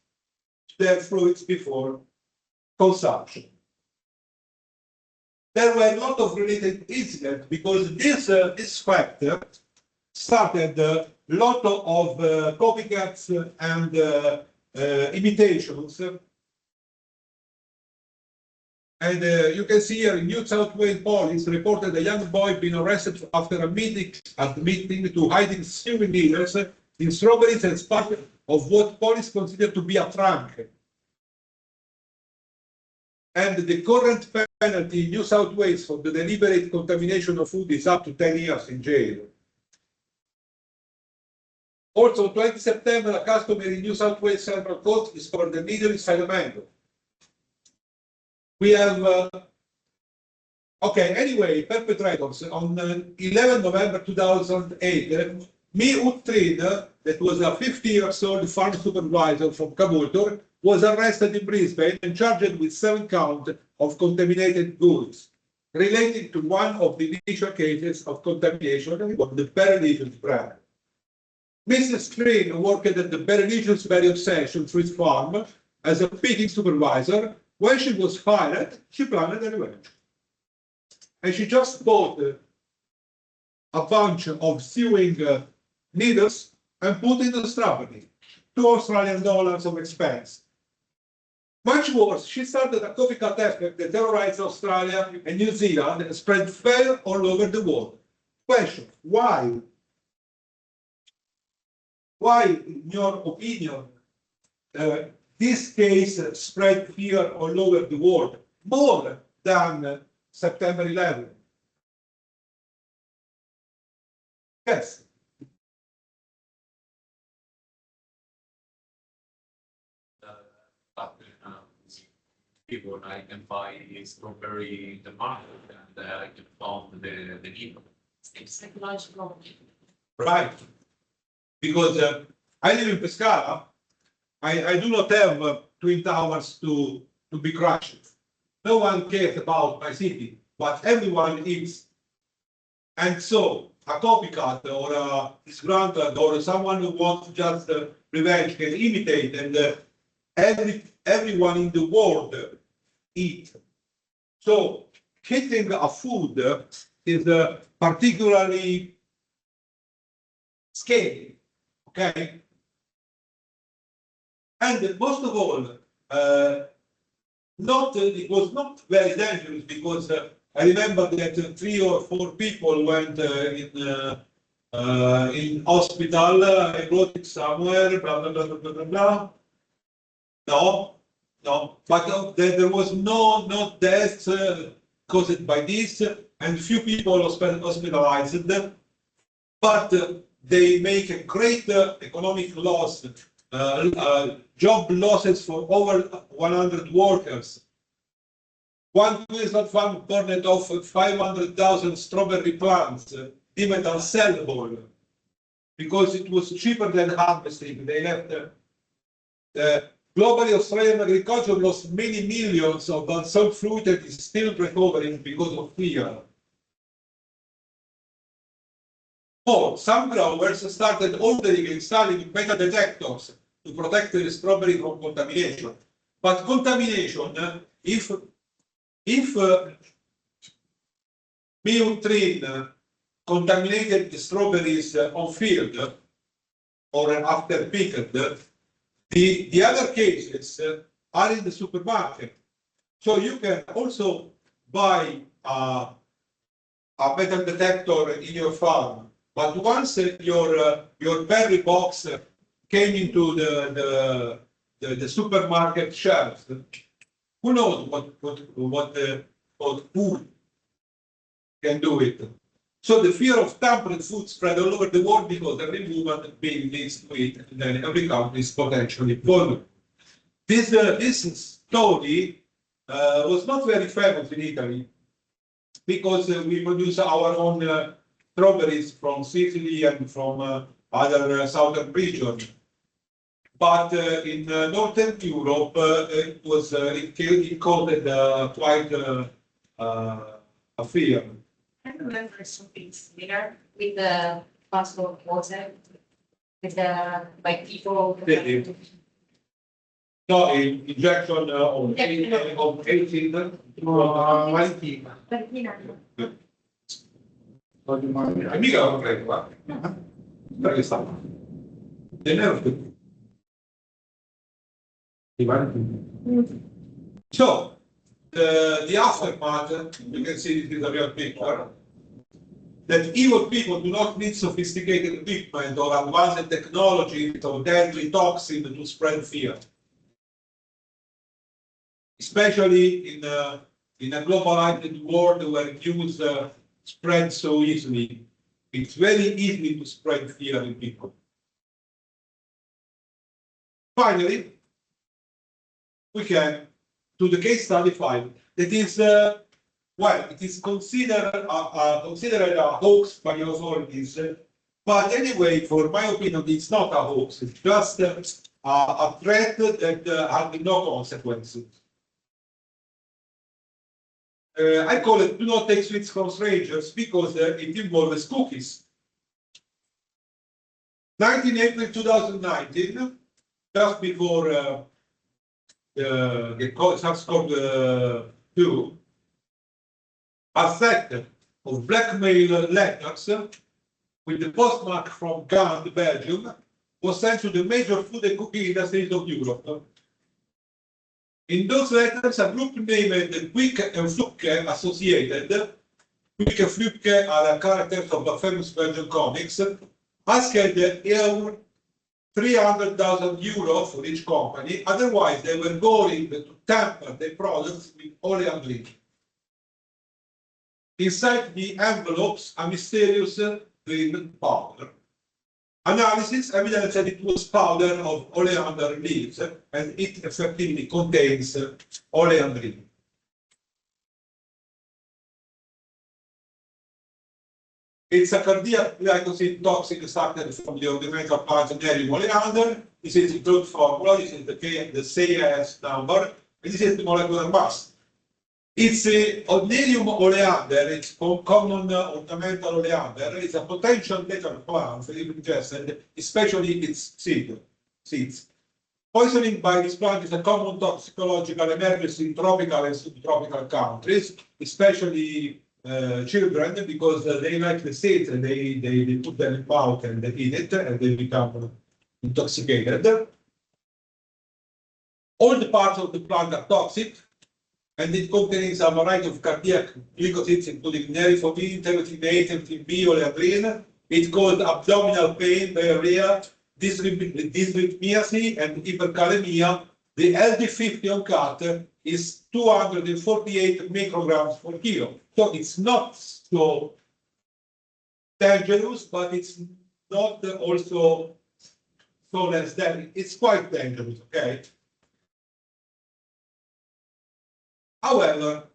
their fruits before consumption. There were a lot of related incidents because this factor started a lot of copycats and imitations. And you can see here New South Wales police reported a young boy being arrested after admitting to hiding sewing needles in strawberries as part of what police consider to be a prank. And the current penalty in New South Wales for the deliberate contamination of food is up to 10 years in jail. Also, 20 September, a customer in New South Wales Central Court discovered the needle inside a mango. We have, anyway, perpetrators. On 11 November 2008, Mi-Ut-Trin, that was a 50-year-old farm supervisor from Caboolture, was arrested in Brisbane and charged with 7 counts of contaminated goods, relating to one of the initial cases of contamination of the Berenices brand. Mrs. Trin worked at the Berenices Berry Obsession Fruit Farm as a picking supervisor. When she was fired, she planned a revenge. And she just bought a bunch of sewing needles and put in the strawberry, $2 Australian of expense. Much worse, she started a copycat effort that terrorized Australia and New Zealand and spread fear all over the world. Question, why? Why, in your opinion, this case spread fear all over the world more than September 11? Yes. People I can buy strawberry in the market and I can find the needle. It's psychological. Right. Because I live in Pescara, I do not have twin towers to be crushed. No one cares about my city, but everyone is. And so a copycat or a disgruntled or someone who wants just revenge can imitate, and everyone in the world eat. So hitting a food is particularly scary, okay? And most of all, it was not very dangerous because I remember that 3 or 4 people went in hospital. I wrote it somewhere, blah, blah, blah, blah, blah, blah. No, but there was no death caused by this, and few people hospitalized, but they make a great economic loss, job losses for over 100 workers. One Queensland farm burned off 500,000 strawberry plants, deemed unsellable, because it was cheaper than harvesting. They left globally, Australian agriculture lost many millions of unsold fruit that is still recovering because of fear. Some growers started ordering and installing beta detectors to protect the strawberry from contamination. But contamination, if Mi-Ut-Trin contaminated strawberries on field or after picked. The other cases are in the supermarket. So you can also buy a metal detector in your farm, but once your berry box came into the supermarket shelves, who knows who can do it? So the fear of tampered food spread all over the world because every woman being needs to eat, and then every country is potentially vulnerable. This story was not very famous in Italy because we produce our own strawberries from Sicily and from other southern regions. But in Northern Europe, it caused quite a fear. I remember something similar with the passport water, with the, like, people. Really? No, injection of 18. Valentina. But, you know, Mica lo prego, guarda. Perché sta? So, the aftermath, you can see this is a real picture, that evil people do not need sophisticated equipment or advanced technology or deadly toxin to spread fear. Especially in a globalized world where news spreads so easily. It's very easy to spread fear in people. Finally, we can do the case study 5. That is, well, it is considered a hoax by authorities, but anyway, for my opinion, it's not a hoax. It's just a threat that had no consequences. I call it "Do not take sweets from strangers" because it involves cookies. 19 April 2019, just before the SARS-CoV-2, a set of blackmail letters with the postmark from Gand, Belgium, was sent to the major food and cooking industries of Europe. In those letters, a group named Quick and Fluke Associated, Quick and Fluke are the characters of a famous Belgian comics, asked 300,000 euro for each company, otherwise they were going to tamper their products with oleandrin. Inside the envelopes, a mysterious green powder. Analysis evidence that it was powder of oleander leaves, and it effectively contains oleandrin. It's a cardiac glycosid toxic extracted from the ornamental plant Nerium oleander. This is the crude formula, this is the CAS number, and this is the molecular mass. It's Nerium oleander, it's common ornamental oleander. It's a potential lethal plant if ingested, especially its seeds. Poisoning by this plant is a common toxicological emergency in tropical and subtropical countries, especially children, because they like the seeds and they put them in mouth and they eat it and they become intoxicated. All the parts of the plant are toxic, and it contains a variety of cardiac glycosids, including nerifovine, terotene, terotene B, oleandrin. It causes abdominal pain, diarrhea, dysrhythmias, and hyperkalemia. The LD50 on cut is 248 micrograms per kilo. So it's not so dangerous, but it's not also so less than. It's quite dangerous, okay? However,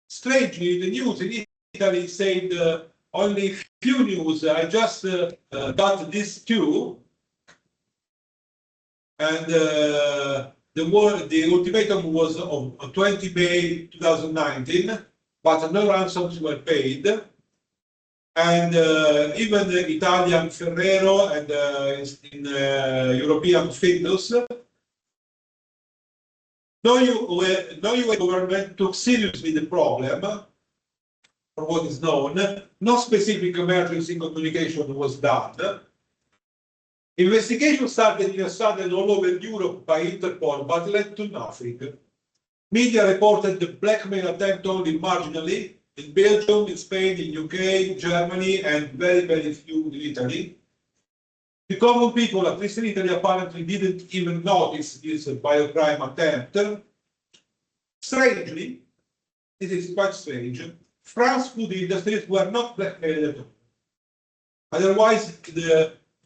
strangely, the news in Italy said only few news. I just got these two, and the ultimatum was of 20 May 2019, but no ransoms were paid. And even the Italian Ferrero and in European Findus, no US government took seriously the problem, for what is known. No specific emergency communication was done. Investigation started in a sudden all over Europe by Interpol, but led to nothing. Media reported the blackmail attempt only marginally in Belgium, in Spain, in UK, Germany, and very, very few in Italy. The common people, at least in Italy, apparently didn't even notice this biocrime attempt. Strangely, it is quite strange, France food industries were not blackmailed at all. Otherwise,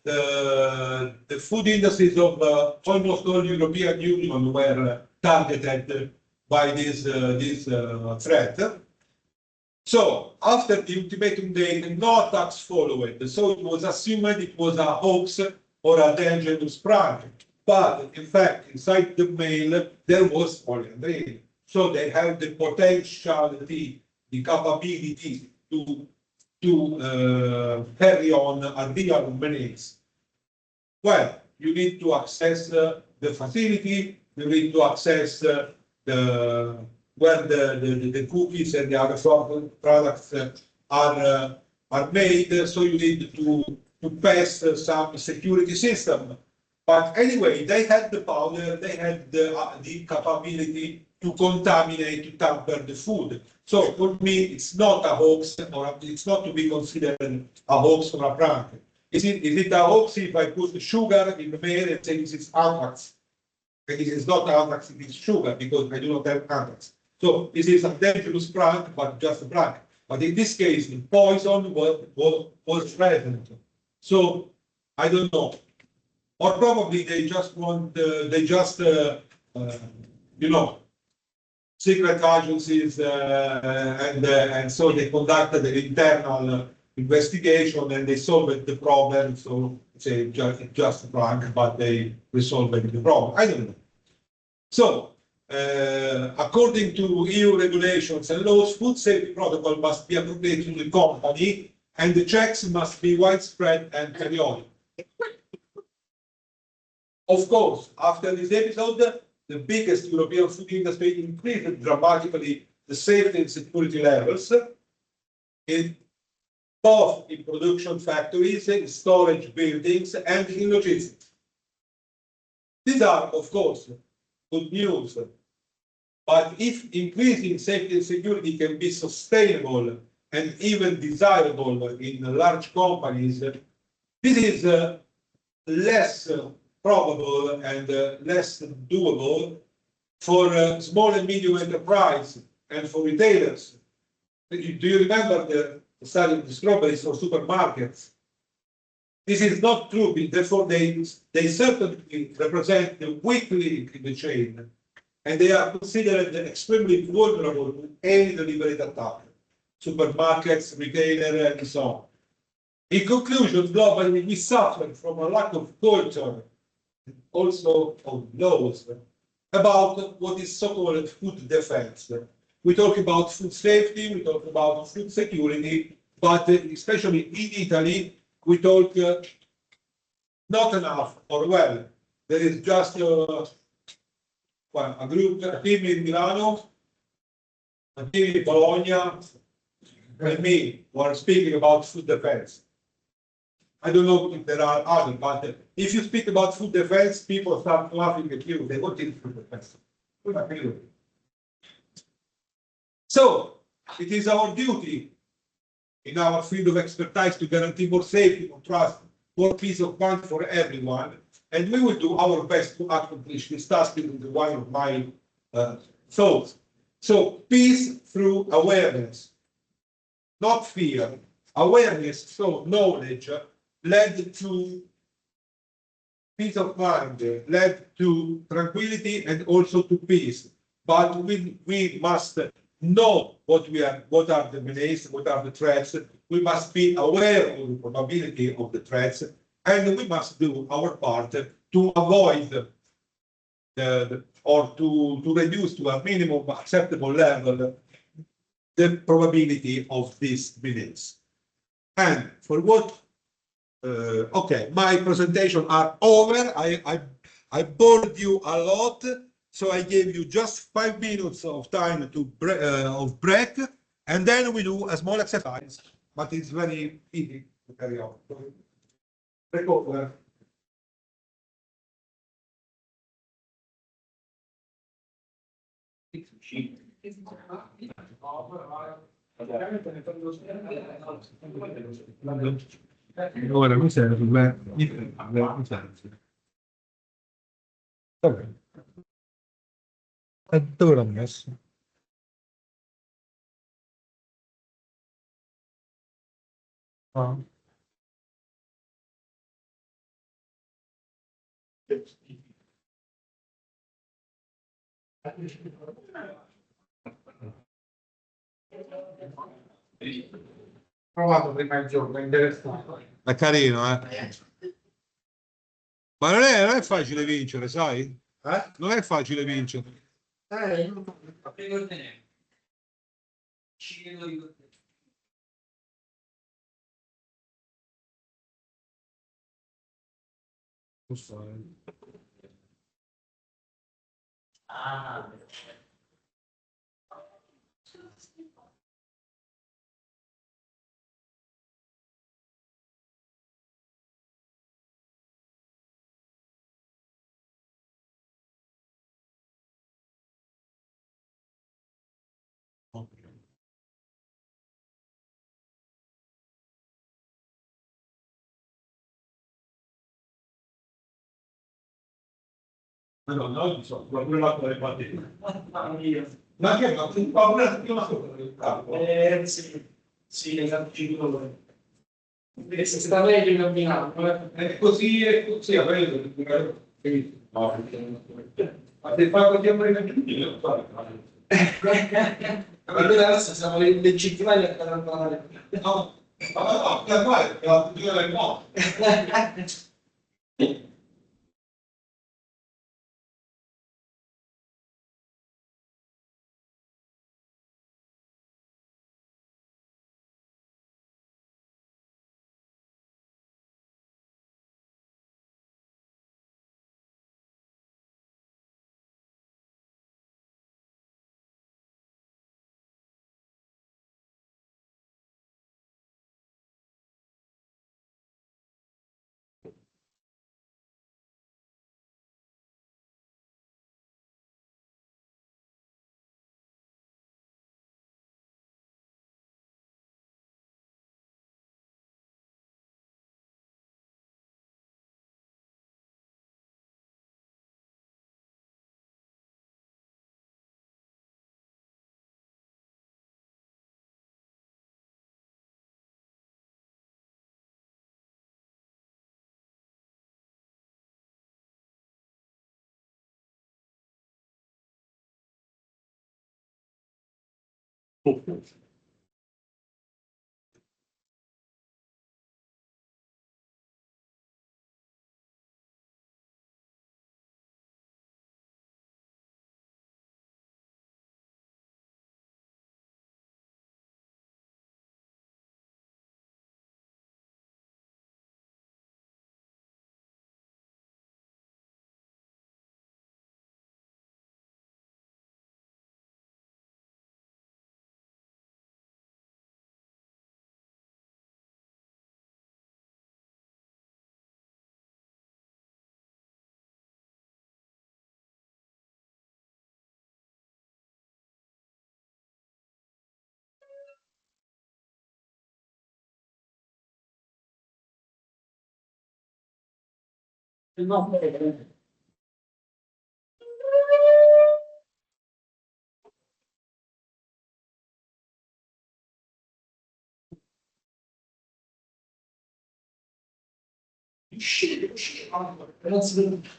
the food industries of almost all European Union were targeted by this threat. So, after the ultimatum date, no attacks followed. So it was assumed it was a hoax or a dangerous prank. But in fact, inside the mail, there was polyandry. So they have the potentiality, the capability to carry on a real menace. Well, you need to access the facility, you need to access where the cookies and the other products are made, so you need to pass some security system. But anyway, they had the power, they had the capability to contaminate, to tamper the food. So for me, it's not a hoax, or it's not to be considered a hoax or a prank. Is it a hoax if I put sugar in the mail and say this is anthrax? And this is not anthrax, it is sugar, because I do not have anthrax. So this is a dangerous prank, but just a prank. But in this case, the poison was present. So I don't know. Or probably they just want, you know, secret agencies, and so they conducted an internal investigation and they solved the problem. So it's just a prank, but they resolved the problem. I don't know. So, according to EU regulations and laws, food safety protocol must be appropriate to the company, and the checks must be widespread and periodic. Of course, after this episode, the biggest European food industry increased dramatically the safety and security levels both in production factories, in storage buildings, and in logistics. These are, of course, good news. But if increasing safety and security can be sustainable and even desirable in large companies, this is less probable and less doable for small and medium enterprise and for retailers. Do you remember the study of the strawberries for supermarkets? This is not true, therefore they certainly represent the weak link in the chain, and they are considered extremely vulnerable to any deliberate attack. Supermarkets, retailers, and so on. In conclusion, globally, we suffer from a lack of culture, also of laws, about what is so-called food defense. We talk about food safety, we talk about food security, but especially in Italy, we talk not enough, or well, there is just a group, a team in Milano, a team in Bologna, and me, who are speaking about food defense. I don't know if there are others, but if you speak about food defense, people start laughing at you. They want it food defense. So, it is our duty in our field of expertise to guarantee more safety, more trust, more peace of mind for everyone. And we will do our best to accomplish this task in one of my thoughts. So, peace through awareness, not fear. Awareness, so knowledge, led to peace of mind, led to tranquility and also to peace. But we must know what are the menaces, what are the threats. We must be aware of the probability of the threats, and we must do our part to avoid or to reduce to a minimum acceptable level the probability of this menace. And for what? Okay, my presentation are over. I bored you a lot, so I gave you just 5 minutes of time to break. And then we do a small exercise, but it's very easy to carry out. Recover. Ora mi serve, mi serve. Vabbè. E dove l'ho messo? Ah. Provato prima il giorno, è interessante. È carino, eh? Ma non è facile vincere, sai? Non è facile vincere. No, no, so, qualcuno l'ha con le partite. Ma che ma un po' una settimana sopra del campo. Sì, sì, esatto, 5 ore. Se sta meglio in abbinato, È così, ha preso, finito. No, ma se fa così a prendere io non so. Allora adesso siamo le centinaia a parlare. No, no, guarda, la cultura del mondo. No, non si vede.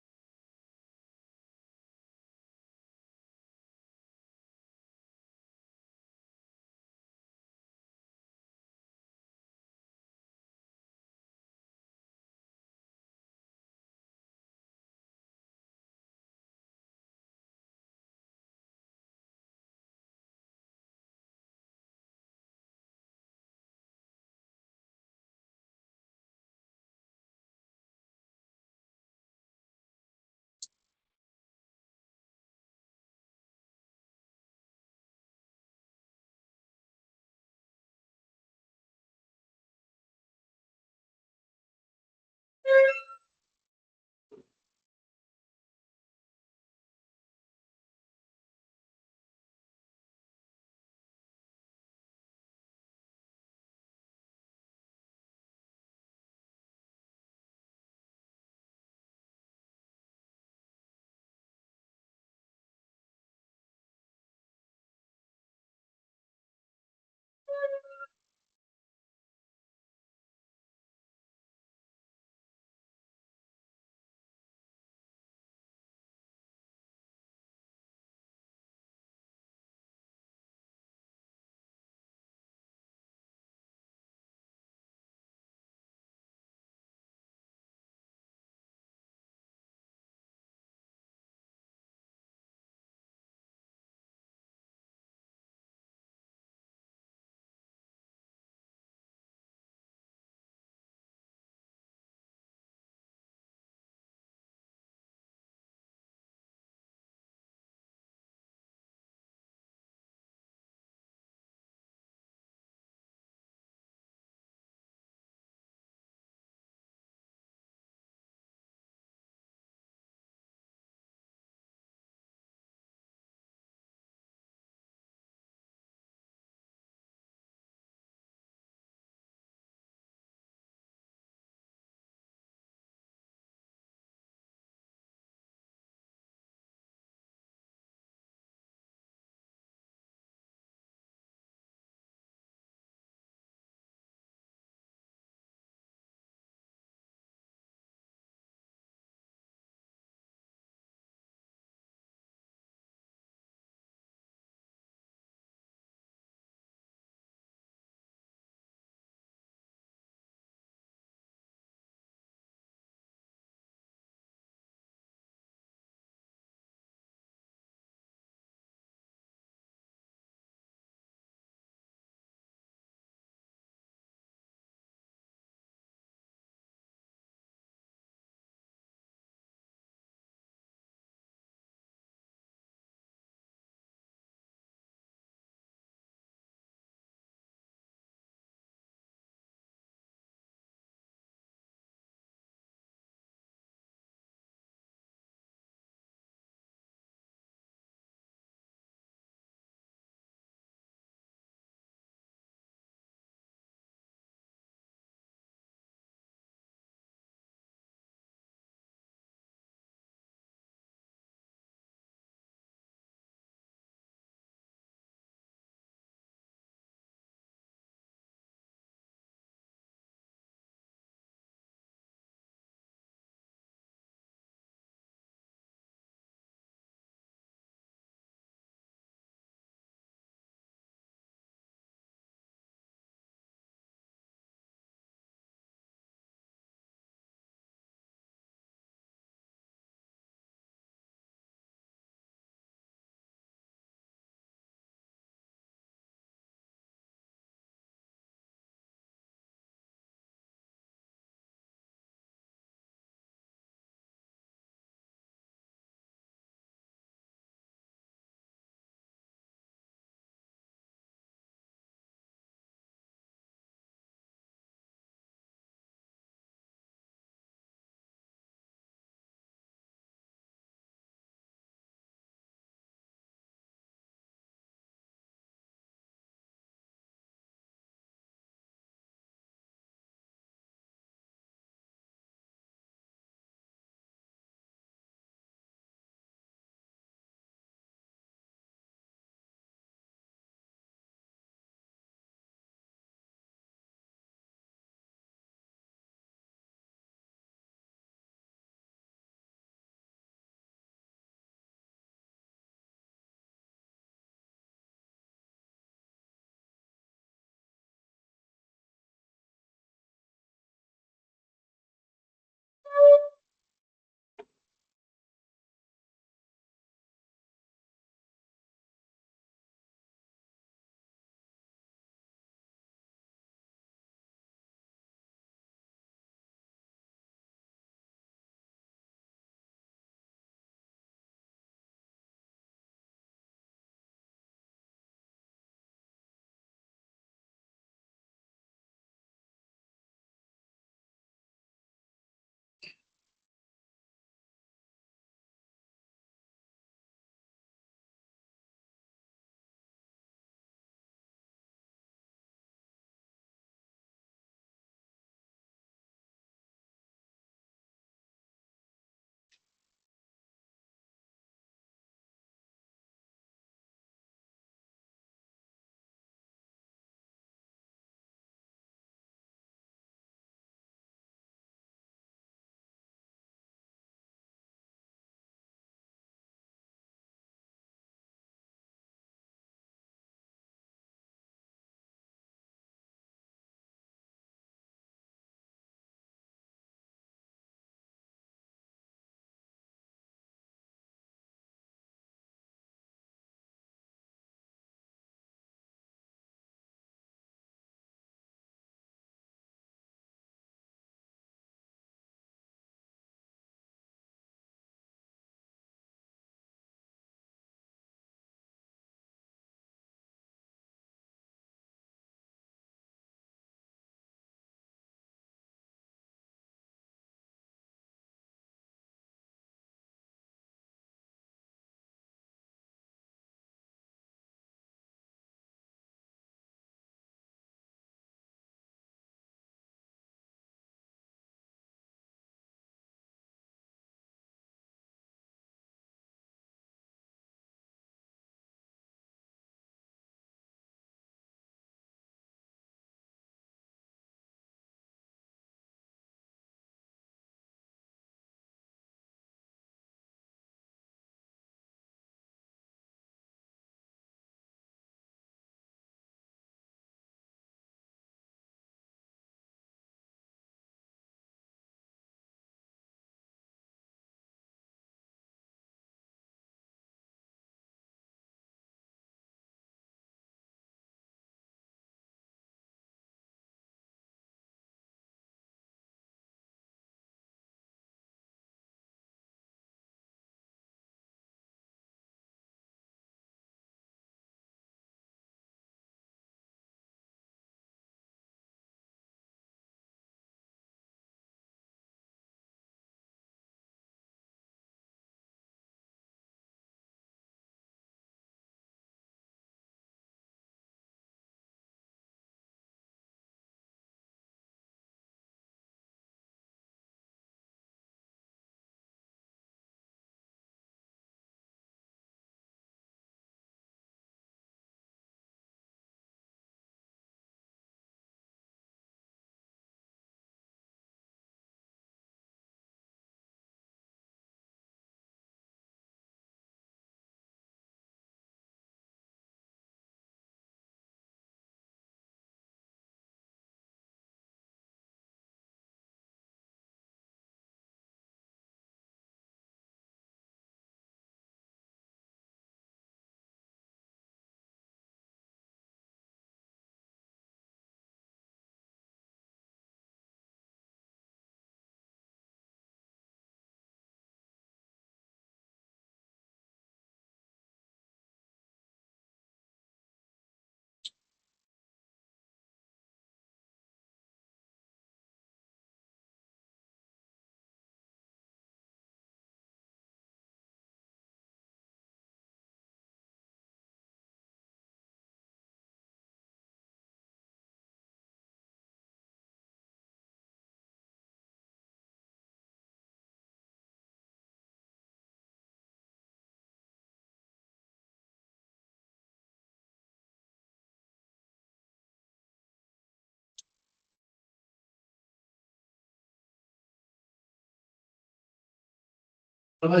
طبعا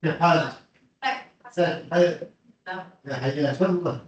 في حالة يا حياة الله.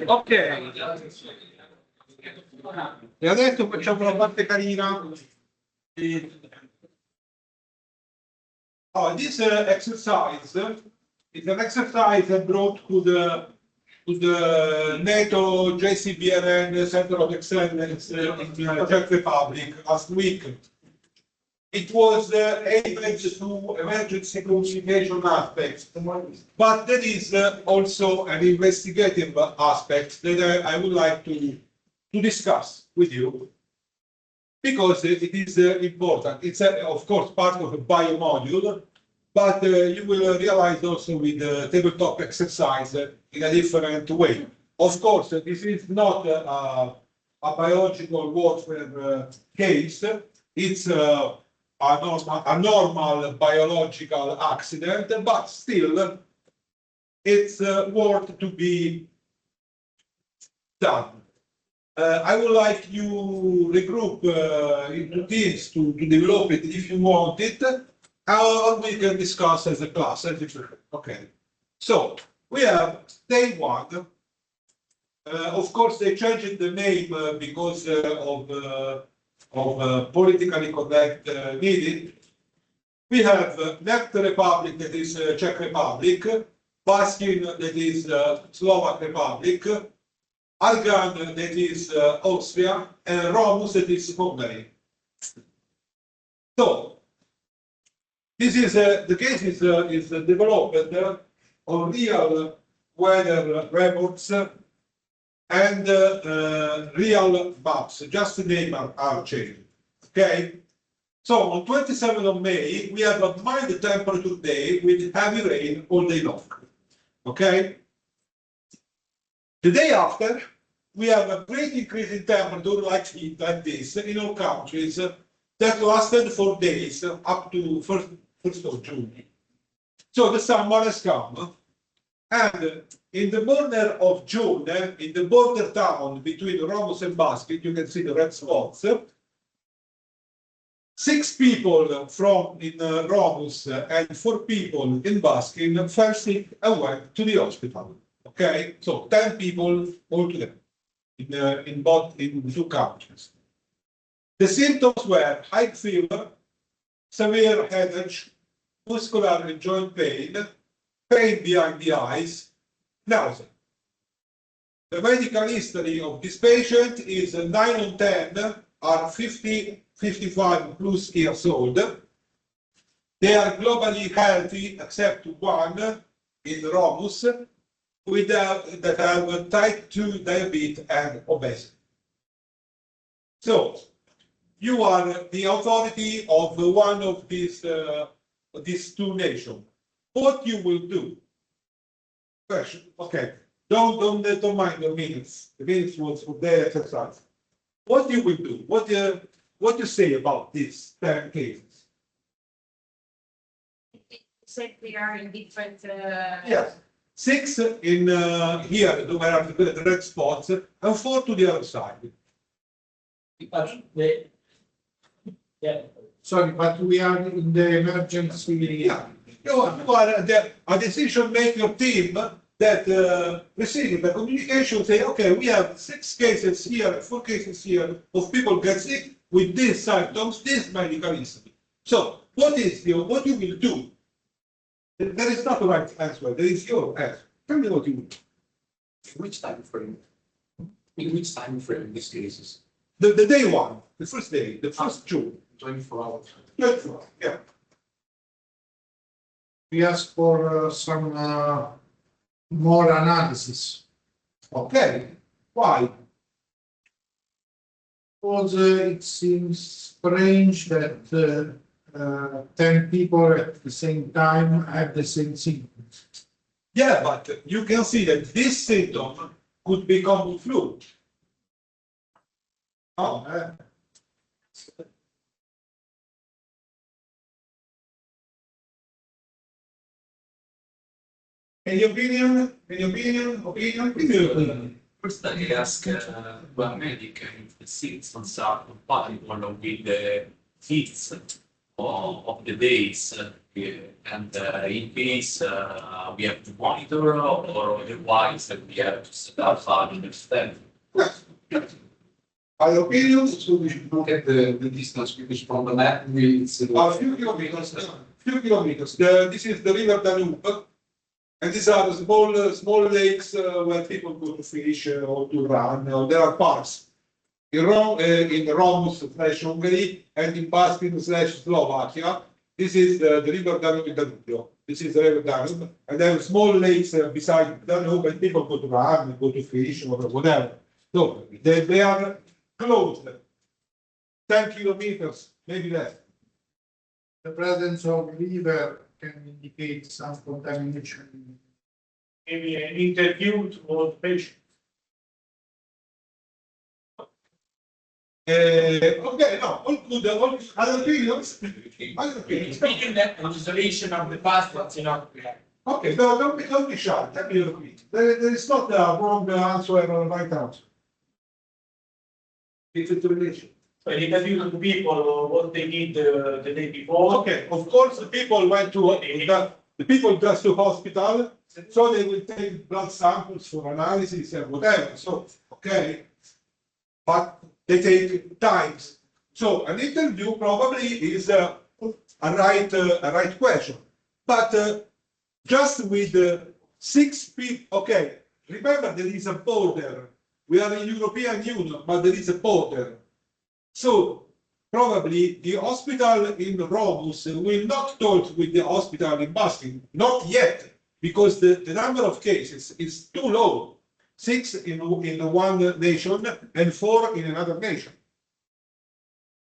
Ok, e adesso facciamo la parte carina. Oh, this exercise is an exercise I brought to the to the NATO JCBRN Center of Excellence in Czech Republic last week. It was aimed to emergency communication aspects, but there is also an investigative aspect that I would like to discuss with you, because it is important. It's of course part of a bio module, but you will realize also with the tabletop exercise in a different way. Of course, this is not a biological warfare case. It's a normal biological accident, but still it's worth to be done. I would like you regroup into teams to develop it if you want it, or we can discuss as a class. Okay. So we have day one. Of course, they changed the name because of politically correct needed. We have Left Republic, that is Czech Republic, Baskin, that is Slovak Republic, Algan, that is Austria, and Romus, that is Hungary. So this is the case is developed on real weather reports and real maps. Just the name are changed. Okay. So on 27th of May, we have a mild temperature day with heavy rain all day long. Okay. The day after, we have a great increase in temperature like this in all countries that lasted for days up to 1st of June. So the summer has come. And in the border of June, in the border town between Romus and Basket, you can see the red spots. 6 people from in Romus and 4 people in Baskin fell sick and went to the hospital. Okay, so 10 people altogether in both in 2 countries. The symptoms were high fever, severe headache, muscular and joint pain, pain behind the eyes, nausea. The medical history of this patient is 9 on 10 are 50, 55 plus years old. They are globally healthy except 1 in Romus with that have type 2 diabetes and obesity. So you are the authority of one of these 2 nations. What you will do? Question. Okay. Don't mind the minutes. The minutes was for their exercise. What you will do? What you say about these 10 cases? Said they are in different. Yes. 6 in here where are the red spots, and 4 to the other side. Yeah. Sorry, but we are in the emergency. Yeah. You are a decision-maker team that receiving the communication say, okay, we have 6 cases here, 4 cases here of people get sick with these symptoms, this medical history. So what you will do? There is not a right answer. There is your answer. Tell me what you will do. Which time frame? In which time frame these cases? The day 1, the first day, the first June. 24 hours. 24, yeah. We ask for some more analysis. Okay. Why? Because it seems strange that 10 people at the same time have the same symptoms. Yeah, but you can see that this symptom could become flu. Oh, Any opinion? First, I ask one medic if the symptoms are compatible with the fits of the days, and in case we have to monitor, or otherwise we have to set up an extent. Yes. My opinion, So we should look at the distance, because from the map it's a few kilometers. This is the river Danube, And these are small lakes where people go to fish or to run. There are parks in Rome/Hungary and in Baskin/Slovakia. This is the river Danube. This is the river Danube, and there are small lakes beside Danube, and people go to run, go to fish, or whatever. So they are closed, 10 kilometers, maybe less. The presence of river can indicate some contamination. Maybe an interview to all the patients. Okay, no, all good, other opinions? Other opinions? Speaking that isolation of the patients, Okay, no, don't be shy, tell me your opinion. There is not a wrong answer or a right answer. It's a relation. So an interview to the people what they did the day before. Okay, of course, the people went to, the people just to hospital, so they will take blood samples for analysis and whatever, so, okay. But they take times. So an interview probably is a right question. But just with 6 people, okay, remember there is a border. We are in European Union, but there is a border. So probably the hospital in Romus will not talk with the hospital in Baskin, not yet, because the number of cases is too low. 6 in one nation and 4 in another nation.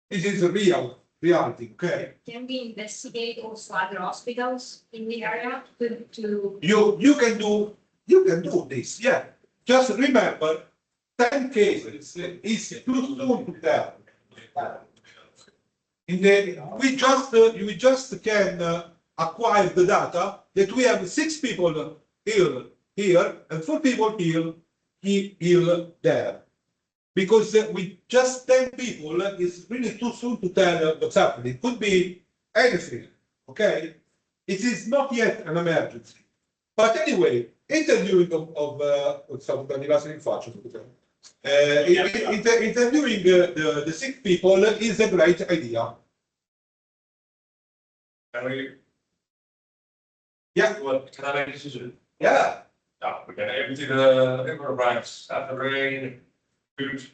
This is a reality, okay? Can we investigate also other hospitals in the area to You can do this, yeah. Just remember, 10 cases is too soon to tell. We just can acquire the data that we have 6 people here and 4 people ill there. Because with just 10 people, it's really too soon to tell what's happening. It could be anything, okay? It is not yet an emergency. But anyway, interviewing interviewing the sick people is a great idea. Yeah. Can I make a decision? Yeah. Yeah, we can empty the river banks after rain, good.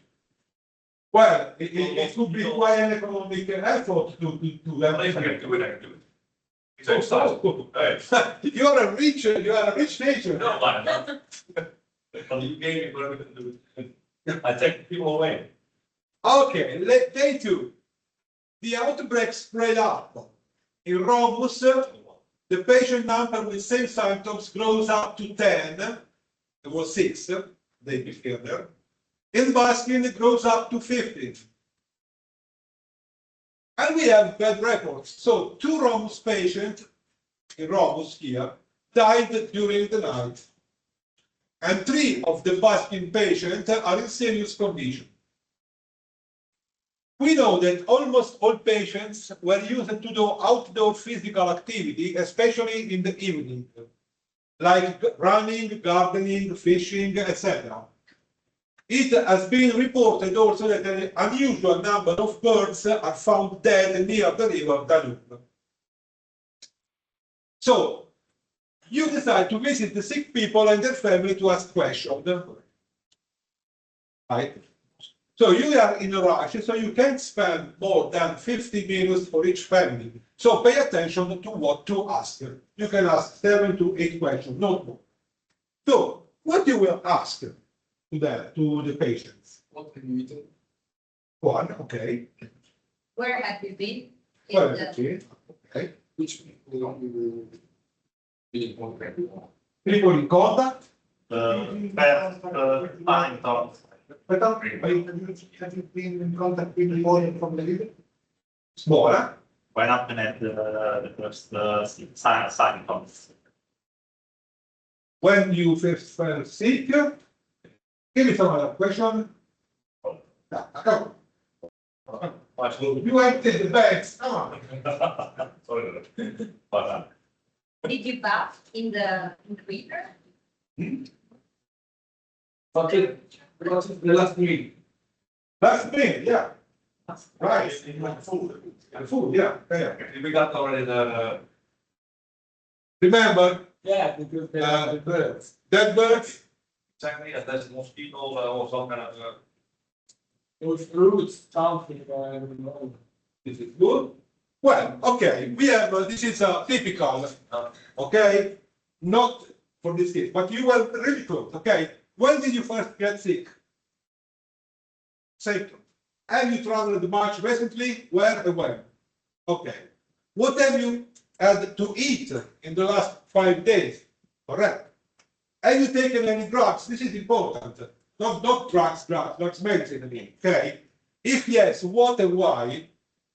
Well, it could be quite an economic effort to have. I can do it, I can do it. It's Oh, exciting. oh, Hey. You are a rich nature. No, man. Well, you gave me whatever to do. I take people away. Okay, day 2. The outbreak spread up. In Romus, the patient number with same symptoms grows up to 10. There was 6 the day before there. In Baskin, it grows up to 15. And we have bad records. So 2 Romus patients in Romus here died during the night. And 3 of the Baskin patients are in serious condition. We know that almost all patients were used to do outdoor physical activity, especially in the evening, like running, gardening, fishing, etc. It has been reported also that an unusual number of birds are found dead near the river Danube. So, you decide to visit the sick people and their family to ask questions. Right? So you are in a rush, so you can't spend more than 50 minutes for each family. So pay attention to what to ask. You can ask 7 to 8 questions, not more. So, what you will ask to the patients? What have you eaten? 1, okay. where have you been? In Well, the- okay. Which people don't you really want to People in contact? Have you been in contact with the owner from the river? Smaller. When I've been at the first sign comes. When you first fell sick, give me some other question. Yeah, come on. You emptied the bags, come on. Did you bath in the river? Okay, what's the last meeting? That's me, yeah. Right. Food. Food, yeah, yeah. We got already the. Remember, Yeah, because they are the birds. Dead birds, Exactly, and there's mosquito or some kind of. Or fruits, something, I don't know. this is good. Well, okay, we have, this is a typical, okay? Not for this case, but you were really close, okay? When did you first get sick? Symptom. Have you traveled much recently? Where and when? Okay. What have you had to eat in the last 5 days? Correct. Have you taken any drugs? This is important. Not drugs, medicine, I mean, okay? If yes, what and why?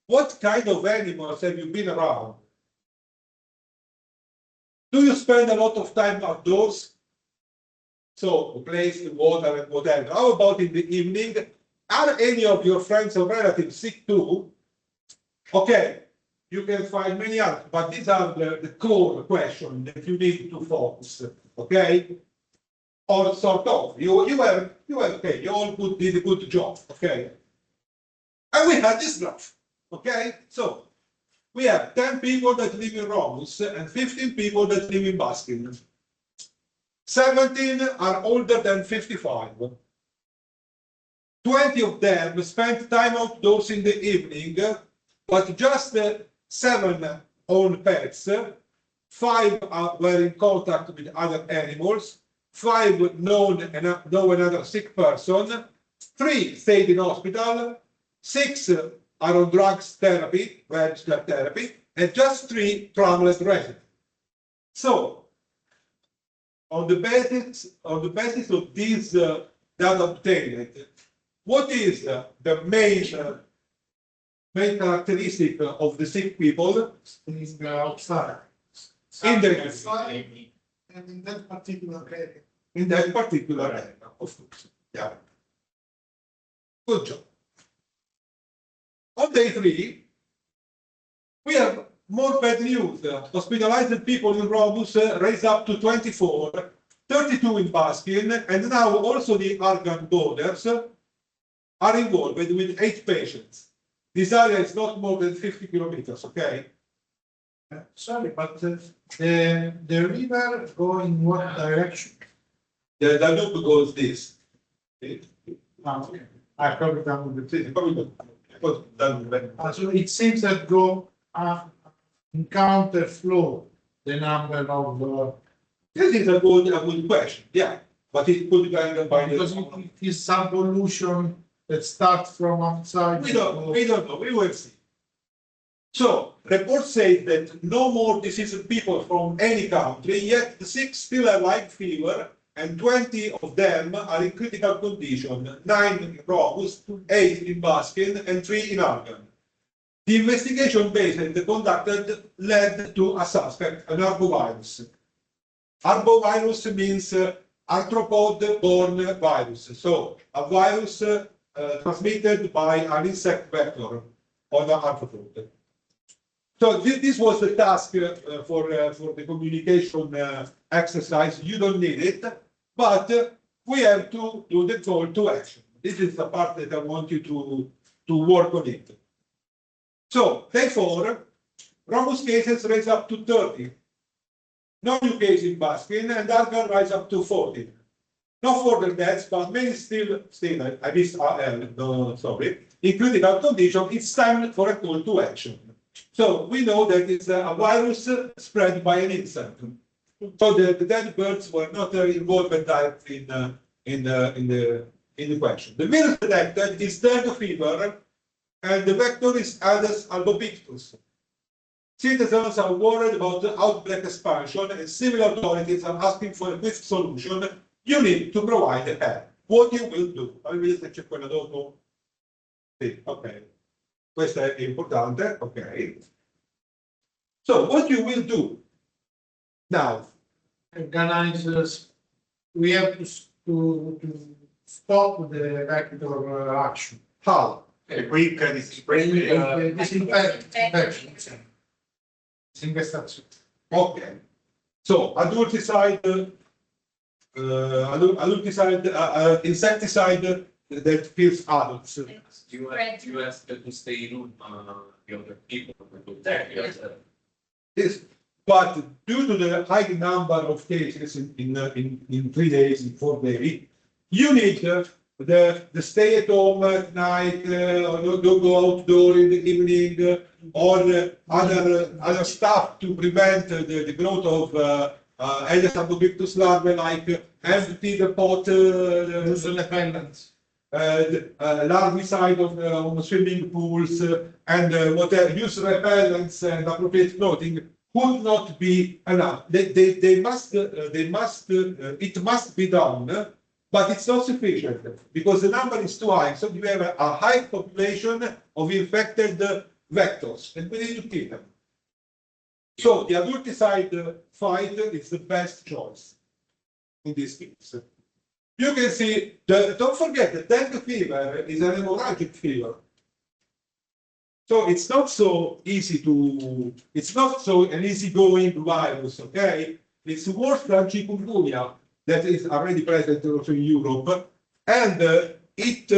What kind of animals have you been around? Do you spend a lot of time outdoors? So, the place, the water, and whatever. How about in the evening? Are any of your friends or relatives sick too? Okay, you can find many others, but these are the core questions that you need to focus. Okay? Or sort of. You were okay, you all did a good job. Okay? And we had this graph. Okay? So, we have 10 people that live in Romus and 15 people that live in Baskin. 17 are older than 55. 20 of them spent time outdoors in the evening, but just 7 own pets. 5 were in contact with other animals. 5 know another sick person. 3 stayed in hospital. 6 are on drugs therapy, registered therapy, and just 3 traveled residents. So, on the basis of these data obtained, what is the main characteristic of the sick people? Is outside. In the Outside, and in that particular area. in that particular area, of course. Yeah. Good job. On day 3, we have more bad news. Hospitalized people in Robus raised up to 24, 32 in Baskin, and now also the Argan borders are involved with 8 patients. This area is not more than 50 kilometers, okay? Sorry, but the river go in what direction? The Danube goes this. Okay. I probably done with the Danube. So it seems that go encounter flow the number of This is a good question, yeah. But it could be guided by because the. it is some pollution that starts from outside. We don't know, we will see. So, report says that no more diseased people from any country, yet the 6 still have high fever, and 20 of them are in critical condition, 9 in Robust, 8 in Baskin, and 3 in Argan. The investigation based conducted led to a suspect, an arbovirus. Arbovirus means arthropod-borne virus, so a virus transmitted by an insect vector on an arthropod. So this was the task for the communication exercise. You don't need it, but we have to do the call to action. This is the part that I want you to work on it. So, day 4, Robust cases raise up to 30. No new case in Baskin, and Argan rise up to 40. No further deaths, but many still, I missed no, sorry. In critical condition, it's time for a call to action. So we know that it's a virus spread by an insect. So the dead birds were not involved directly in the question. The virus detected is dengue fever, and the vector is Aedes albopictus. Citizens are worried about the outbreak expansion, and civil authorities are asking for a quick solution. You need to provide help. What you will do? Avevi visto che c'è quella dopo? Sì, ok. Questo è importante, ok. So, what you will do now? Organizers, we have to stop the vector action. How? Quick disinfection. Disinfection. Disinfection. Okay. So, insecticide that kills adults. You ask them to stay in room, the other people to protect yourself. Yes. But due to the high number of cases in 3 days, in 4 days, you need the stay at home at night, or don't go outdoor in the evening, or other stuff to prevent the growth of Aedes albopictus larvae, like empty the pot, larvicide on the swimming pools, and whatever, use repellents and appropriate clothing would not be enough. They must, it must be done, but it's not sufficient because the number is too high. So you have a high population of infected vectors, and we need to kill them. So the adulticide fight is the best choice in this case. You can see, don't forget that dengue fever is an hemorrhagic fever. So it's not so easy to, it's not so an easygoing virus, okay? It's worse than chikungunya that is already present also in Europe. And it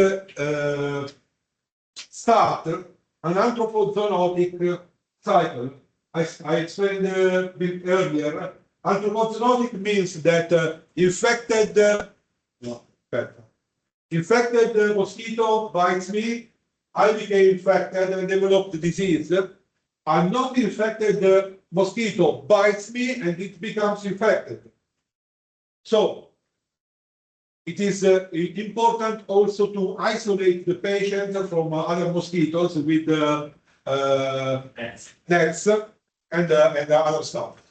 starts an anthropozoonotic cycle. I explained a bit earlier. Anthropozoonotic means that infected mosquito bites me, I became infected and developed the disease. A not infected mosquito bites me and it becomes infected. So it is important also to isolate the patient from other mosquitoes with nets and other stuff.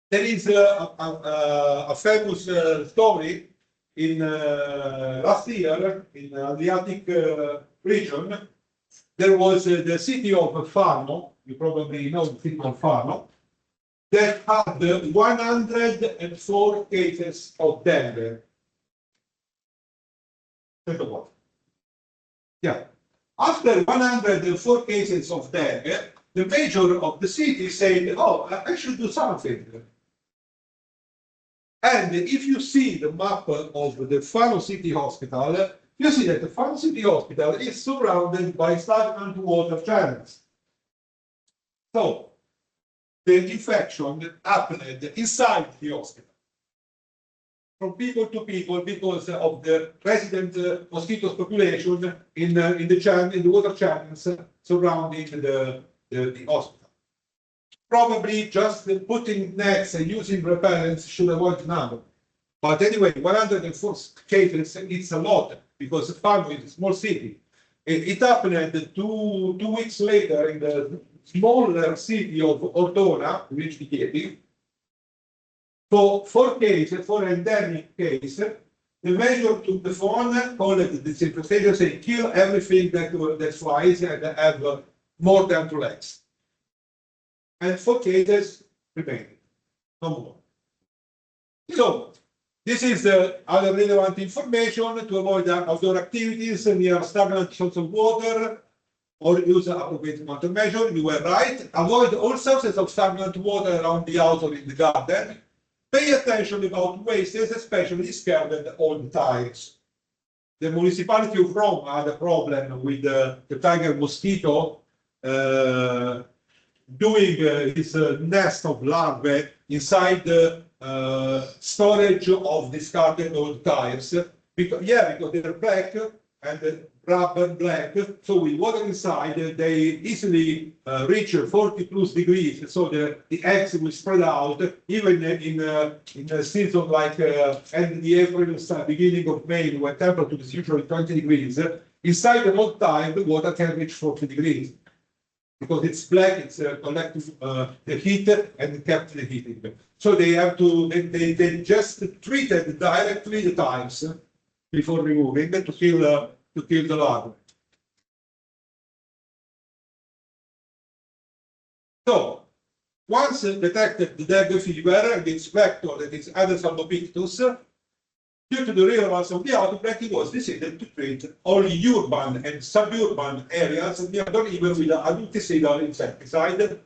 There is a famous story in last year in the Adriatic region. There was the city of Fano, you probably know the city of Fano, that had 104 cases of dengue. Yeah. After 104 cases of dengue, the mayor of the city said, oh, I should do something. And if you see the map of the Fano City Hospital, you see that the Fano City Hospital is surrounded by stagnant water channels. So the infection happened inside the hospital, from people to people, because of the resident mosquitoes population in the water channels surrounding the hospital. Probably just putting nets and using repellents should avoid the number. But anyway, 104 cases, it's a lot, because Fano is a small city. It happened two weeks later in the smaller city of Ortona, which we get. For 4 cases, for endemic case, the mayor took the phone, called the disinfestation, say kill everything that flies and have more than 2 legs. And 4 cases remain, no more. So this is other relevant information to avoid outdoor activities near stagnant sources of water, or use appropriate countermeasure. You were right. Avoid all sources of stagnant water around the house or in the garden. Pay attention about wastes, especially discarded old tires. The municipality of Rome had a problem with the tiger mosquito doing his nest of larvae inside the storage of discarded old tires. Because they're black and rubber black, so with water inside, they easily reach 40 plus degrees, so the eggs will spread out, even in a season like end of April, beginning of May, when temperature is usually 20 degrees. Inside the old tire, the water can reach 40 degrees. Because it's black, it's collecting the heat and kept the heating. So they have to, they just treated directly the tires before removing to kill the larvae. So once detected the dengue fever and its vector, that is Aedes albopictus, due to the relevance of the outbreak, it was decided to treat only urban and suburban areas near the river with adulticidal insecticide,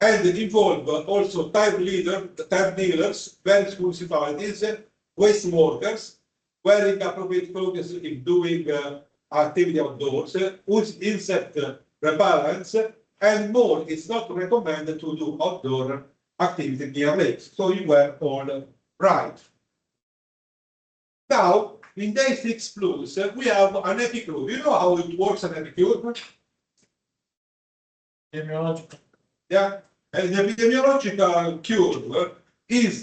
and involve also tire dealers, various municipalities, waste workers, wearing appropriate clothes if doing activity outdoors, use insect repellents, and more, it's not recommended to do outdoor activity near lakes. So you were all right. Now, in day 6 plus, we have an epicurve. You know how it works, an epicurve? Epidemiological. Yeah, and the epidemiological curve is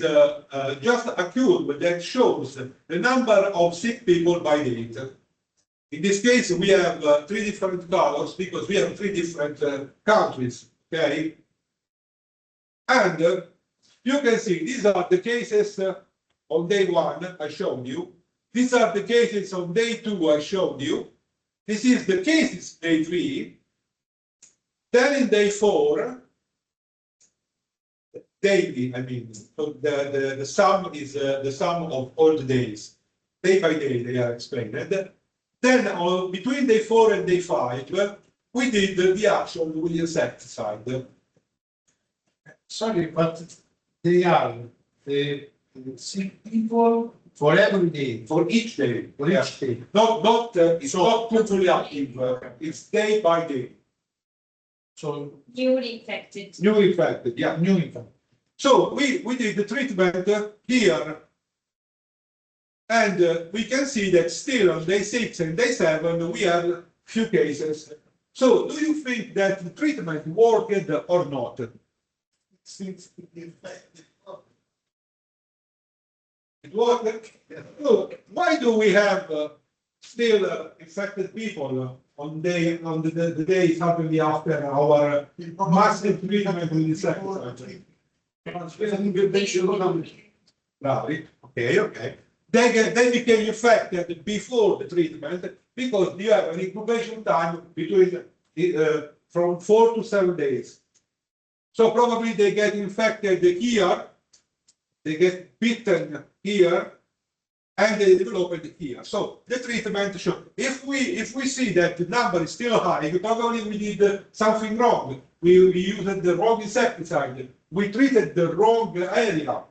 just a curve that shows the number of sick people by date. In this case, we have 3 different colors because we have 3 different countries, okay? And you can see these are the cases on day 1 I showed you. These are the cases on day 2 I showed you. This is the cases day 3. Then in day 4, daily, I mean, so the sum is the sum of all the days. Day by day, they are explained. Then between day 4 and day 5, we did the action with insecticide. Sorry, but they are the sick people for every day, For each day. for each day. It's not totally active, it's day by day. So Newly infected. New infected, yeah. new infant. So we did the treatment here, and we can see that still on day 6 and day 7 we have few cases. So do you think that the treatment worked or not? Seems to be effective. It worked. Look, why do we have still infected people on the day suddenly after our massive treatment with insecticide? Right. Okay. They became infected before the treatment because you have an incubation time between from 4 to 7 days. So probably they get infected here, they get bitten here, and they develop it here. So the treatment should, if we see that the number is still high, probably we did something wrong. We used the wrong insecticide. We treated the wrong area.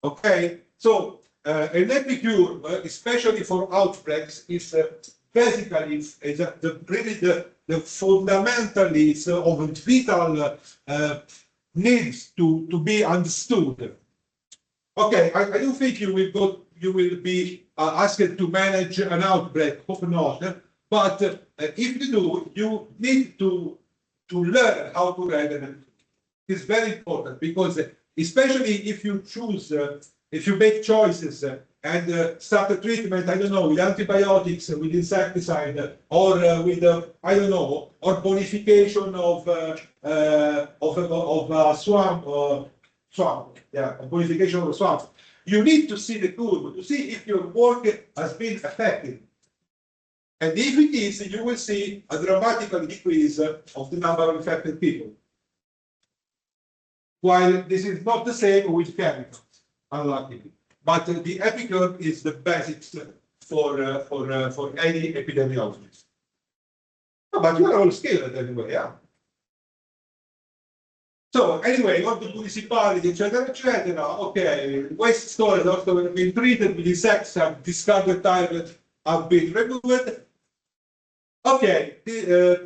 Okay, so an epicure, especially for outbreaks, is basically the fundamentals of vital needs to be understood. Okay, I don't think you will be asked to manage an outbreak, hope not. But if you do, you need to learn how to read it. It's very important because especially if you choose, if you make choices and start a treatment, I don't know, with antibiotics, with insecticide, or with I don't know, or bonification of swamp, yeah, bonification of swamp. You need to see the curve to see if your work has been effective. And if it is, you will see a dramatic decrease of the number of infected people. While this is not the same with chemicals, unluckily. But the epicurve is the basics for any epidemiologist. Oh, but you are all skilled anyway, yeah. So anyway, on the municipality, etc. Okay, waste storage also have been treated with insecticide, discarded tires have been removed. Okay,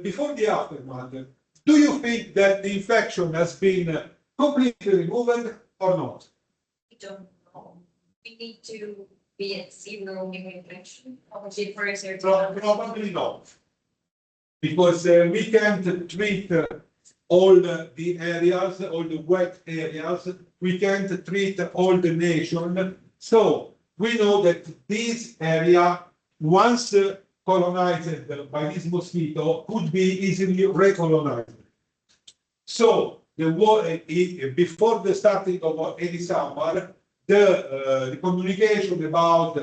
before the aftermath, do you think that the infection has been completely removed or not? We don't know. We need to be at 0 new infection. Obviously, for a certain. Probably not. Because we can't treat all the areas, all the wet areas. We can't treat all the nation. So we know that this area, once colonized by this mosquito, could be easily recolonized. So before the starting of any summer, the communication about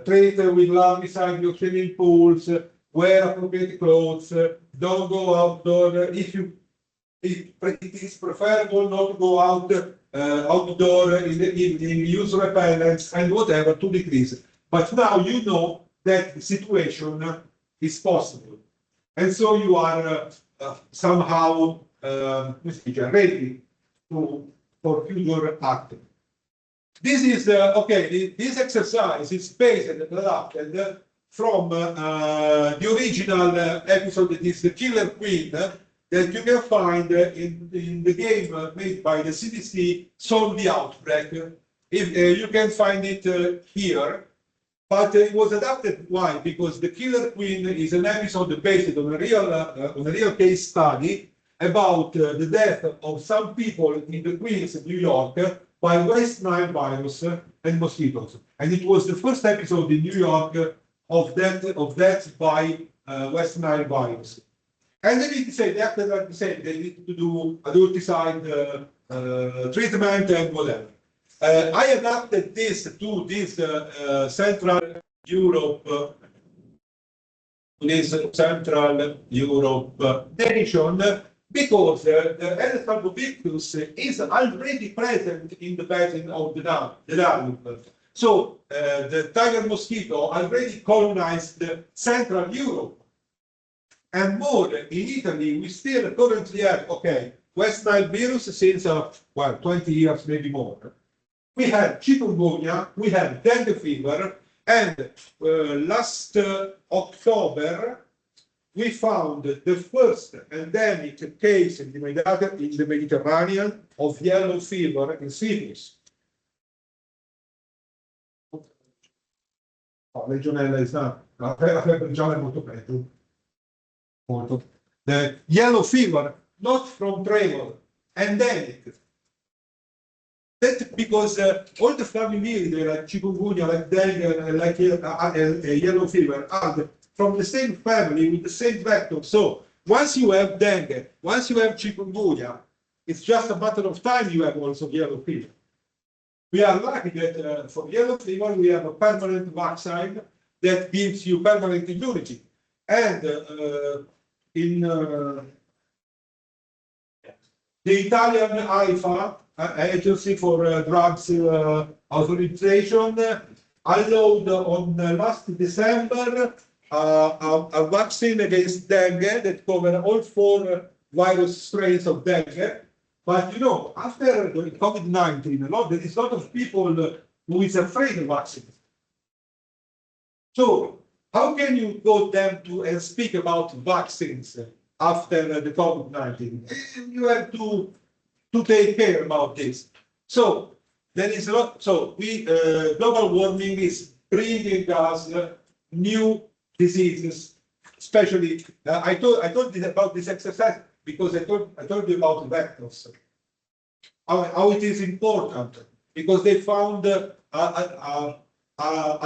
treat with larvicide in your swimming pools, wear appropriate clothes, don't go outdoor. It is preferable not to go outdoor in the evening, use repellents and whatever to decrease. But now you know that the situation is possible. And so you are somehow ready for future acting. This is, this exercise is based and adapted from the original episode that is the Killer Queen, that you can find in the game made by the CDC, Solve the Outbreak. If you can find it here, but it was adapted. Why? Because the Killer Queen is an episode based on a real case study about the death of some people in the Queens, New York, by West Nile virus and mosquitoes. And it was the first episode in New York of death by West Nile virus. And they need to say, after that, they need to do adulticide treatment and whatever. I adapted this to this Central Europe, nation, because the Aedes albopictus is already present in the basin of the Danube. So the tiger mosquito already colonized Central Europe. And more, in Italy, we still currently have, okay, West Nile virus since, 20 years, maybe more. We had chikungunya, we had dengue fever, and last October, we found the first endemic case in the Mediterranean of yellow fever in Cyprus. Legionella is not, la febbre gialla è molto peggio. The yellow fever, not from tremor, endemic. That because all the family, like chikungunya, like dengue, like yellow fever, are from the same family with the same vector. So once you have dengue, once you have chikungunya, it's just a matter of time you have also yellow fever. We are lucky that for yellow fever we have a permanent vaccine that gives you permanent immunity. And in the Italian AIFA, Agency for Drugs Authorization, allowed on last December a vaccine against dengue that covers all 4 virus strains of dengue. But you know, after the COVID-19, there is a lot of people who is afraid of vaccines. So how can you go them to and speak about vaccines after the COVID-19? You have to take care about this. So there is a lot. So global warming is bringing us new diseases. Especially, I told you about this exercise because I told you about vectors. How it is important because they found a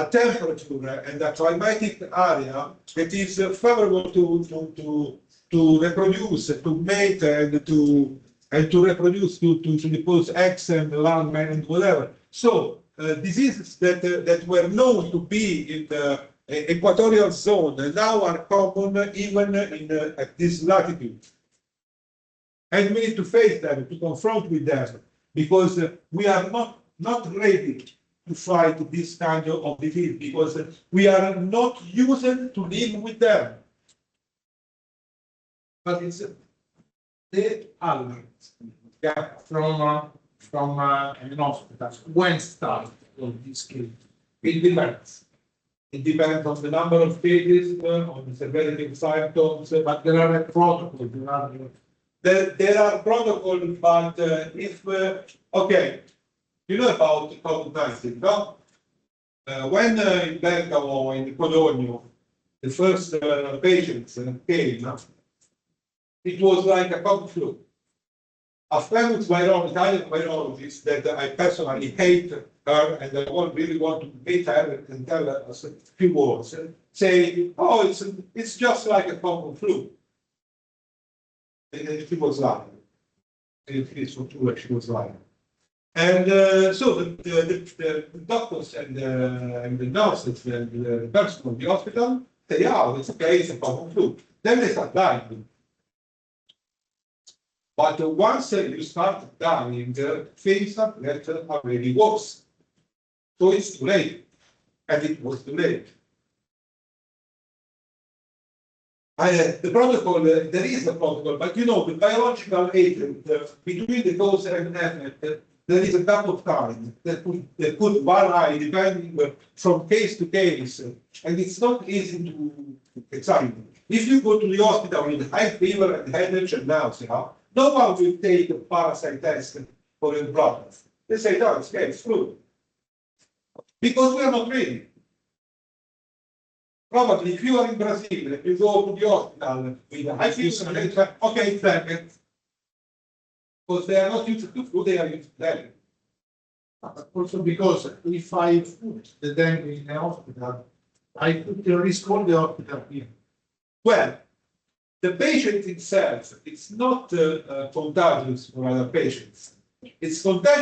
temperature and a climatic area that is favorable to reproduce, to mate, and to reproduce, to deposit eggs and larvae and whatever. So diseases that were known to be in the equatorial zone now are common even at this latitude. And we need to face them, to confront with them, because we are not ready to fight this kind of disease, because we are not used to live with them. But it's the elements from an hospital. When start on this case? It depends. It depends on the number of cases, on the severity of symptoms, but there are protocols. There are protocols, but if, okay, you know about COVID-19, no? When in Bergamo, in Codogno, the first patients came, it was like a common flu. A famous Italian virologist that I personally hate her and I really want to meet her and tell her a few words, say, oh, it's just like a common flu. And she was lying. It's true, she was lying. And so the doctors and the nurses and the person in the hospital say, yeah, it's okay, it's a common flu. Then they start dying. But once you start dying, things get already worse. So it's too late. And it was too late. The protocol, there is a protocol, but you know, the biological agent between the cause and effect there is a gap of time that could vary depending from case to case, and it's not easy to examine. If you go to the hospital with high fever and headache and nausea, no one will take a parasite test for your blood. They say, no, it's flu. Because we are not ready. Probably if you are in Brazil, if you go to the hospital with a high fever, they say, okay, it's dengue. Because they are not used to flu, they are used to dengue. But also because if I put the dengue in the hospital, I put the risk on the hospital people. Well, the patient itself, it's not contagious for other patients. It's contagious